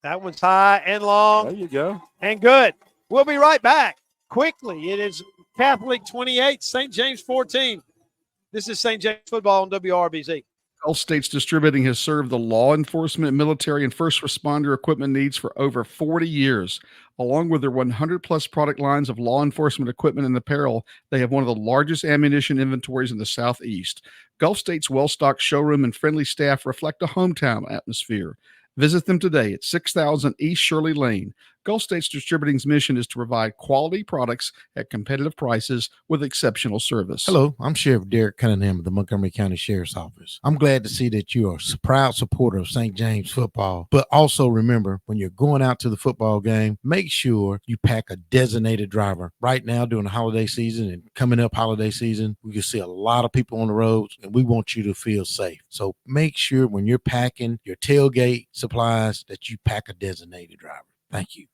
That one's high and long. There you go. And good. We'll be right back quickly. It is Catholic 28, St. James 14. This is St. James football on WRBZ. Gulf States Distributing has served the law enforcement, military, and first responder equipment needs for over 40 years. Along with their 100-plus product lines of law enforcement equipment and apparel, they have one of the largest ammunition inventories in the Southeast. Gulf State's well-stocked showroom and friendly staff reflect a hometown atmosphere. Visit them today at 6000 East Shirley Lane. Gulf States Distributing's mission is to provide quality products at competitive prices with exceptional service. Hello, I'm Sheriff Derek Cunningham of the Montgomery County Sheriff's Office. I'm glad to see that you are a proud supporter of St. James football, but also remember, when you're going out to the football game, make sure you pack a designated driver. Right now, during the holiday season and coming up holiday season, we can see a lot of people on the roads, and we want you to feel safe. So make sure when you're packing your tailgate supplies that you pack a designated driver. Thank you.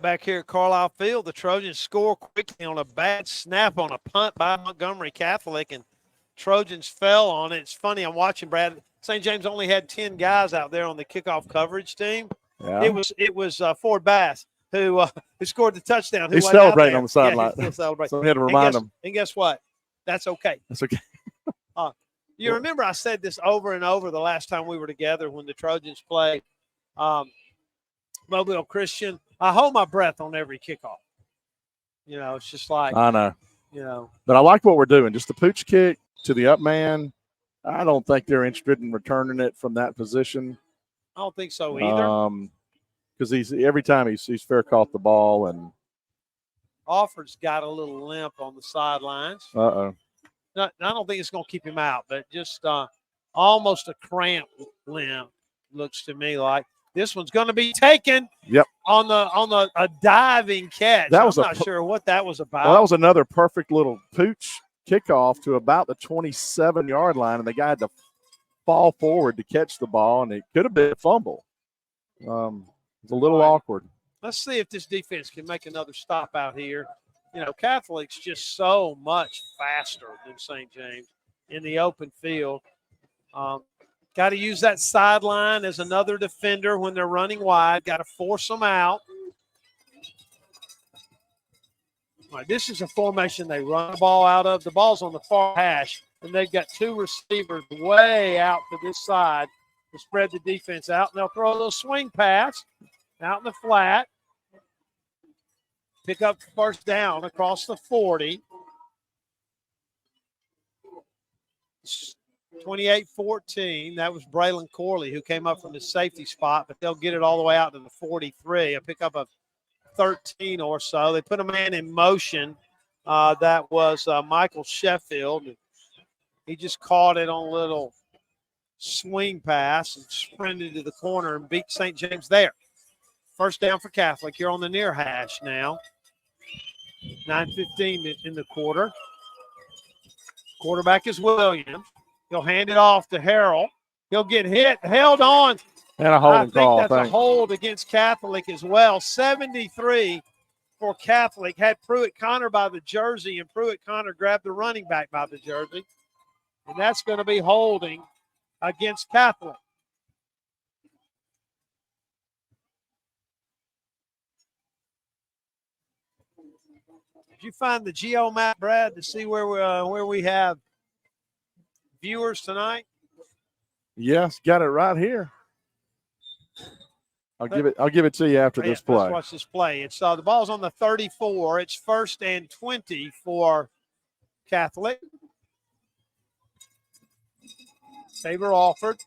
Back here at Carlisle Field, the Trojans score quickly on a bad snap on a punt by Montgomery Catholic, and Trojans fell on it. It's funny, I'm watching Brad. St. James only had 10 guys out there on the kickoff coverage team. Yeah. It was Ford Bass who scored the touchdown. He's celebrating on the sideline. Yeah, so we had to remind him. And guess what? That's okay. That's okay. You remember I said this over and over the last time we were together when the Trojans played Mobile Christian. I hold my breath on every kickoff. You know, it's just like, I know. You know. But I like what we're doing. Just the pooch kick to the up man. I don't think they're interested in returning it from that position. I don't think so either. Because every time he's fair caught the ball, and Alford's got a little limp on the sidelines. Uh-oh. No, I don't think it's going to keep him out, but just almost a cramp limp looks to me like. This one's going to be taken. Yep. On a diving catch. I'm not sure what that was about. Well, that was another perfect little pooch kickoff to about the 27-yard line, and the guy had to fall forward to catch the ball, and it could have been a fumble. It's a little awkward. Let's see if this defense can make another stop out here. Catholic's just so much faster than St. James in the open field. Got to use that sideline as another defender when they're running wide. Got to force them out. All right, this is a formation they run the ball out of. The ball's on the far hash, and they've got two receivers way out to this side to spread the defense out. And they'll throw a little swing pass out in the flat. Pick up first down across the 40. 28-14. That was Braylon Corley who came up from the safety spot, but they'll get it all the way out to the 43. A pickup of 13 or so. They put a man in motion. That was Michael Sheffield. He just caught it on a little swing pass and sprinted to the corner and beat St. James there. First down for Catholic. You're on the near hash now. 9:15 in the quarter. Quarterback is Williams. He'll hand it off to Harrell. He'll get held on. And a holding call. I think that's a hold against Catholic as well. 73 for Catholic. Had Pruitt Connor by the jersey, and Pruitt Connor grabbed the running back by the jersey. And that's going to be holding against Catholic. Did you find the geo map, Brad, to see where we have viewers tonight? Yes, got it right here. I'll give it to you after this play. Let's watch this play. It's the ball's on the 34. It's 1st and 20 for Catholic. Tabor Alford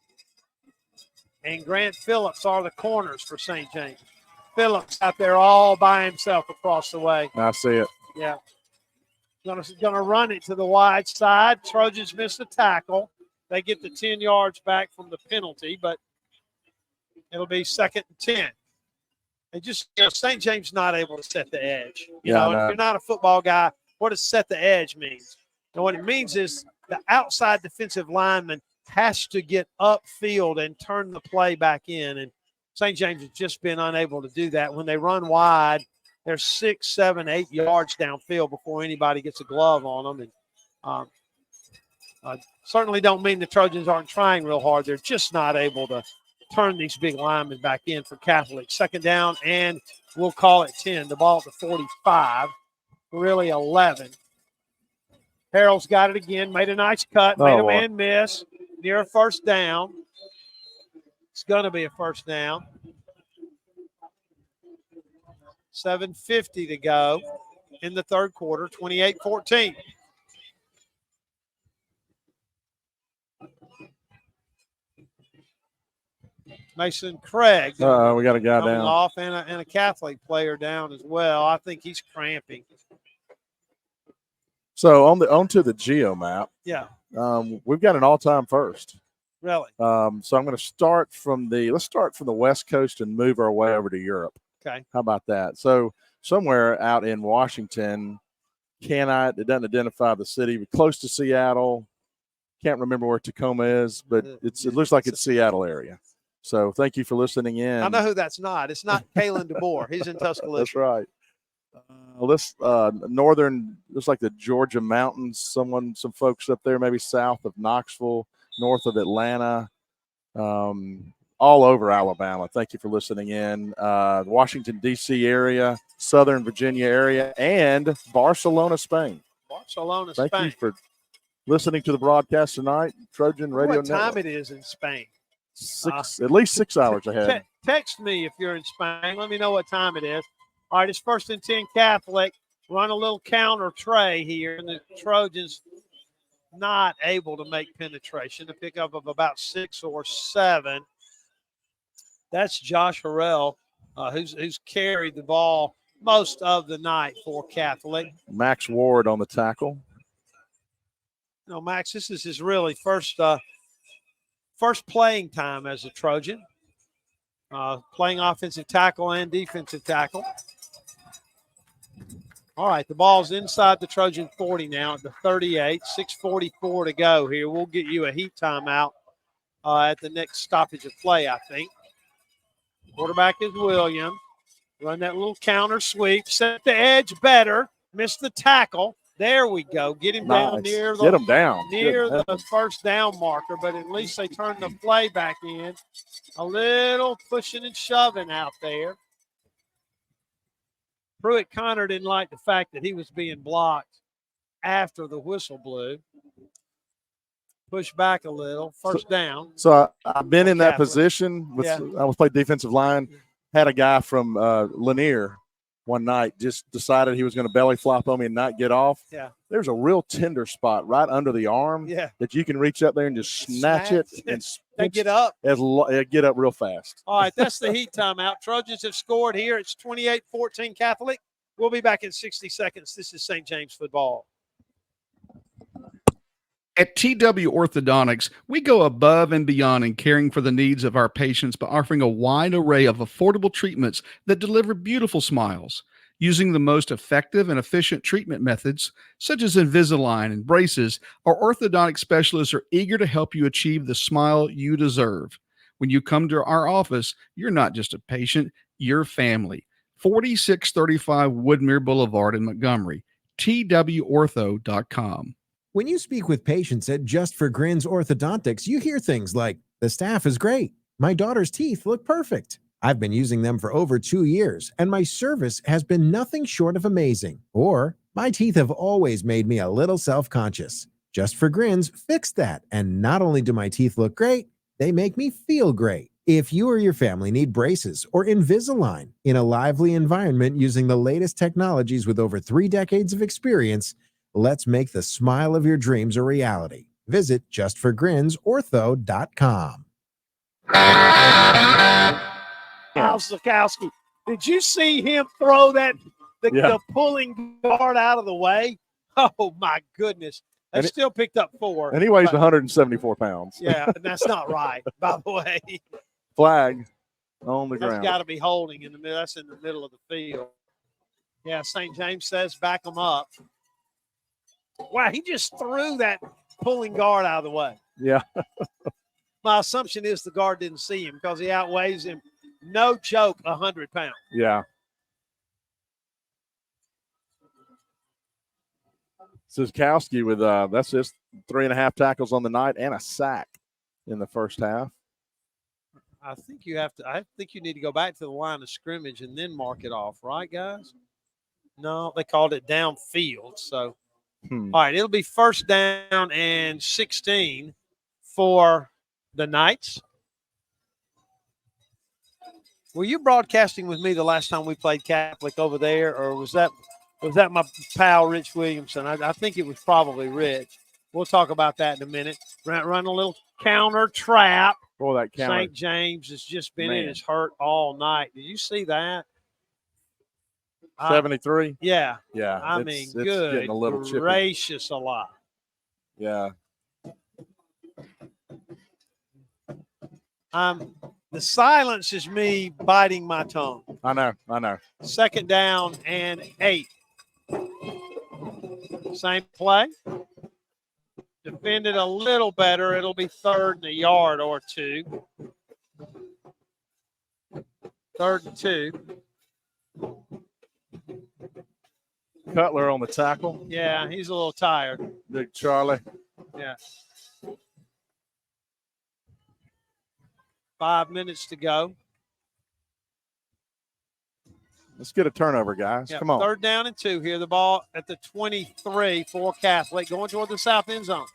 and Grant Phillips are the corners for St. James. Phillips out there all by himself across the way. I see it. Yeah. Gonna run it to the wide side. Trojans miss the tackle. They get the 10 yards back from the penalty, but it'll be 2nd and 10. And just, St. James not able to set the edge. If you're not a football guy, what does set the edge mean? And what it means is the outside defensive lineman has to get upfield and turn the play back in. And St. James has just been unable to do that. When they run wide, they're 6, 7, 8 yards downfield before anybody gets a glove on them. And certainly don't mean the Trojans aren't trying real hard. They're just not able to turn these big linemen back in for Catholic. 2nd down, and we'll call it 10. The ball at the 45, really 11. Harrell's got it again, made a nice cut, made a man miss, near a 1st down. It's going to be a 1st down. 7:50 to go in the 3rd quarter, 28-14. Mason Craig. We got a guy down. Off and a Catholic player down as well. I think he's cramping. So onto the geo map. Yeah. We've got an all-time first. Really? So I'm going to start from the West Coast and move our way over to Europe. Okay. How about that? So somewhere out in Washington, it doesn't identify the city, but close to Seattle. Can't remember where Tacoma is, but it looks like it's Seattle area. So thank you for listening in. I know who that's not. It's not Kalen DeBoer. He's in Tuscaloosa. That's right. Northern, looks like the Georgia mountains. Some folks up there, maybe south of Knoxville, north of Atlanta, all over Alabama. Thank you for listening in. Washington, D.C. area, Southern Virginia area, and Barcelona, Spain. Spain. Thank you for listening to the broadcast tonight. Trojan Radio Network. What time Network. it is in Spain? At least 6 hours ahead. Text me if you're in Spain. Let me know what time it is. All right, it's 1st and 10 Catholic. Run a little counter tray here, and the Trojans not able to make penetration. A pickup of about 6 or 7. That's Josh Harrell, who's carried the ball most of the night for Catholic. Max Ward on the tackle. Max, this is his really first playing time as a Trojan, playing offensive tackle and defensive tackle. All right, the ball's inside the Trojan 40 now at the 38, 6:44 to go here. We'll get you a heat timeout at the next stoppage of play, I think. Quarterback is Williams. Run that little counter sweep. Set the edge better. Missed the tackle. There we go. Get him down near Get him down. near Good the first down marker, but at least they turned the play back in. A little pushing and shoving out there. Pruitt Connor didn't like the fact that he was being blocked after the whistle blew. Push back a little. First down. So I've been in that Catholic. position. Yeah. I was playing defensive line. Had a guy from Lanier one night just decided he was going to belly flop on me and not get off. Yeah. There's a real tender spot right under the arm that you can reach up there and just snatch it and They get up. get up real fast. All right, that's the heat timeout. Trojans have scored here. It's 28-14 Catholic. We'll be back in 60 seconds. This is St. James football. At TW Orthodontics, we go above and beyond in caring for the needs of our patients by offering a wide array of affordable treatments that deliver beautiful smiles. Using the most effective and efficient treatment methods, such as Invisalign and braces, our orthodontic specialists are eager to help you achieve the smile you deserve. When you come to our office, you're not just a patient, you're family. 4635 Woodmere Boulevard in Montgomery, twortho.com. When you speak with patients at Just for Grins Orthodontics, you hear things like, the staff is great. My daughter's teeth look perfect. I've been using them for over 2 years, and my service has been nothing short of amazing. Or, my teeth have always made me a little self-conscious. Just for Grins fixed that, and not only do my teeth look great, they make me feel great. If you or your family need braces or Invisalign in a lively environment using the latest technologies with over 3 decades of experience, let's make the smile of your dreams a reality. Visit justforgrinsortho.com. Al Zukowski. Did you see him throw the pulling guard out of the way? Oh, my goodness. They still picked up 4. And he weighs 174 pounds. Yeah, and that's not right, by the way. Flag on the That's ground. got to be holding in the middle. That's in the middle of the field. Yeah, St. James says back them up. Wow, he just threw that pulling guard out of the way. Yeah. My assumption is the guard didn't see him because he outweighs him. No joke, 100 pounds. Yeah. Siskowski with that's just 3.5 tackles on the night and a sack in the first half. I think you need to go back to the line of scrimmage and then mark it off, right, guys? No, they called it downfield. So, all right, it'll be first down and 16 for the Knights. Were you broadcasting with me the last time we played Catholic over there, or was that my pal Rich Williamson? I think it was probably Rich. We'll talk about that in a minute. Run a little counter trap. Boy, that counter. St. James has just been in his hurt all night. Did you see that? 73? Yeah. Yeah. I it's mean, getting good a little chippy. gracious alive. Yeah. The silence is me biting my tongue. I know. Second down and 8. Same play. Defended a little better. It'll be third and a yard or 2. Third and 2. Cutler on the tackle. Yeah, he's a little tired. Big Charlie. Yeah. 5 minutes to go. Let's get a turnover, guys. Yeah, Come on. Third down and 2 here. The ball at the 23 for Catholic, going toward the south end zone.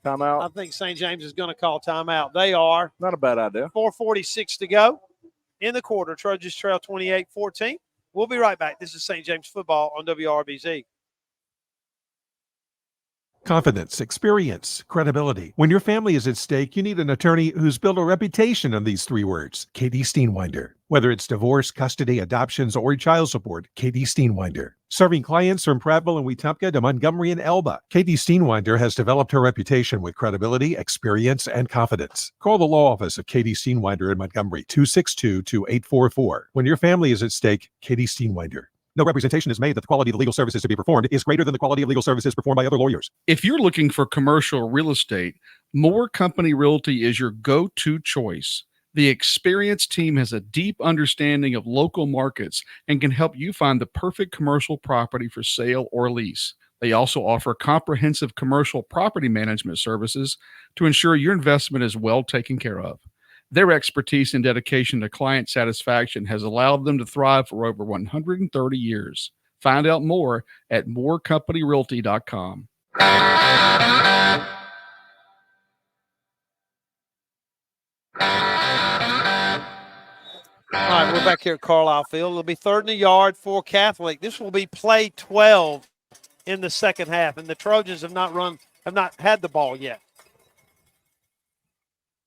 Timeout. I think St. James is going to call timeout. They are. Not a bad idea. 4:46 to go in the quarter. Trojans trail 28-14. We'll be right back. This is St. James football on WRBZ. Confidence, experience, credibility. When your family is at stake, you need an attorney who's built a reputation on these 3 words. Katie Steenwinder. Whether it's divorce, custody, adoptions, or child support, Katie Steenwinder. Serving clients from Prattville and Wetumpka to Montgomery and Elba, Katie Steenwinder has developed her reputation with credibility, experience, and confidence. Call the law office of Katie Steenwinder in Montgomery, 262-2844. When your family is at stake, Katie Steenwinder. No representation is made that the quality of the legal services to be performed is greater than the quality of legal services performed by other lawyers. If you're looking for commercial real estate, Moore Company Realty is your go-to choice. The experienced team has a deep understanding of local markets and can help you find the perfect commercial property for sale or lease. They also offer comprehensive commercial property management services to ensure your investment is well taken care of. Their expertise and dedication to client satisfaction has allowed them to thrive for over 130 years. Find out more at moorecompanyrealty.com. All right, we're back here at Carlisle Field. It'll be 3rd and a yard for Catholic. This will be play 12 in the second half, and the Trojans have not had the ball yet.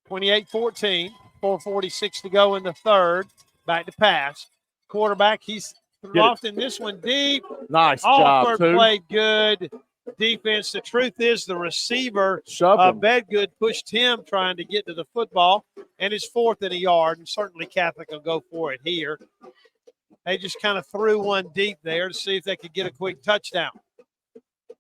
28-14, 4:46 to go in the third. Back to pass. Quarterback, he's lofting this one deep. Nice job, Alford too. played good defense. The truth is the receiver, him. Bedgood, pushed him trying to get to the football, and it's 4th and a yard, and certainly Catholic will go for it here. They just kind of threw one deep there to see if they could get a quick touchdown.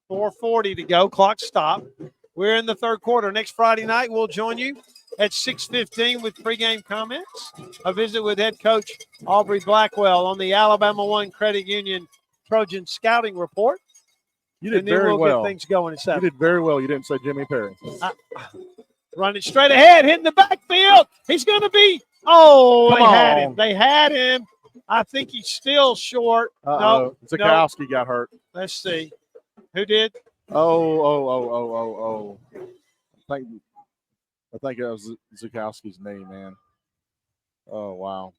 4:40 to go. Clock stopped. We're in the third quarter. Next Friday night, we'll join you at 6:15 with pregame comments. A visit with head coach Aubrey Blackwell on the Alabama One Credit Union Trojan Scouting Report. You did and then very we'll well. get things going at 7. You did very well. You didn't say Jimmy Perry. Running straight ahead, hitting the backfield. He's going to be – Come had on. him. They had him. I think he's still short. No, Zukowski got hurt. Let's see. Who did? Oh. I think it was Zukowski's knee, man. Oh, wow.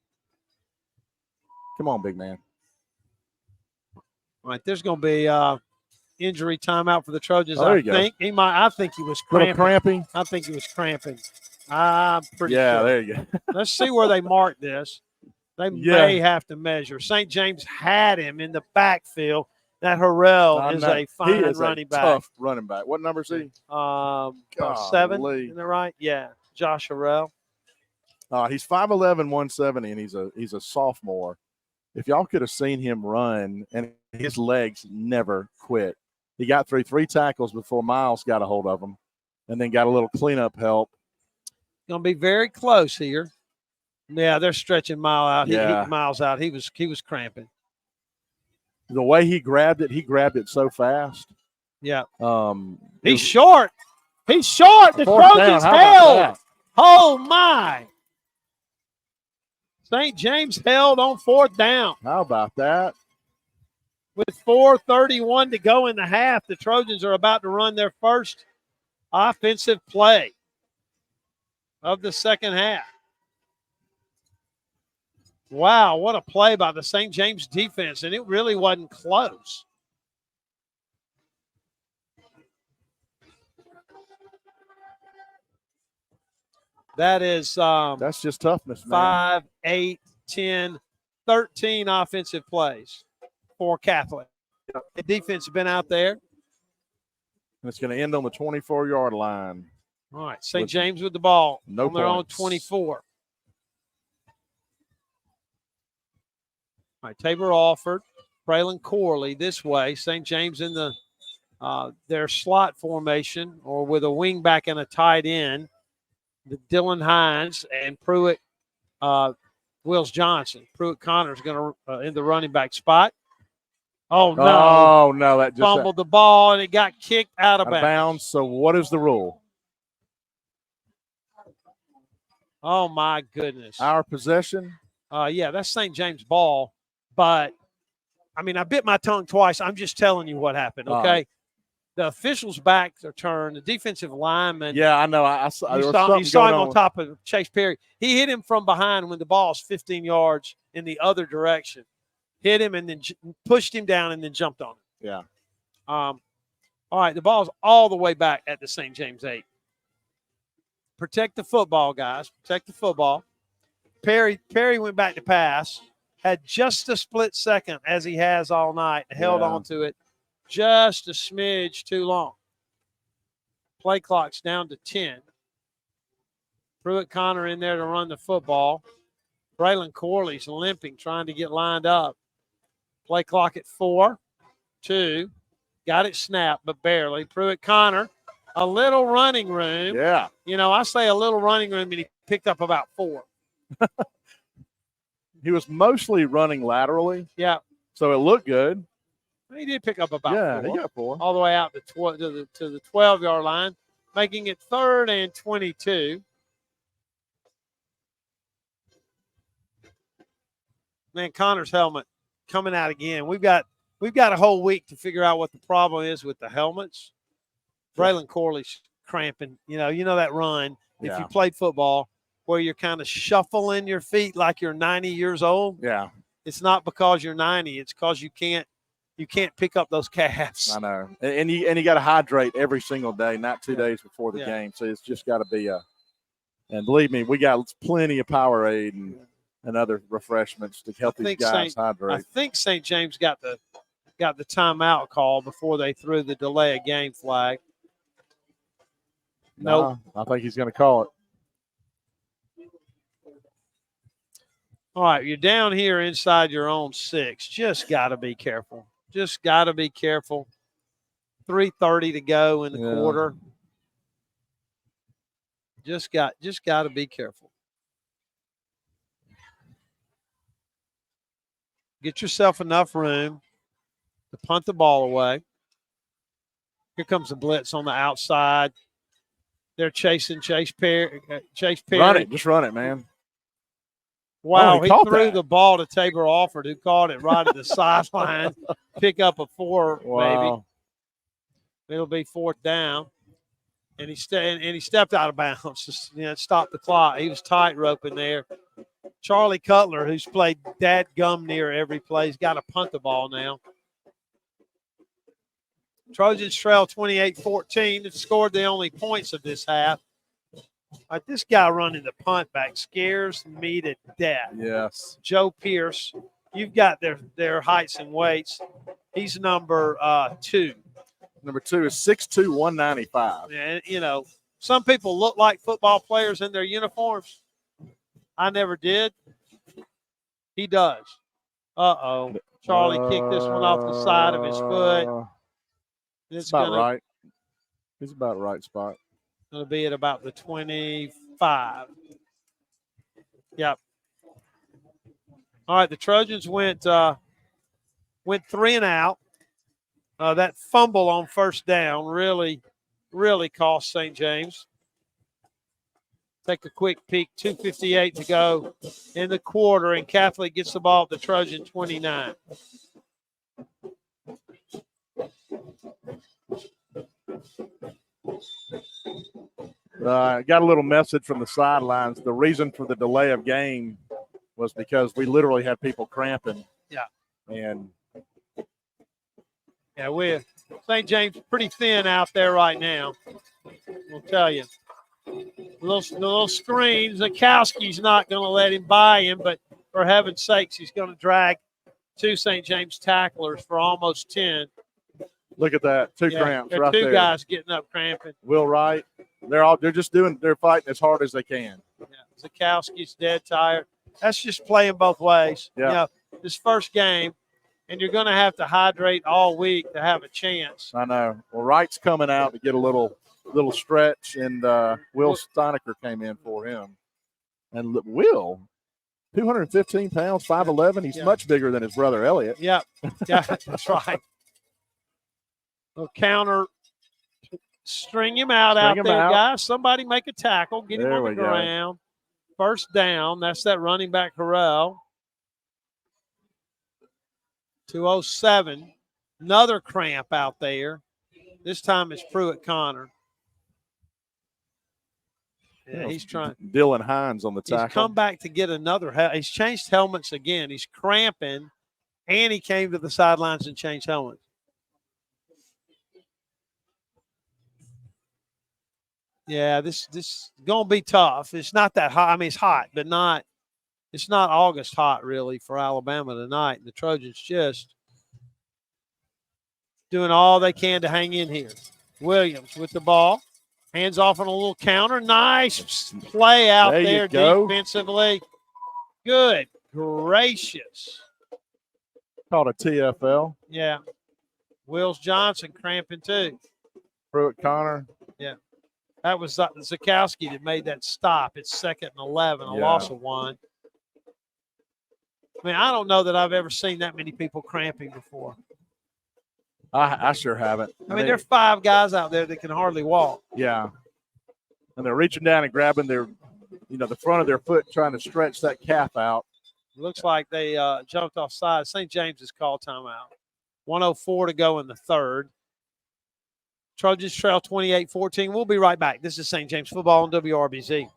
Come on, big man. All right, there's going to be injury timeout for the Trojans. There you go. I think he was Little cramping. cramping. I think he was cramping. I'm pretty sure. Yeah, there you go. Let's see where they mark this. They may have to measure. St. James had him in the backfield. That Harrell is a fine running back. Tough running back. What number is he? 7. Isn't that right? Yeah, Josh Harrell. He's 5'11", 170, and he's a sophomore. If y'all could have seen him run, and his legs never quit. He got through 3 tackles before Miles got a hold of him, and then got a little cleanup help. Going to be very close here. Yeah, they're stretching Miles out. Miles out. He was cramping. The way he grabbed it so fast. Yeah. He's short. He's short. The Trojans How about held. that? Oh, my. St. James held on 4th down. How about that? With 4:31 to go in the half, the Trojans are about to run their first offensive play of the second half. Wow, what a play by the St. James defense, and it really wasn't close. That is that's just toughness, man. 5, 8, 10, 13 offensive plays for Catholic. The defense has been out there. And it's going to end on the 24-yard line. All right, St. James with the ball no on their own points. 24. All right, Tabor Alford, Braylon Corley this way. St. James in the their slot formation or with a wing back and a tight end. The Dylan Hines and Pruitt, Wills Johnson. Pruitt Connor's going to in the running back spot. Oh, no. Oh, no. That just fumbled the ball, and it got kicked out of bounds. So what is the rule? Oh, my goodness. Our possession? Yeah, that's St. James ball. But, I mean, I bit my tongue twice. I'm just telling you what happened, okay? The officials' backs are turned. The defensive lineman. Yeah, I know. I saw, you saw him on top of Chase Perry. He hit him from behind when the ball's 15 yards in the other direction. Hit him and then pushed him down and then jumped on him. Yeah. All right, the ball's all the way back at the St. James 8. Protect the football, guys. Protect the football. Perry went back to pass. Had just a split second, as he has all night. Held on to it just a smidge too long. Play clock's down to 10. Pruitt Connor in there to run the football. Braylon Corley's limping, trying to get lined up. Play clock at 4, 2. Got it snapped, but barely. Pruitt Connor, a little running room. Yeah. You know, I say a little running room, and he picked up about 4. He was mostly running laterally. Yeah. So it looked good. He did pick up about Yeah, 4. he got 4. All the way out to the 12-yard line, making it 3rd and 22. Man, Connor's helmet coming out again. We've got a whole week to figure out what the problem is with the helmets. Braylon Corley's cramping. You know that run. If Yeah. you played football where you're kind of shuffling your feet like you're 90 years old. Yeah. It's not because you're 90. It's because you can't pick up those calves. I know. And you got to hydrate every single day, not 2 days before the game. So it's just got to be and believe me, we got plenty of Powerade and other refreshments to help these guys hydrate. I think St. James got the timeout call before they threw the delay of game flag. No, I think he's going to call it. All right, you're down here inside your own 6. Just got to be careful. Just got to be careful. 3:30 to go in the quarter. Just got to be careful. Get yourself enough room to punt the ball away. Here comes the blitz on the outside. They're chasing Chase Perry. Run it. Just run it, man. Wow, Oh, he threw the ball to Tabor Alford, who caught it right at the sideline. Pick up a 4, maybe. It'll be 4th down. And he stepped out of bounds. Just, stopped the clock. He was tight-roping there. Charlie Cutler, who's played dadgum near every play, he's got to punt the ball now. Trojans trail 28-14. It scored the only points of this half. This guy running the punt back scares me to death. Yes. Joe Pierce. You've got their heights and weights. He's number 2. Number 2 is 6'2", 195. And, some people look like football players in their uniforms. I never did. He does. Uh-oh. Charlie kicked this one off the side of his foot. It's about right. He's about the right spot. Going to be at about the 25. Yep. All right, the Trojans went 3 and out. That fumble on 1st down really cost St. James. Take a quick peek. 2:58 to go in the quarter, and Catholic gets the ball at the Trojan 29. Got a little message from the sidelines. The reason for the delay of game was because we literally had people cramping. Yeah. And we're St. James pretty thin out there right now. We'll tell you. The little screens. Zakowski's not going to let him by him, but for heaven's sakes, he's going to drag 2 St. James tacklers for almost 10. Look at that. 2 cramps right there. 2 guys getting up cramping. Will Wright. They're fighting as hard as they can. Yeah. Zakowski's dead tired. That's just playing both ways. Yeah. This first game, and you're going to have to hydrate all week to have a chance. I know. Well, Wright's coming out to get a little stretch, and Will Steinecker came in for him. And Will, 215 pounds, 5'11". He's much bigger than his brother Elliott. Yep. Yeah, that's right. A counter. String him out there, guys. Somebody make a tackle. Get him on the ground. 1st down. That's that running back, Harrell. 2:07. Another cramp out there. This time it's Pruitt Connor. Yeah, he's trying. Dylan Hines on the tackle. He's come back to get another. He's changed helmets again. He's cramping, and he came to the sidelines and changed helmets. Yeah, this is going to be tough. It's not that hot. I mean, it's hot, but it's not August hot, really, for Alabama tonight. And the Trojans just doing all they can to hang in here. Williams with the ball. Hands off on a little counter. Nice play out there defensively. Good gracious. Called a TFL. Yeah. Wills Johnson cramping too. Pruitt Connor. Yeah. That was Zakowski that made that stop. It's 2nd and 11, a loss of 1. I mean, I don't know that I've ever seen that many people cramping before. I sure haven't. I mean, there are 5 guys out there that can hardly walk. Yeah. And they're reaching down and grabbing their, the front of their foot, trying to stretch that calf out. Looks like they jumped offside. St. James has called timeout. 1:04 to go in the third. Trojans trail 28-14. We'll be right back. This is St. James football on WRBZ.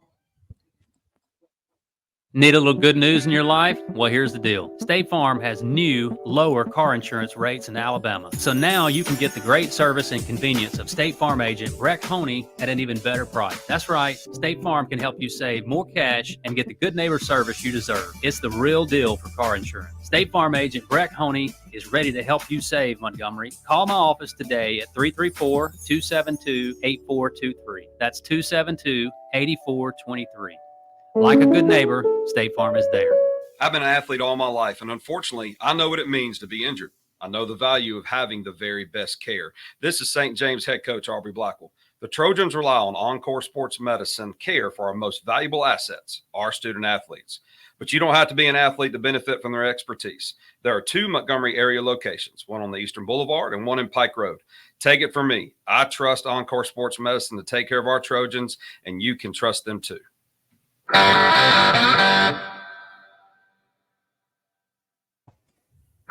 Need a little good news in your life? Well, here's the deal. State Farm has new, lower car insurance rates in Alabama. So now you can get the great service and convenience of State Farm agent Breck Honey at an even better price. That's right. State Farm can help you save more cash and get the good neighbor service you deserve. It's the real deal for car insurance. State Farm agent Breck Honey is ready to help you save, Montgomery. Call my office today at 334-272-8423. That's 272-8423. Like a good neighbor, State Farm is there. I've been an athlete all my life, and unfortunately, I know what it means to be injured. I know the value of having the very best care. This is St. James head coach Aubrey Blackwell. The Trojans rely on Encore Sports Medicine care for our most valuable assets, our student athletes. But you don't have to be an athlete to benefit from their expertise. There are 2 Montgomery area locations, one on the Eastern Boulevard and one in Pike Road. Take it from me. I trust Encore Sports Medicine to take care of our Trojans, and you can trust them too.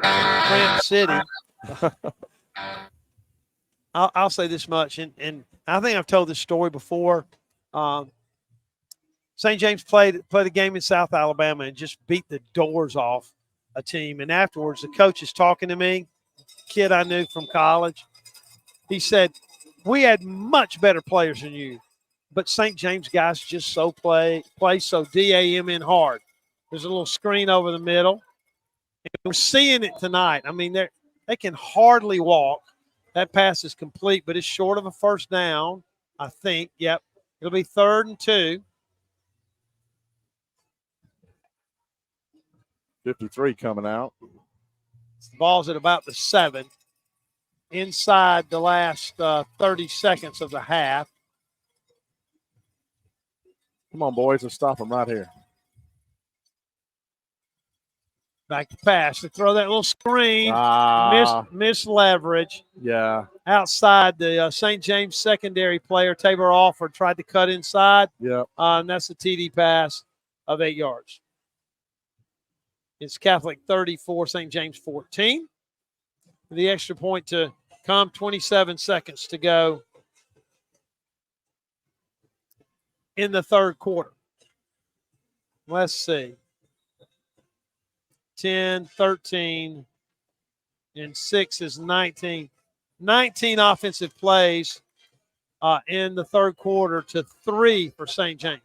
Cramp City. I'll say this much, and I think I've told this story before. St. James played a game in South Alabama and just beat the doors off a team. And afterwards, the coach is talking to me, kid I knew from college. He said, "We had much better players than you, but St. James guys just play so DAMN hard." There's a little screen over the middle. And we're seeing it tonight. I mean, they can hardly walk. That pass is complete, but it's short of a first down, I think. Yep. It'll be 3rd and 2. 53 coming out. The ball's at about the 7. Inside the last 30 seconds of the half. Come on, boys. Let's stop them right here. Back to pass. They throw that little screen. Miss leverage. Yeah. Outside the St. James secondary player, Tabor Alford, tried to cut inside. Yep. And that's a TD pass of 8 yards. It's Catholic 34, St. James 14. The extra point to come, 27 seconds to go in the third quarter. Let's see. 10, 13, and 6 is 19. 19 offensive plays in the third quarter to 3 for St. James.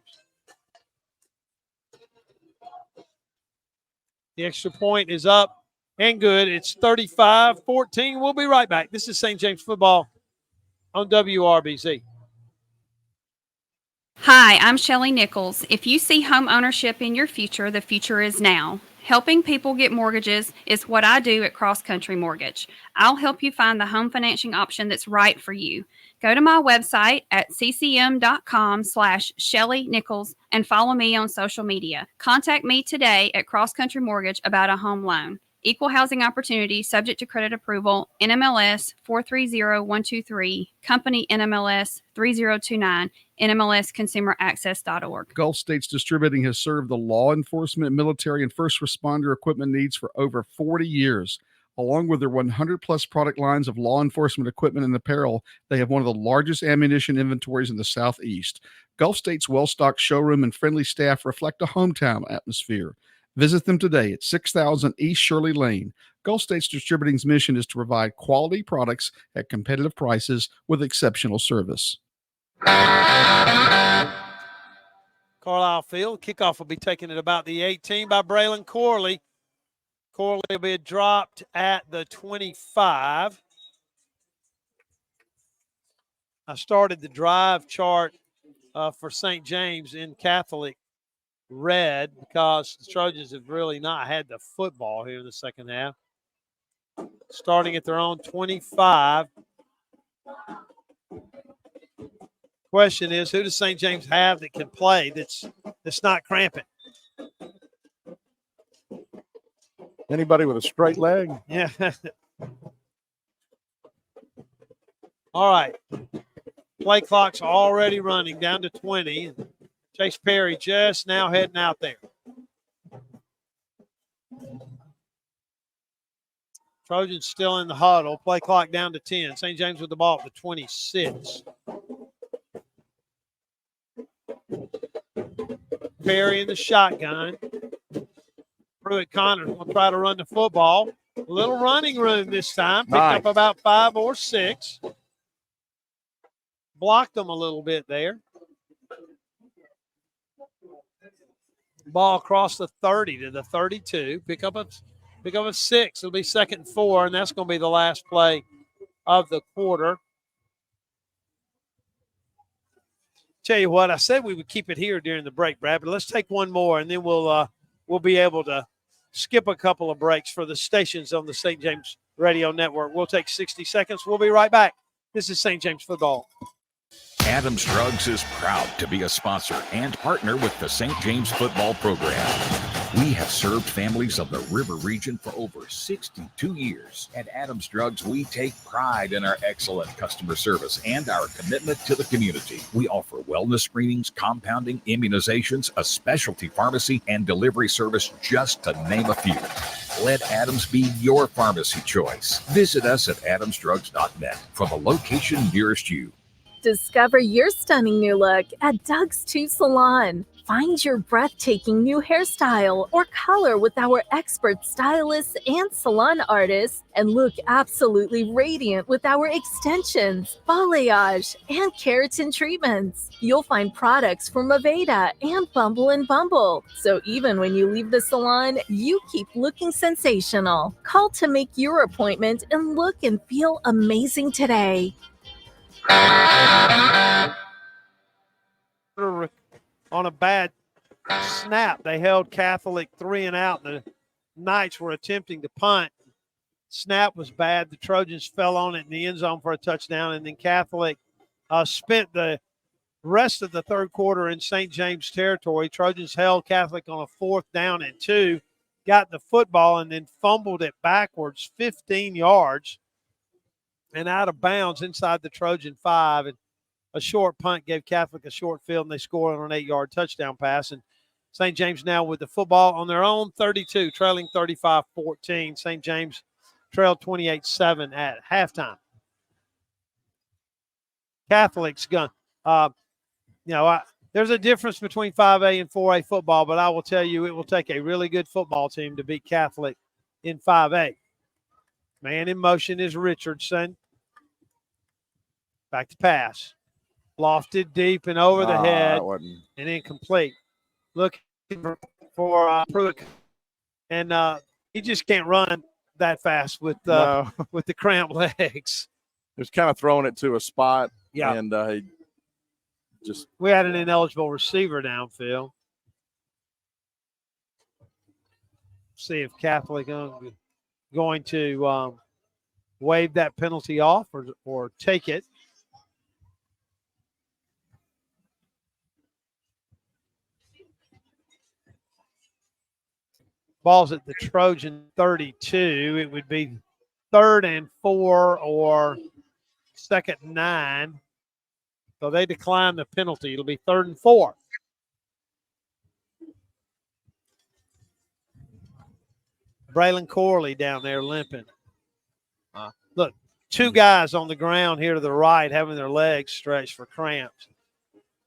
The extra point is up and good. It's 35-14. We'll be right back. This is St. James football on WRBZ. Hi, I'm Shelly Nichols. If you see home ownership in your future, the future is now. Helping people get mortgages is what I do at Cross Country Mortgage. I'll help you find the home financing option that's right for you. Go to my website at ccm.com/Shelly Nichols and follow me on social media. Contact me today at Cross Country Mortgage about a home loan. Equal housing opportunity, subject to credit approval, NMLS 430123, company NMLS 3029, NMLSconsumeraccess.org. Gulf States Distributing has served the law enforcement, military, and first responder equipment needs for over 40 years. Along with their 100-plus product lines of law enforcement equipment and apparel, they have one of the largest ammunition inventories in the Southeast. Gulf State's well-stocked showroom and friendly staff reflect a hometown atmosphere. Visit them today at 6000 East Shirley Lane. Gulf States Distributing's mission is to provide quality products at competitive prices with exceptional service. Carlisle Field. Kickoff will be taken at about the 18 by Braylon Corley. Corley will be dropped at the 25. I started the drive chart for St. James in Catholic red because the Trojans have really not had the football here in the second half. Starting at their own 25. Question is, who does St. James have that can play that's not cramping? Anybody with a straight leg? Yeah. All right. Play clock's already running down to 20. Chase Perry just now heading out there. Trojans still in the huddle. Play clock down to 10. St. James with the ball at the 26. Perry in the shotgun. Pruitt Connors will try to run the football. A little running room this time. Picked up about 5 or 6. Blocked them a little bit there. Ball across the 30 to the 32. Pick up a 6. It'll be 2nd and 4, and that's going to be the last play of the quarter. Tell you what, I said we would keep it here during the break, Brad, but let's take one more, and then we'll be able to skip a couple of breaks for the stations on the St. James Radio Network. We'll take 60 seconds. We'll be right back. This is St. James Football. Adams Drugs is proud to be a sponsor and partner with the St. James Football Program. We have served families of the River Region for over 62 years. At Adams Drugs, we take pride in our excellent customer service and our commitment to the community. We offer wellness screenings, compounding, immunizations, a specialty pharmacy, and delivery service, just to name a few. Let Adams be your pharmacy choice. Visit us at adamsdrugs.net for the location nearest you. Discover your stunning new look at Doug's 2 Salon. Find your breathtaking new hairstyle or color with our expert stylists and salon artists, and look absolutely radiant with our extensions, balayage, and keratin treatments. You'll find products from Aveda and Bumble & Bumble, so even when you leave the salon, you keep looking sensational. Call to make your appointment and look and feel amazing today. On a bad snap, they held Catholic 3 and out. The Knights were attempting to punt. Snap was bad. The Trojans fell on it in the end zone for a touchdown, and then Catholic spent the rest of the third quarter in St. James territory. Trojans held Catholic on a 4th down and 2, got the football, and then fumbled it backwards 15 yards and out of bounds inside the Trojan 5. And a short punt gave Catholic a short field, and they scored on an 8-yard touchdown pass. And St. James now with the football on their own 32, trailing 35-14. St. James trailed 28-7 at halftime. Catholic's gun. There's a difference between 5A and 4A football, but I will tell you it will take a really good football team to beat Catholic in 5A. Man in motion is Richardson. Back to pass. Lofted deep and over the head and incomplete. Looking for Pruitt. And he just can't run that fast with with the cramped legs. He was kind of throwing it to a spot. Yeah. And we had an ineligible receiver downfield. See if Catholic going to waive that penalty off or take it. Ball's at the Trojan 32. It would be 3rd and 4 or 2nd and 9. So they decline the penalty. It'll be 3rd and 4. Braylon Corley down there limping. Look, 2 guys on the ground here to the right having their legs stretched for cramps.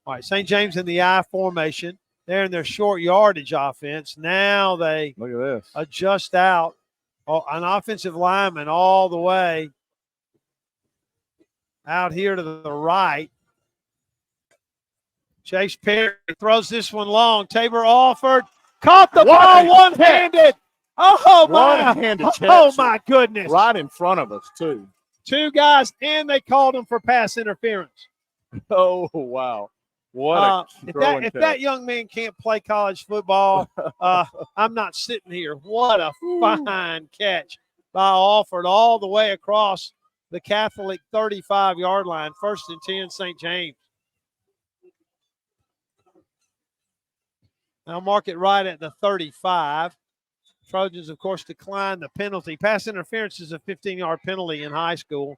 All right, St. James in the I formation. They're in their short yardage offense. Now they look at this. Adjust out an offensive lineman all the way out here to the right. Chase Perry throws this one long. Tabor Alford caught the ball one-handed. Oh, my. One-handed catch. Oh, my goodness. Right in front of us, too. 2 guys, and they called him for pass interference. Oh, wow. What if that young man can't play college football, I'm not sitting here. What a fine catch by Alford all the way across the Catholic 35-yard line. 1st and 10, St. James. I'll mark it right at the 35. Trojans, of course, declined the penalty. Pass interference is a 15-yard penalty in high school.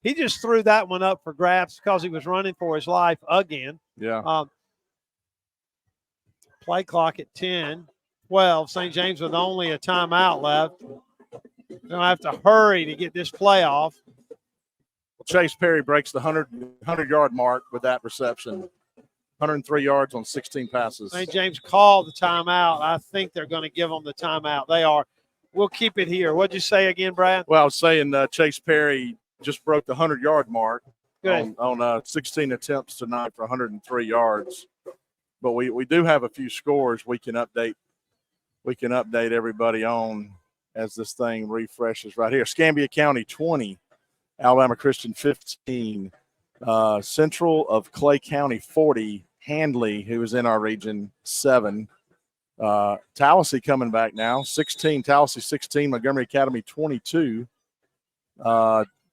He just threw that one up for grabs because he was running for his life again. Yeah. Play clock at 10-12. St. James with only a timeout left. They're going to have to hurry to get this play off. Chase Perry breaks the 100-yard mark with that reception. 103 yards on 16 passes. St. James called the timeout. I think they're going to give them the timeout. They are. We'll keep it here. What'd you say again, Brad? Well, I was saying Chase Perry just broke the 100-yard mark Good. on 16 attempts tonight for 103 yards. But we do have a few scores we can update. We can update everybody on as this thing refreshes right here. Escambia County 20, Alabama Christian 15, Central of Clay County 40, Handley, who is in our region, 7. Tallahassee coming back now, 16, Tallahassee 16, Montgomery Academy 22,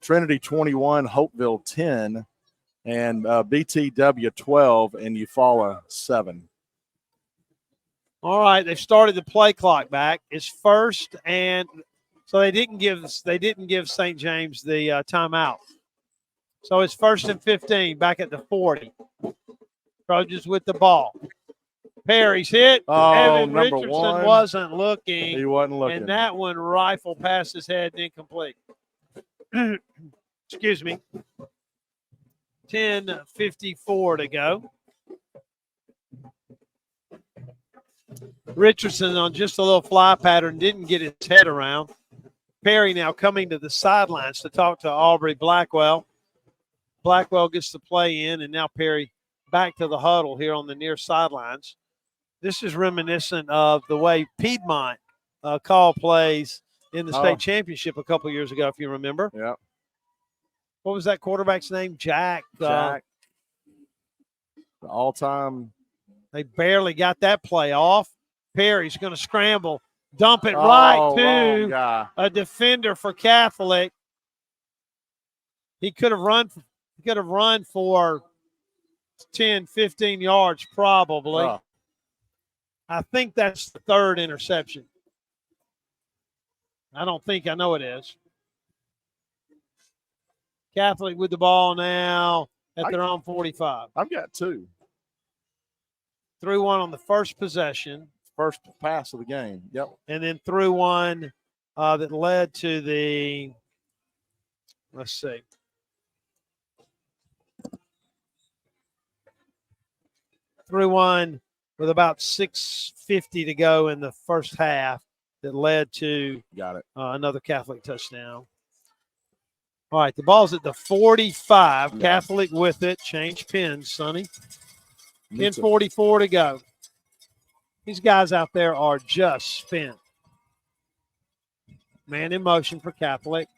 Trinity 21, Hopeville 10, and BTW 12, and Eufaula 7. All right, they started the play clock back. It's first, and so they didn't give St. James the timeout. So it's 1st and 15 back at the 40. Trojans with the ball. Perry's hit. Evan Richardson wasn't looking. He wasn't looking. And that one rifled past his head and incomplete. Excuse me. 10:54 to go. Richardson on just a little fly pattern didn't get his head around. Perry now coming to the sidelines to talk to Aubrey Blackwell. Blackwell gets the play in, and now Perry back to the huddle here on the near sidelines. This is reminiscent of the way Piedmont called plays in the state championship a couple years ago, if you remember. Yeah. What was that quarterback's name? Jack. The all-time. They barely got that play off. Perry's going to scramble, dump it right to a defender for Catholic. He could have run for 10, 15 yards probably. I think that's the third interception. I know it is. Catholic with the ball now at their own 45. I've got 2. Threw one on the first possession. First pass of the game. Yep. And then threw one that led to the, let's see. Threw one with about 6:50 to go in the first half that led to another Catholic touchdown. All right, the ball's at the 45. Yeah. Catholic with it. Change pins, Sonny. 10:44 to go. These guys out there are just spent. Man in motion for Catholic.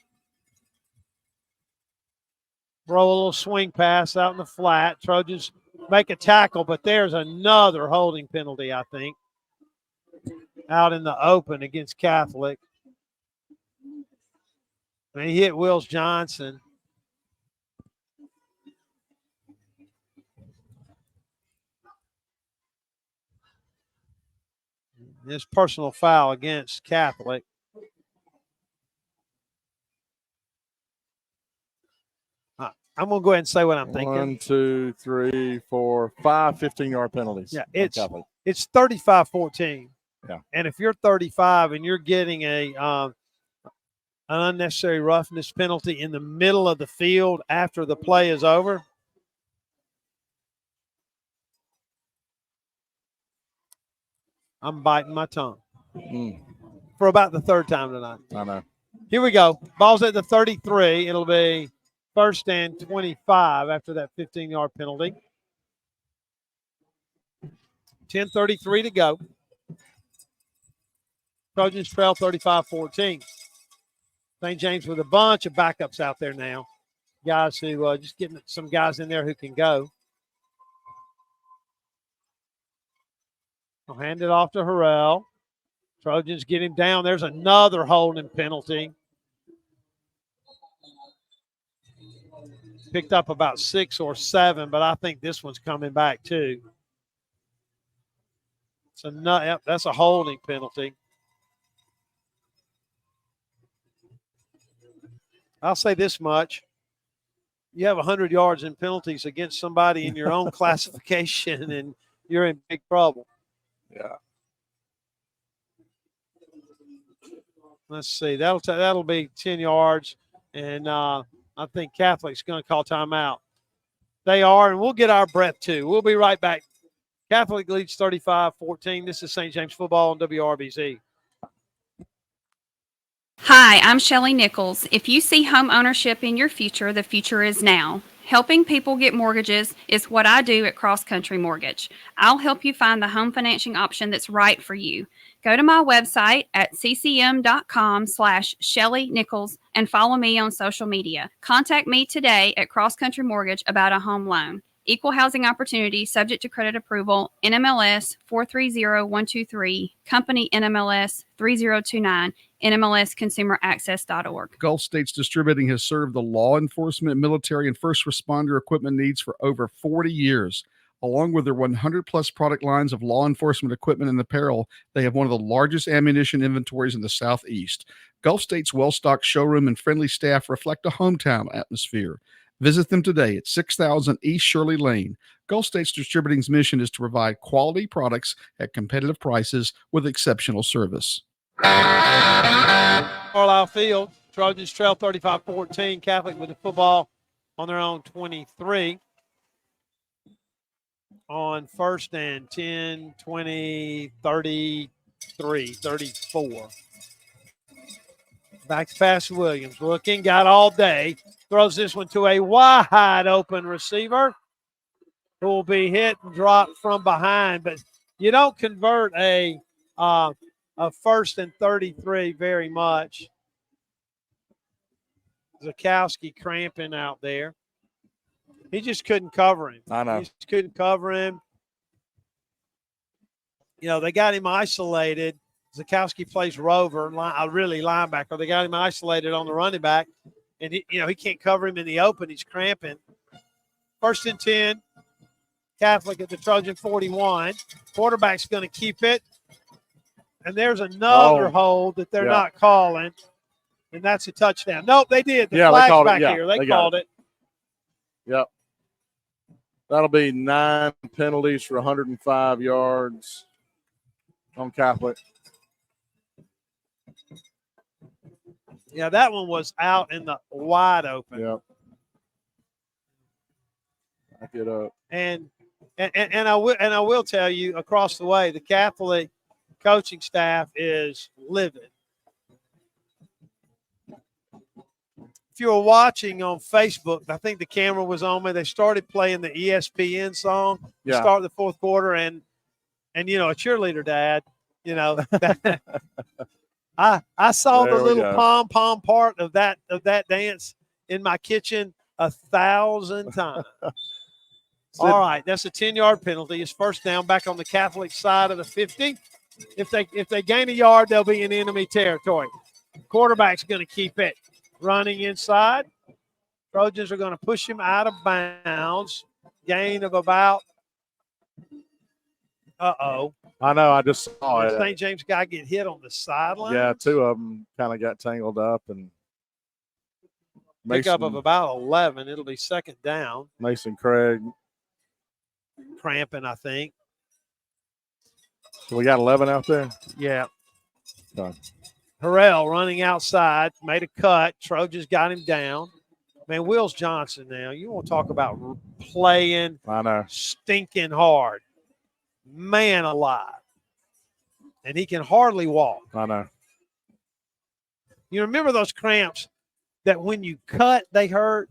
Throw a little swing pass out in the flat. Trojans make a tackle, but there's another holding penalty, I think, out in the open against Catholic. And he hit Wills Johnson. This personal foul against Catholic. I'm going to go ahead and say what I'm thinking. 1, 2, 3, 4, 5 15-yard penalties. Yeah, it's 35-14. Yeah. And if you're 35 and you're getting an unnecessary roughness penalty in the middle of the field after the play is over, I'm biting my tongue for about the third time tonight. I know. Here we go. Ball's at the 33. It'll be 1st and 25 after that 15-yard penalty. 10:33 to go. Trojans trail 35-14. St. James with a bunch of backups out there now. Guys who just getting some guys in there who can go. I'll hand it off to Harrell. Trojans get him down. There's another holding penalty. Picked up about 6 or 7, but I think this one's coming back too. That's a holding penalty. I'll say this much. You have 100 yards in penalties against somebody in your own classification, and you're in big trouble. Yeah. Let's see. That'll be 10 yards, and I think Catholic's going to call timeout. They are, and we'll get our breath too. We'll be right back. Catholic leads 35-14. This is St. James football on WRBZ. Hi, I'm Shelly Nichols. If you see home ownership in your future, the future is now. Helping people get mortgages is what I do at Cross Country Mortgage. I'll help you find the home financing option that's right for you. Go to my website at ccm.com/Shelly Nichols and follow me on social media. Contact me today at Cross Country Mortgage about a home loan. Equal housing opportunity, subject to credit approval, NMLS 430123, company NMLS 3029, NMLSconsumeraccess.org. Gulf States Distributing has served the law enforcement, military, and first responder equipment needs for over 40 years. Along with their 100-plus product lines of law enforcement equipment and apparel, they have one of the largest ammunition inventories in the Southeast. Gulf State's well-stocked showroom and friendly staff reflect a hometown atmosphere. Visit them today at 6000 East Shirley Lane. Gulf States Distributing's mission is to provide quality products at competitive prices with exceptional service. Carlisle Field, Trojans trail 35-14. Catholic with the football on their own 23. On 1st and 10, 20, 33, 34. Back to pass Williams. Looking, got all day. Throws this one to a wide open receiver who will be hit and dropped from behind. But you don't convert a 1st and 33 very much. Zakowski cramping out there. He just couldn't cover him. I know. He just couldn't cover him. You know, they got him isolated. Zakowski plays rover, really linebacker. They got him isolated on the running back, and he can't cover him in the open. He's cramping. 1st and 10, Catholic at the Trojan 41. Quarterback's going to keep it, and there's another hold that they're not calling, and that's a touchdown. Nope, they did. The flag's back here. They called it. Yep. That'll be 9 penalties for 105 yards on Catholic. Yeah, that one was out in the wide open. Yep. Back it up. And I will tell you, across the way, the Catholic coaching staff is livid. If you were watching on Facebook, I think the camera was on me. They started playing the ESPN song to start the fourth quarter, and a cheerleader dad, I saw the little pom-pom part of that dance in my kitchen 1,000 times. All right, that's a 10-yard penalty. It's 1st down back on the Catholic side of the 50. If they gain a yard, they'll be in enemy territory. Quarterback's going to keep it. Running inside. Trojans are going to push him out of bounds. Gain of about I know. I just saw it. St. James guy get hit on the sideline. Yeah, 2 of them kind of got tangled up. And Pickup of about 11. It'll be 2nd down. Mason Craig. Cramping, I think. So we got 11 out there? Yeah. Okay. Harrell running outside, made a cut. Trojans got him down. Man, Wills Johnson now, you want to talk about playing stinking hard. Man alive. And he can hardly walk. I know. You remember those cramps that when you cut, they hurt,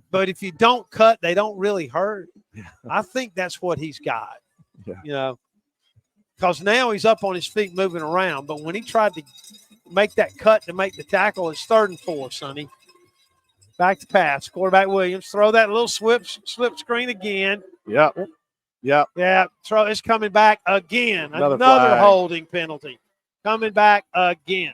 but if you don't cut, they don't really hurt? Yeah. I think that's what he's got. Yeah. Because now he's up on his feet moving around, but when he tried to make that cut to make the tackle, it's 3rd and 4, Sonny. Back to pass. Quarterback Williams. Throw that little slip screen again. Yep. Yeah. It's coming back again. Another holding penalty. Coming back again.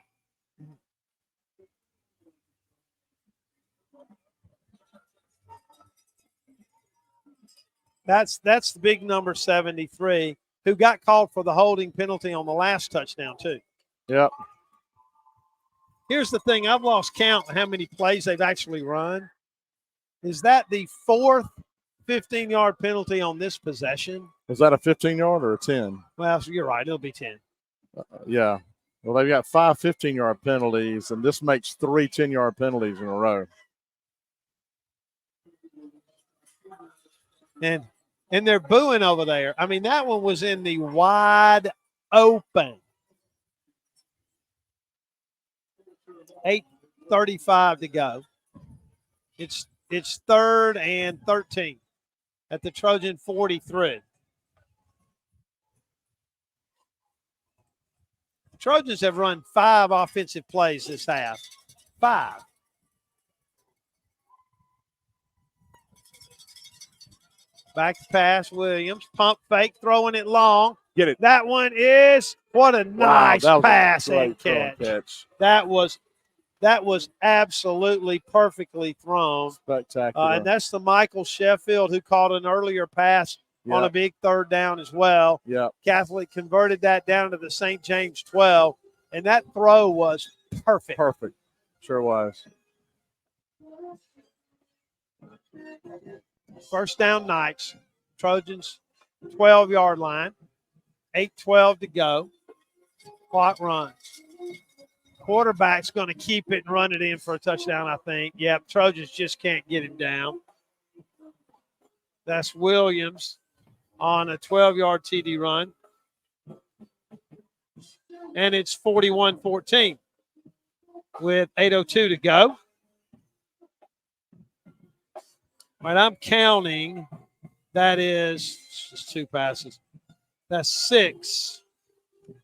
That's the big number 73, who got called for the holding penalty on the last touchdown, too. Yep. Here's the thing. I've lost count of how many plays they've actually run. Is that the fourth 15-yard penalty on this possession? Was that a 15-yard or a 10? Well, you're right. It'll be 10. Yeah. Well, they've got 5 15-yard penalties, and this makes 3 10-yard penalties in a row. And they're booing over there. I mean, that one was in the wide open. 8:35 to go. It's 3rd and 13 at the Trojan 43. The Trojans have run 5 offensive plays this half. 5. Back to pass, Williams. Pump fake, throwing it long. Get it. That one is, what a nice pass and catch. That was absolutely perfectly thrown. Spectacular. And that's the Michael Sheffield who caught an earlier pass on a big 3rd down as well. Yep. Catholic converted that down to the St. James 12, and that throw was perfect. Perfect. Sure was. First down Knights. Trojans 12-yard line. 8:12 to go. Clock runs. Quarterback's going to keep it and run it in for a touchdown, I think. Yep, Trojans just can't get him down. That's Williams on a 12-yard TD run. And it's 41-14 with 8:02 to go. All right, I'm counting. That is just 2 passes. That's 6.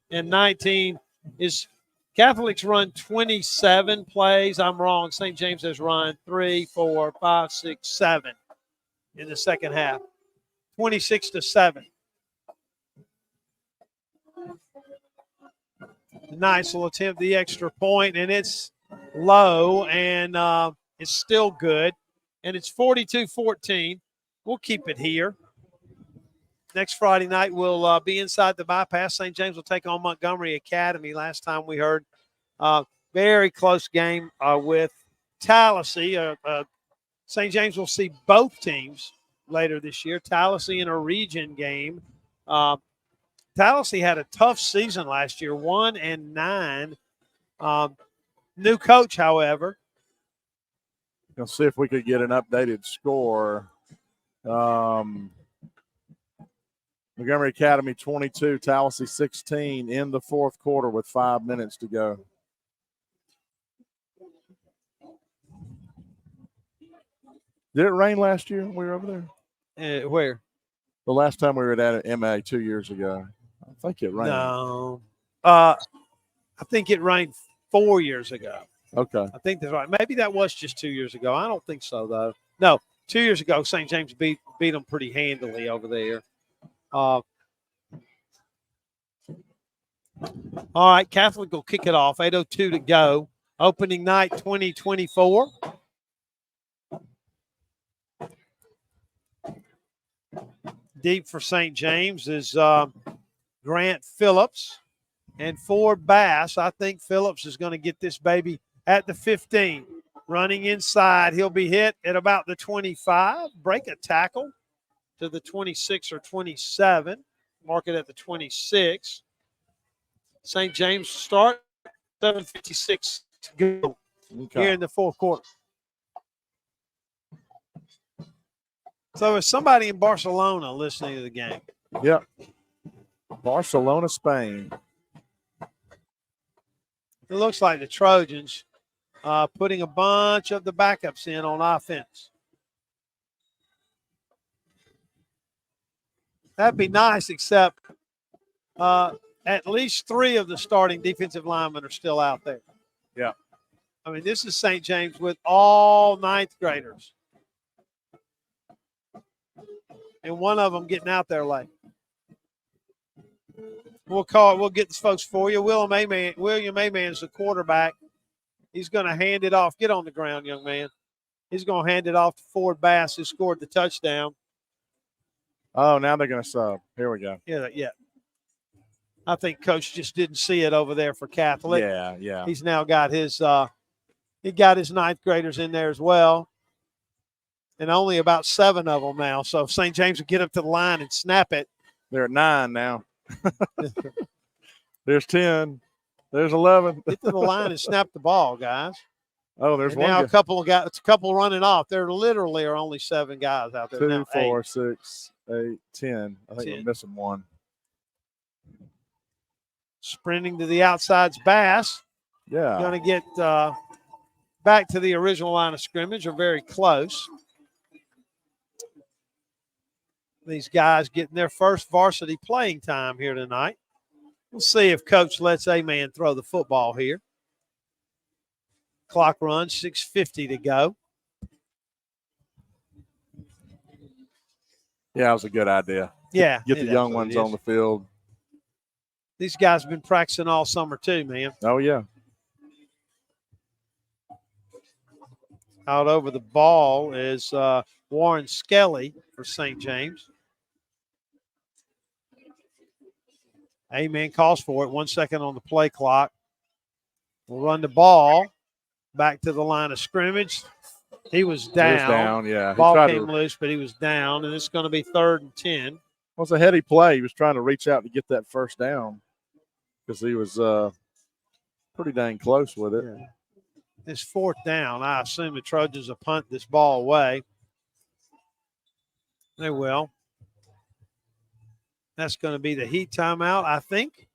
And 19 is Catholics run 27 plays. I'm wrong. St. James has run 3, 4, 5, 6, 7 in the second half. 26-7. Nice will attempt the extra point, and it's low, and it's still good. And it's 42-14. We'll keep it here. Next Friday night, we'll be inside the bypass. St. James will take on Montgomery Academy. Last time we heard, very close game with Tallahassee. St. James will see both teams later this year. Tallahassee in a region game. Tallahassee had a tough season last year, 1-9. New coach, however. Let's see if we could get an updated score. Montgomery Academy 22, Tallahassee 16 in the 4th quarter with 5 minutes to go. Did it rain last year when we were over there? Where? The last time we were at MA 2 years ago. I think it rained. No. I think it rained 4 years ago. Okay. I think that's right. Maybe that was just 2 years ago. I don't think so, though. No, 2 years ago, St. James beat them pretty handily over there. All right, Catholic will kick it off. 8:02 to go. Opening night 2024. Deep for St. James is Grant Phillips and Ford Bass. I think Phillips is going to get this baby at the 15. Running inside, he'll be hit at about the 25. Break a tackle to the 26 or 27. Mark it at the 26. St. James start, 7:56 to go here in the 4th quarter. So there's somebody in Barcelona listening to the game. Yep. Barcelona, Spain. It looks like the Trojans putting a bunch of the backups in on offense. That'd be nice, except at least 3 of the starting defensive linemen are still out there. Yeah. I mean, this is St. James with all 9th graders. And one of them getting out there late. We'll get these folks for you. William Aman is the quarterback. He's going to hand it off. Get on the ground, young man. He's going to hand it off to Ford Bass, who scored the touchdown. Oh, now they're going to sub. Here we go. Yeah. I think Coach just didn't see it over there for Catholic. Yeah. He's now got his ninth graders in there as well, and only about 7 of them now. So if St. James would get up to the line and snap it. They're at 9 now. There's 10. There's 11. Get to the line and snap the ball, guys. Oh, there's and one. Now a couple running off. There literally are only 7 guys out there. 2, now 4, 8. 6, 8, 10. I think 10. we're missing one. Sprinting to the outside's Bass. Yeah. Going to get back to the original line of scrimmage, or very close. These guys getting their first varsity playing time here tonight. We'll see if Coach lets A-Man throw the football here. Clock runs, 6:50 to go. Yeah, that was a good idea. Yeah. Get the young ones on the field. These guys have been practicing all summer too, man. Oh, yeah. Out over the ball is Warren Skelly for St. James. A-Man calls for it. 1 second on the play clock. We'll run the ball back to the line of scrimmage. He was down. He was down, yeah. Ball came loose, but he was down, and it's going to be 3rd and 10. Well, it's a heady play. He was trying to reach out to get that first down because he was pretty dang close with it. Yeah. It's 4th down. I assume the Trojans will punt this ball away. They will. That's going to be the heat timeout, I think.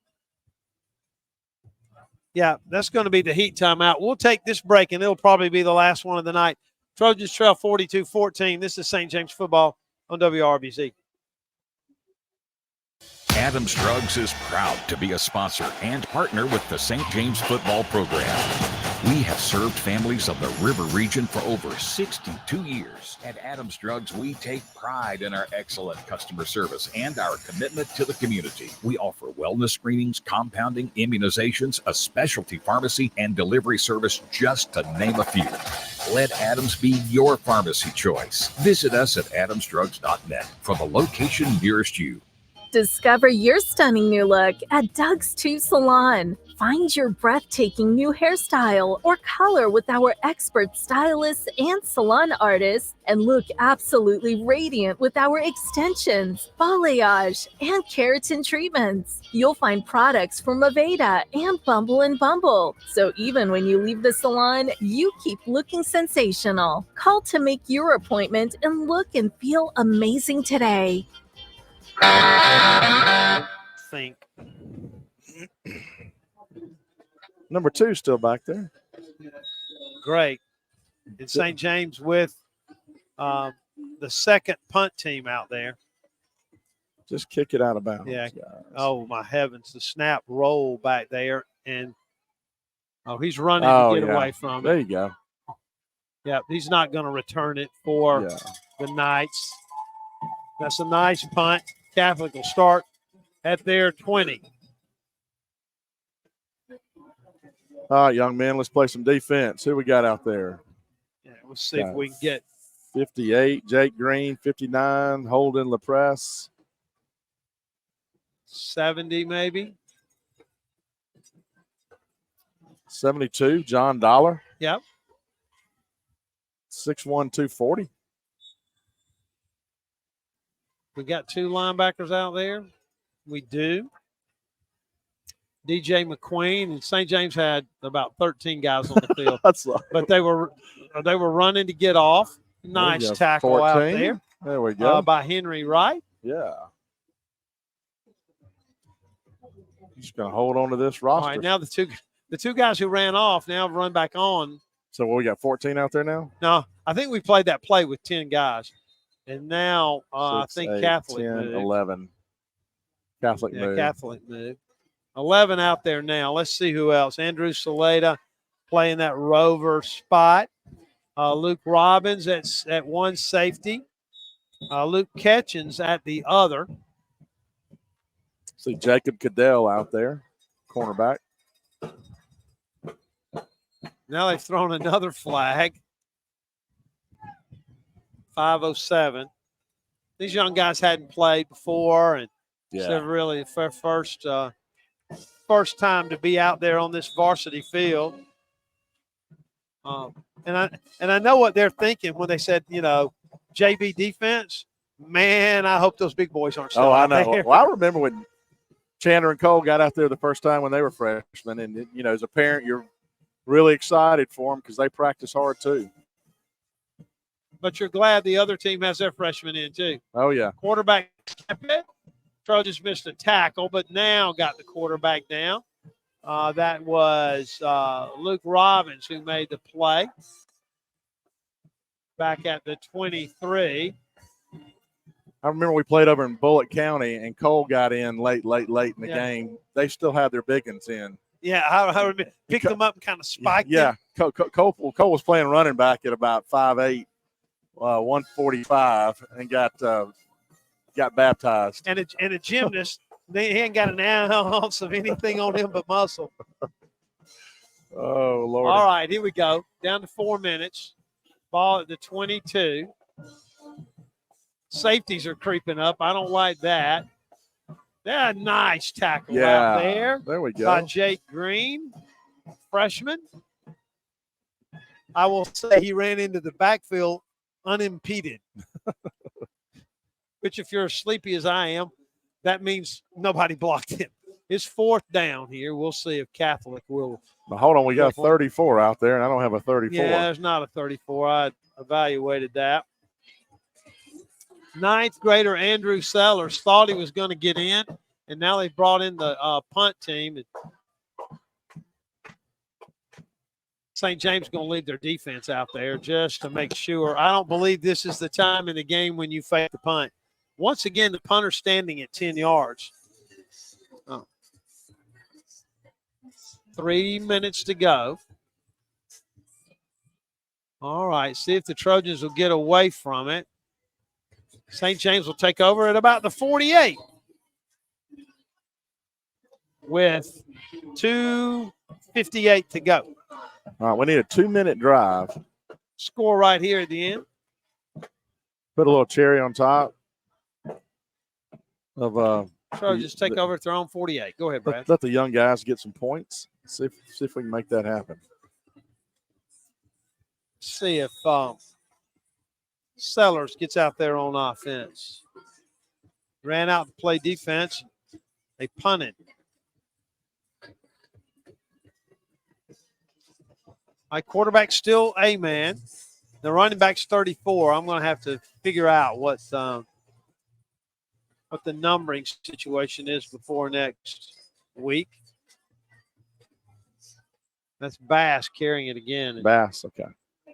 Yeah, that's going to be the heat timeout. We'll take this break, and it'll probably be the last one of the night. Trojans trail 42-14. This is St. James football on WRBZ. Adams Drugs is proud to be a sponsor and partner with the St. James football program. We have served families of the River region for over 62 years. At Adams Drugs, we take pride in our excellent customer service and our commitment to the community. We offer wellness screenings, compounding, immunizations, a specialty pharmacy, and delivery service, just to name a few. Let Adams be your pharmacy choice. Visit us at adamsdrugs.net for the location nearest you. Discover your stunning new look at Doug's 2 Salon. Find your breathtaking new hairstyle or color with our expert stylists and salon artists, and look absolutely radiant with our extensions, balayage, and keratin treatments. You'll find products from Aveda and Bumble & Bumble, so even when you leave the salon, you keep looking sensational. Call to make your appointment and look and feel amazing today. Think. Number 2 still back there. Great. And St. James with the second punt team out there. Just kick it out of bounds. Yeah. Guys. Oh, my heavens. The snap roll back there. And, he's running to get away from it. There you go. Yeah, he's not going to return it for the Knights. That's a nice punt. Catholic will start at their 20. All right, young men, let's play some defense. Who we got out there? Yeah, we'll see if we can get 58, Jake Green, 59, Holden LaPresse. 70 maybe. 72, John Dollar. Yep. 6'1", 240. We got 2 linebackers out there. We do. DJ McQueen and St. James had about 13 guys on the field. But they were running to get off. Nice tackle 14. out there. There we go. By Henry Wright. Yeah. Just going to hold on to this roster. All right, now the two guys who ran off now have run back on. So we got 14 out there now? No, I think we played that play with 10 guys. And now I think 8, Catholic 10, moved. 11. Catholic moved. Catholic moved. 11 out there now. Let's see who else. Andrew Saleda playing that rover spot. Luke Robbins at one safety. Luke Ketchens at the other. See Jacob Cadell out there, cornerback. Now they've thrown another flag. 5:07. These young guys hadn't played before, and so really first first time to be out there on this varsity field. And I know what they're thinking when they said, JV defense. Man, I hope those big boys aren't still I out know. there. Well, I remember when Chandler and Cole got out there the first time when they were freshmen, and as a parent, you're really excited for them because they practice hard too. But you're glad the other team has their freshmen in too. Oh yeah. Quarterback step it. Trojans missed a tackle, but now got the quarterback down. That was Luke Robbins who made the play. Back at the 23. I remember we played over in Bullitt County, and Cole got in late in the game. They still had their big ones in. Yeah, I remember. Picked them up and kind of spiked them. Yeah, Cole was playing running back at about 5'8", 145, and got baptized. And a gymnast, he ain't got an ounce of anything on him but muscle. Oh, Lord. All right, here we go. Down to 4 minutes. Ball at the 22. Safeties are creeping up. I don't like that. That nice tackle out there. There we go. By Jake Green, freshman. I will say he ran into the backfield unimpeded. Which, if you're as sleepy as I am, that means nobody blocked him. It's 4th down here. We'll see if Catholic will. Now, hold on. We got a 34 out there, and I don't have a 34. Yeah, there's not a 34. I evaluated that. 9th grader Andrew Sellers thought he was going to get in, and now they brought in the punt team. St. James going to leave their defense out there just to make sure. I don't believe this is the time in the game when you fake the punt. Once again, the punter's standing at 10 yards. 3 minutes to go. All right, see if the Trojans will get away from it. St. James will take over at about the 48 with 2:58 to go. All right, we need a 2-minute drive. Score right here at the end. Put a little cherry on top of Trojans take over at their own 48. Go ahead, Brad. Let the young guys get some points. See if we can make that happen. See if Sellers gets out there on offense. Ran out to play defense. They punted. My quarterback's still a man. The running back's 34. I'm going to have to figure out what the numbering situation is before next week. That's Bass carrying it again. Bass, okay.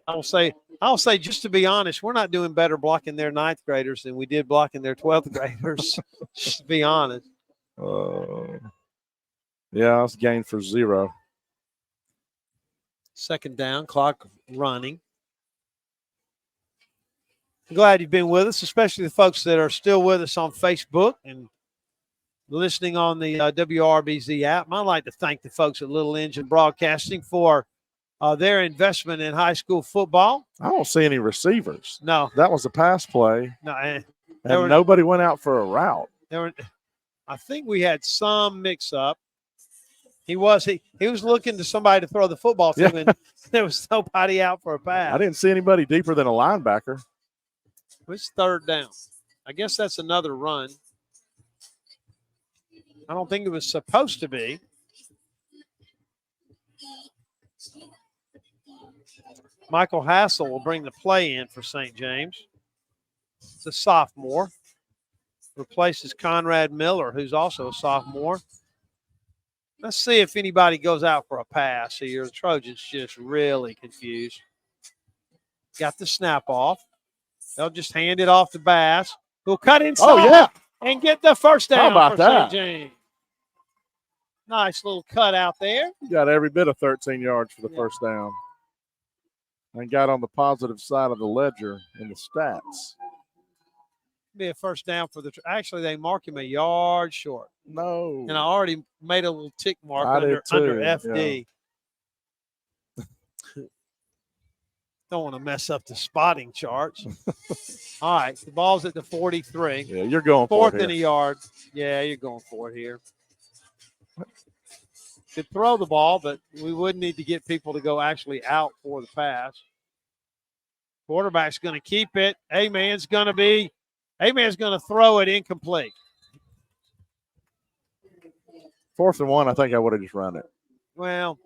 I'll say, just to be honest, we're not doing better blocking their 9th graders than we did blocking their 12th graders, just to be honest. Yeah, it's gain for 0. 2nd down, clock running. Glad you've been with us, especially the folks that are still with us on Facebook and listening on the WRBZ app. I'd like to thank the folks at Little Engine Broadcasting for their investment in high school football. I don't see any receivers. No. That was a pass play. No, and nobody went out for a route. I think we had some mix-up. He was looking to somebody to throw the football to, and there was nobody out for a pass. I didn't see anybody deeper than a linebacker. It's 3rd down. I guess that's another run. I don't think it was supposed to be. Michael Hassel will bring the play in for St. James. It's a sophomore. Replaces Conrad Miller, who's also a sophomore. Let's see if anybody goes out for a pass here. The Trojans just really confused. Got the snap off. They'll just hand it off to Bass, who'll cut inside and get the first down. How about for that? St. James. Nice little cut out there. You got every bit of 13 yards for the first down. And got on the positive side of the ledger in the stats. Be a first down for actually they mark him a yard short. No. And I already made a little tick mark under FD. Yeah. Don't want to mess up the spotting charts. All right, the ball's at the 43. Yeah, you're going 4th for it and a yard. Yeah, you're going for it here. could throw the ball, but we would need to get people to go actually out for the pass. Quarterback's going to keep it. A-Man's going to throw it incomplete. 4th and 1, I think I would have just run it. Well,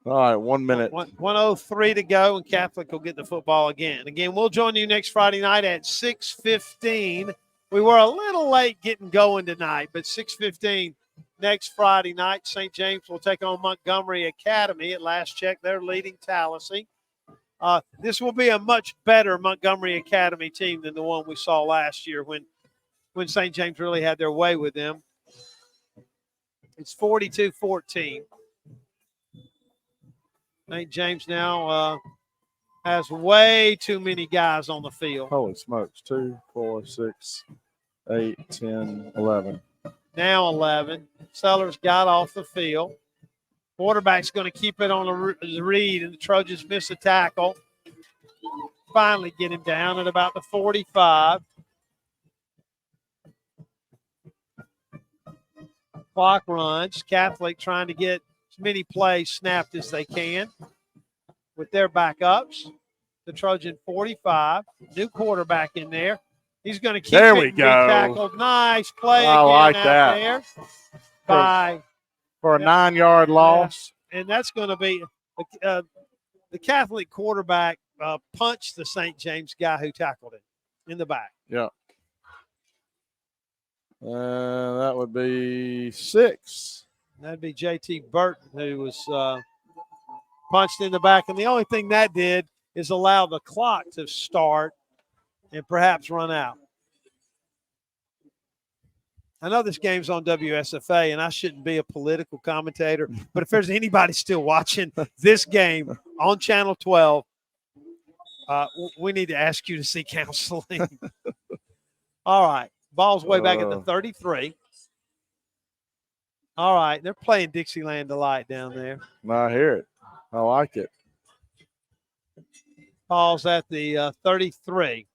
all right, 1 minute. 1:03 to go, and Catholic will get the football again. Again, we'll join you next Friday night at 6:15. We were a little late getting going tonight, but 6:15 next Friday night. St. James will take on Montgomery Academy. At last check, they're leading Tallahassee. This will be a much better Montgomery Academy team than the one we saw last year when St. James really had their way with them. It's 42-14. St. James now has way too many guys on the field. Holy smokes. 2, 4, 6, 8, 10, 11. Now 11. Sellers got off the field. Quarterback's going to keep it on the read, and the Trojans miss a tackle. Finally get him down at about the 45. Clock runs. Catholic trying to get as many plays snapped as they can with their backups. The Trojan 45. New quarterback in there. He's going to keep there it we and go. be tackled. Nice play I again like out that. there For a 9-yard loss. And that's going to be the Catholic quarterback punched the St. James guy who tackled him in the back. Yeah. That would be 6. That'd be J.T. Burton, who was punched in the back. And the only thing that did is allow the clock to start and perhaps run out. I know this game's on WSFA, and I shouldn't be a political commentator, but if there's anybody still watching this game on Channel 12, we need to ask you to seek counseling. All right. Ball's way back at the 33. All right. They're playing Dixieland Delight down there. I hear it. I like it. Ball's at the 33.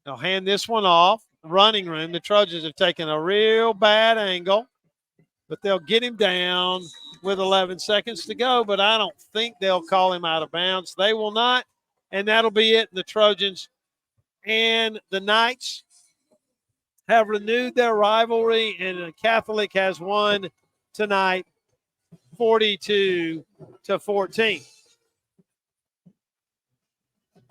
They'll hand this one off. Running room. The Trojans have taken a real bad angle, but they'll get him down with 11 seconds to go, but I don't think they'll call him out of bounds. They will not, and that'll be it. The Trojans and the Knights have renewed their rivalry, and the Catholic has won tonight 42-14.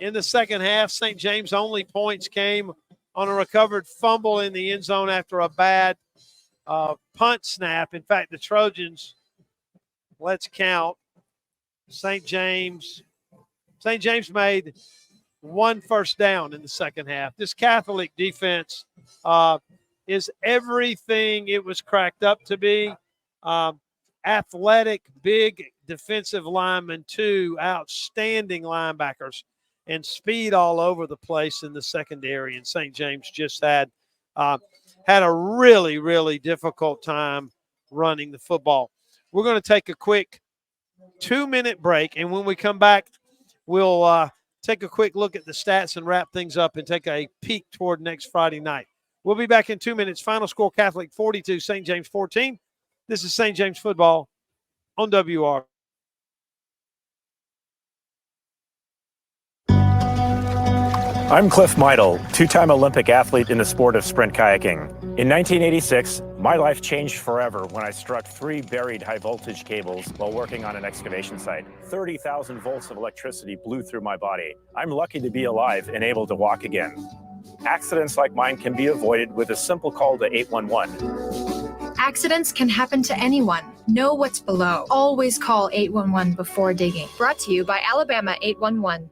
In the second half, St. James' only points came on a recovered fumble in the end zone after a bad punt snap. In fact, the Trojans, let's count, St. James made one first down in the second half. This Catholic defense is everything it was cracked up to be. Athletic, big defensive linemen, 2 outstanding linebackers, and speed all over the place in the secondary. And St. James just had a really, really difficult time running the football. We're going to take a quick 2-minute break, and when we come back, we'll take a quick look at the stats and wrap things up and take a peek toward next Friday night. We'll be back in 2 minutes. Final score, Catholic 42, St. James 14. This is St. James football on WR. I'm Cliff Meidel, 2-time Olympic athlete in the sport of sprint kayaking. In 1986, my life changed forever when I struck 3 buried high-voltage cables while working on an excavation site. 30,000 volts of electricity blew through my body. I'm lucky to be alive and able to walk again. Accidents like mine can be avoided with a simple call to 811. Accidents can happen to anyone. Know what's below. Always call 811 before digging. Brought to you by Alabama 811.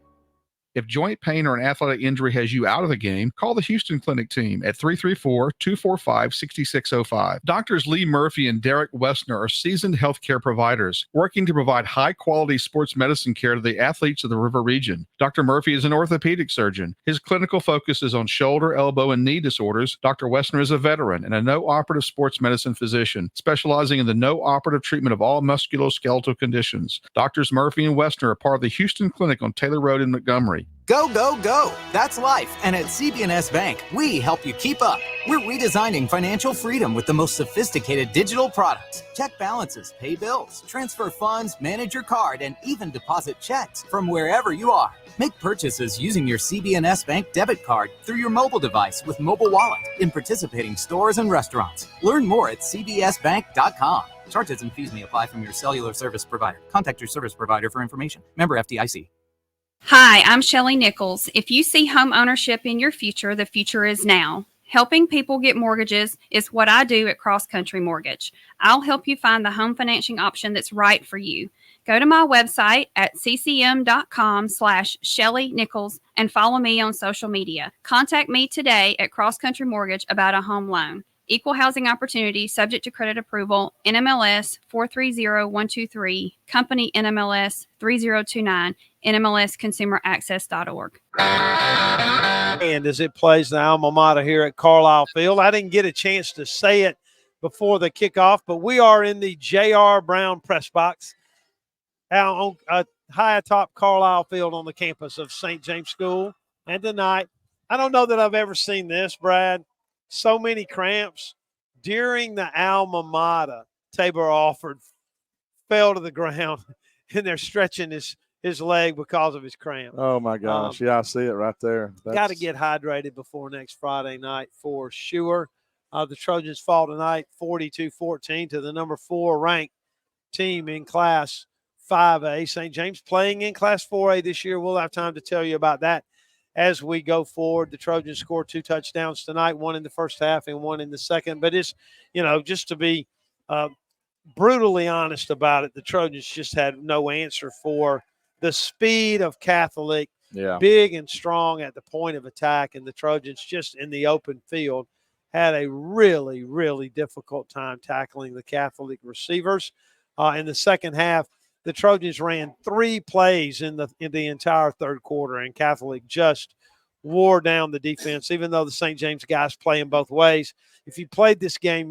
If joint pain or an athletic injury has you out of the game, call the Houston Clinic team at 334-245-6605. Doctors Lee Murphy and Derek Wessner are seasoned healthcare providers working to provide high-quality sports medicine care to the athletes of the River Region. Dr. Murphy is an orthopedic surgeon. His clinical focus is on shoulder, elbow, and knee disorders. Dr. Wessner is a veteran and a no-operative sports medicine physician, specializing in the no-operative treatment of all musculoskeletal conditions. Doctors Murphy and Wessner are part of the Houston Clinic on Taylor Road in Montgomery. Go, go, go. That's life. And at CB&S Bank, we help you keep up. We're redesigning financial freedom with the most sophisticated digital products. Check balances, pay bills, transfer funds, manage your card, and even deposit checks from wherever you are. Make purchases using your CBNS Bank debit card through your mobile device with Mobile Wallet in participating stores and restaurants. Learn more at cbsbank.com. Charges and fees may apply from your cellular service provider. Contact your service provider for information. Member FDIC. Hi, I'm Shelly Nichols. If you see home ownership in your future, the future is now. Helping people get mortgages is what I do at Cross Country Mortgage. I'll help you find the home financing option that's right for you. Go to my website at ccm.com/Shelly Nichols and follow me on social media. Contact me today at Cross Country Mortgage about a home loan. Equal housing opportunity, subject to credit approval, NMLS 430123, company NMLS 3029, NMLSconsumeraccess.org. And as it plays the alma mater here at Carlisle Field, I didn't get a chance to say it before the kickoff, but we are in the J.R. Brown press box out on high atop Carlisle Field on the campus of St. James School. And tonight, I don't know that I've ever seen this, Brad. So many cramps during the alma mater. Tabor Alford fell to the ground, and they're stretching his leg because of his cramp. Oh, my gosh. Yeah, I see it right there. Got to get hydrated before next Friday night for sure. The Trojans fall tonight 42-14 to the number 4 ranked team in Class 5A. St. James playing in Class 4A this year. We'll have time to tell you about that as we go forward. The Trojans scored 2 touchdowns tonight, one in the first half and one in the second. But it's, just to be brutally honest about it, the Trojans just had no answer for the speed of Catholic, big and strong at the point of attack, and the Trojans just in the open field had a really, really difficult time tackling the Catholic receivers. In the second half, the Trojans ran 3 plays in the entire third quarter, and Catholic just wore down the defense, even though the St. James guys playing both ways. If you played this game,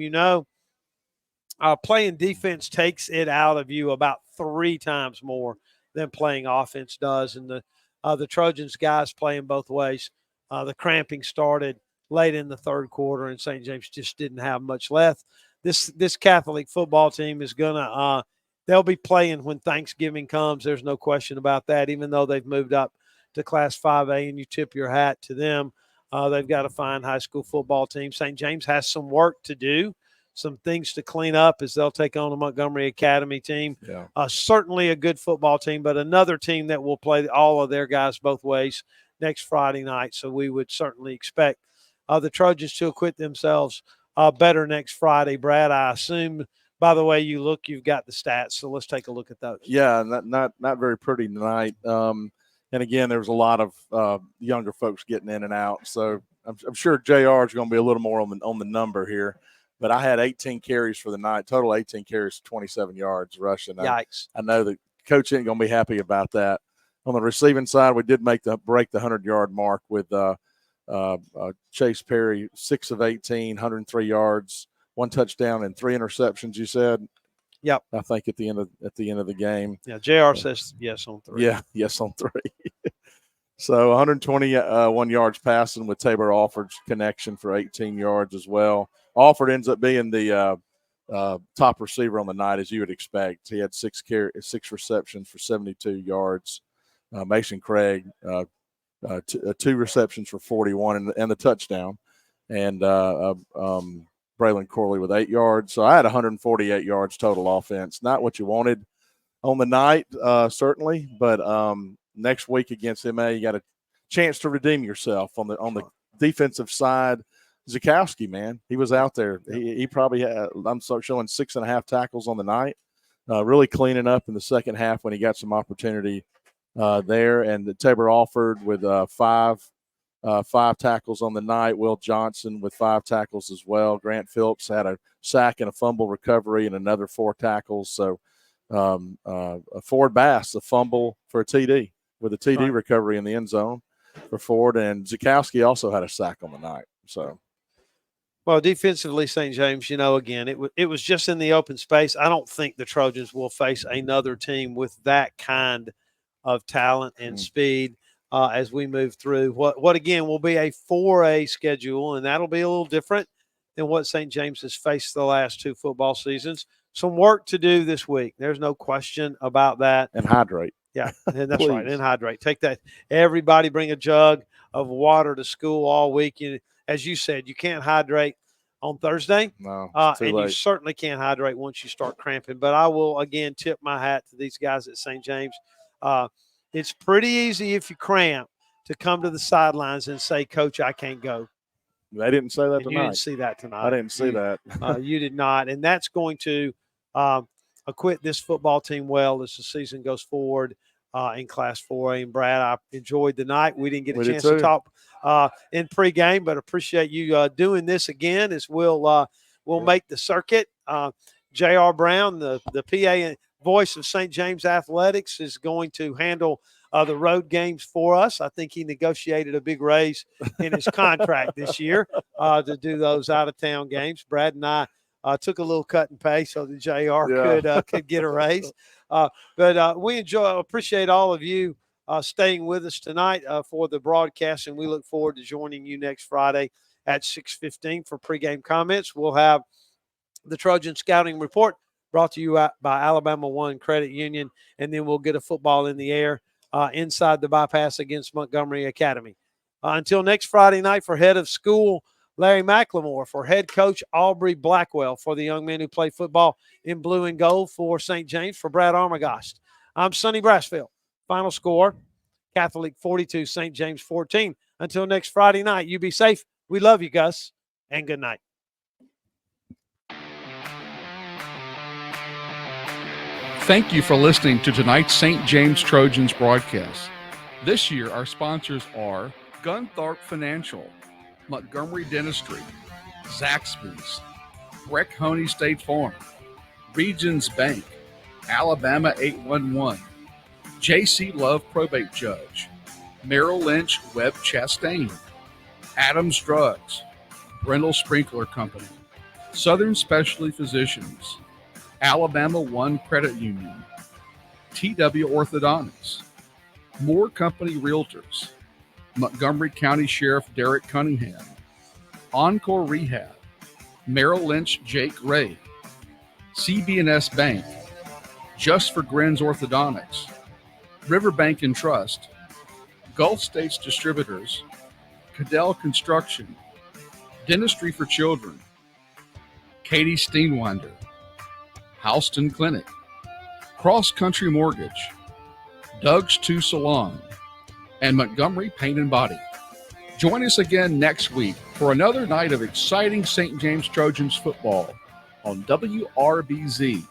playing defense takes it out of you about 3 times more than playing offense does. And the Trojans guys playing both ways. The cramping started late in the third quarter, and St. James just didn't have much left. This Catholic football team is gonna they'll be playing when Thanksgiving comes. There's no question about that. Even though they've moved up to Class 5A, and you tip your hat to them, they've got a fine high school football team. St. James has some work to do, some things to clean up as they'll take on the Montgomery Academy team. Yeah. Certainly a good football team, but another team that will play all of their guys both ways next Friday night. So we would certainly expect the Trojans to acquit themselves better next Friday. Brad, I assume by the way you look, you've got the stats. So let's take a look at those. Yeah, not very pretty tonight. And again, there's a lot of younger folks getting in and out. So I'm sure JR is going to be a little more on the number here. But I had 18 carries for the night, total 18 carries, 27 yards rushing. Yikes. I know that coach ain't going to be happy about that. On the receiving side, we did break the 100-yard mark with Chase Perry, 6 of 18, 103 yards, 1 touchdown and 3 interceptions. You said, yep. I think at the end of the game. Yeah, JR says yes on 3. Yeah, yes on 3. So 121 yards passing with Tabor Alford's connection for 18 yards as well. Alford ends up being the top receiver on the night, as you would expect. He had 6 receptions for 72 yards. Mason Craig, 2 receptions for 41 and the touchdown. And Braylon Corley with 8 yards. So I had 148 yards total offense. Not what you wanted on the night, certainly, but next week against MA, you got a chance to redeem yourself on the defensive side. Zukowski, man, he was out there. He probably had, I'm showing 6.5 tackles on the night, really cleaning up in the second half when he got some opportunity there. And the Tabor Alford with 5 tackles on the night. Will Johnson with 5 tackles as well. Grant Phillips had a sack and a fumble recovery and another 4 tackles. So Ford Bass, a fumble for a TD with a TD recovery in the end zone for Ford. And Zukowski also had a sack on the night. So. Well, defensively, St. James, again, it was just in the open space. I don't think the Trojans will face another team with that kind of talent and speed. as we move through what again will be a 4A schedule, and that'll be a little different than what St. James has faced the last 2 football seasons. Some work to do this week. There's no question about that. And hydrate. Yeah, and that's right. And hydrate. Take that. Everybody bring a jug of water to school all week. As you said, you can't hydrate on Thursday. No, and you certainly can't hydrate once you start cramping. But I will, again, tip my hat to these guys at St. James. It's pretty easy if you cramp to come to the sidelines and say, Coach, I can't go. They didn't say that And tonight. you didn't see that tonight. I didn't see that. You did not. And that's going to acquit this football team well as the season goes forward in Class 4A. And, Brad, I enjoyed the night. We didn't get a chance to talk in pregame, but appreciate you doing this again as we'll make the circuit. J.R. Brown, the PA and voice of St. James Athletics, is going to handle the road games for us. I think he negotiated a big raise in his contract this year to do those out-of-town games. Brad and I took a little cut and pay so that JR could get a raise. But we appreciate all of you staying with us tonight for the broadcast, and we look forward to joining you next Friday at 6:15 for pregame comments. We'll have the Trojan Scouting Report brought to you by Alabama One Credit Union, and then we'll get a football in the air inside the bypass against Montgomery Academy. Until next Friday night, for head of school Larry McLemore, for head coach Aubrey Blackwell, for the young men who play football in blue and gold for St. James, for Brad Armagost, I'm Sonny Brasfield. Final score, Catholic 42, St. James 14. Until next Friday night, you be safe. We love you, Gus, and good night. Thank you for listening to tonight's St. James Trojans broadcast. This year, our sponsors are Gunthorpe Financial, Montgomery Dentistry, Zaxby's, Breck Honey State Farm, Regions Bank, Alabama 811, J.C. Love Probate Judge, Merrill Lynch Webb Chastain, Adams Drugs, Brindle Sprinkler Company, Southern Specialty Physicians, Alabama One Credit Union, TW Orthodontics, Moore Company Realtors, Montgomery County Sheriff Derek Cunningham, Encore Rehab, Merrill Lynch Jake Ray, CB&S Bank, Just for Grins Orthodontics, Riverbank and Trust, Gulf States Distributors, Cadell Construction, Dentistry for Children, Katie Steenwinder, Houston Clinic, Cross Country Mortgage, Doug's 2 Salon, and Montgomery Paint and Body. Join us again next week for another night of exciting St. James Trojans football on WRBZ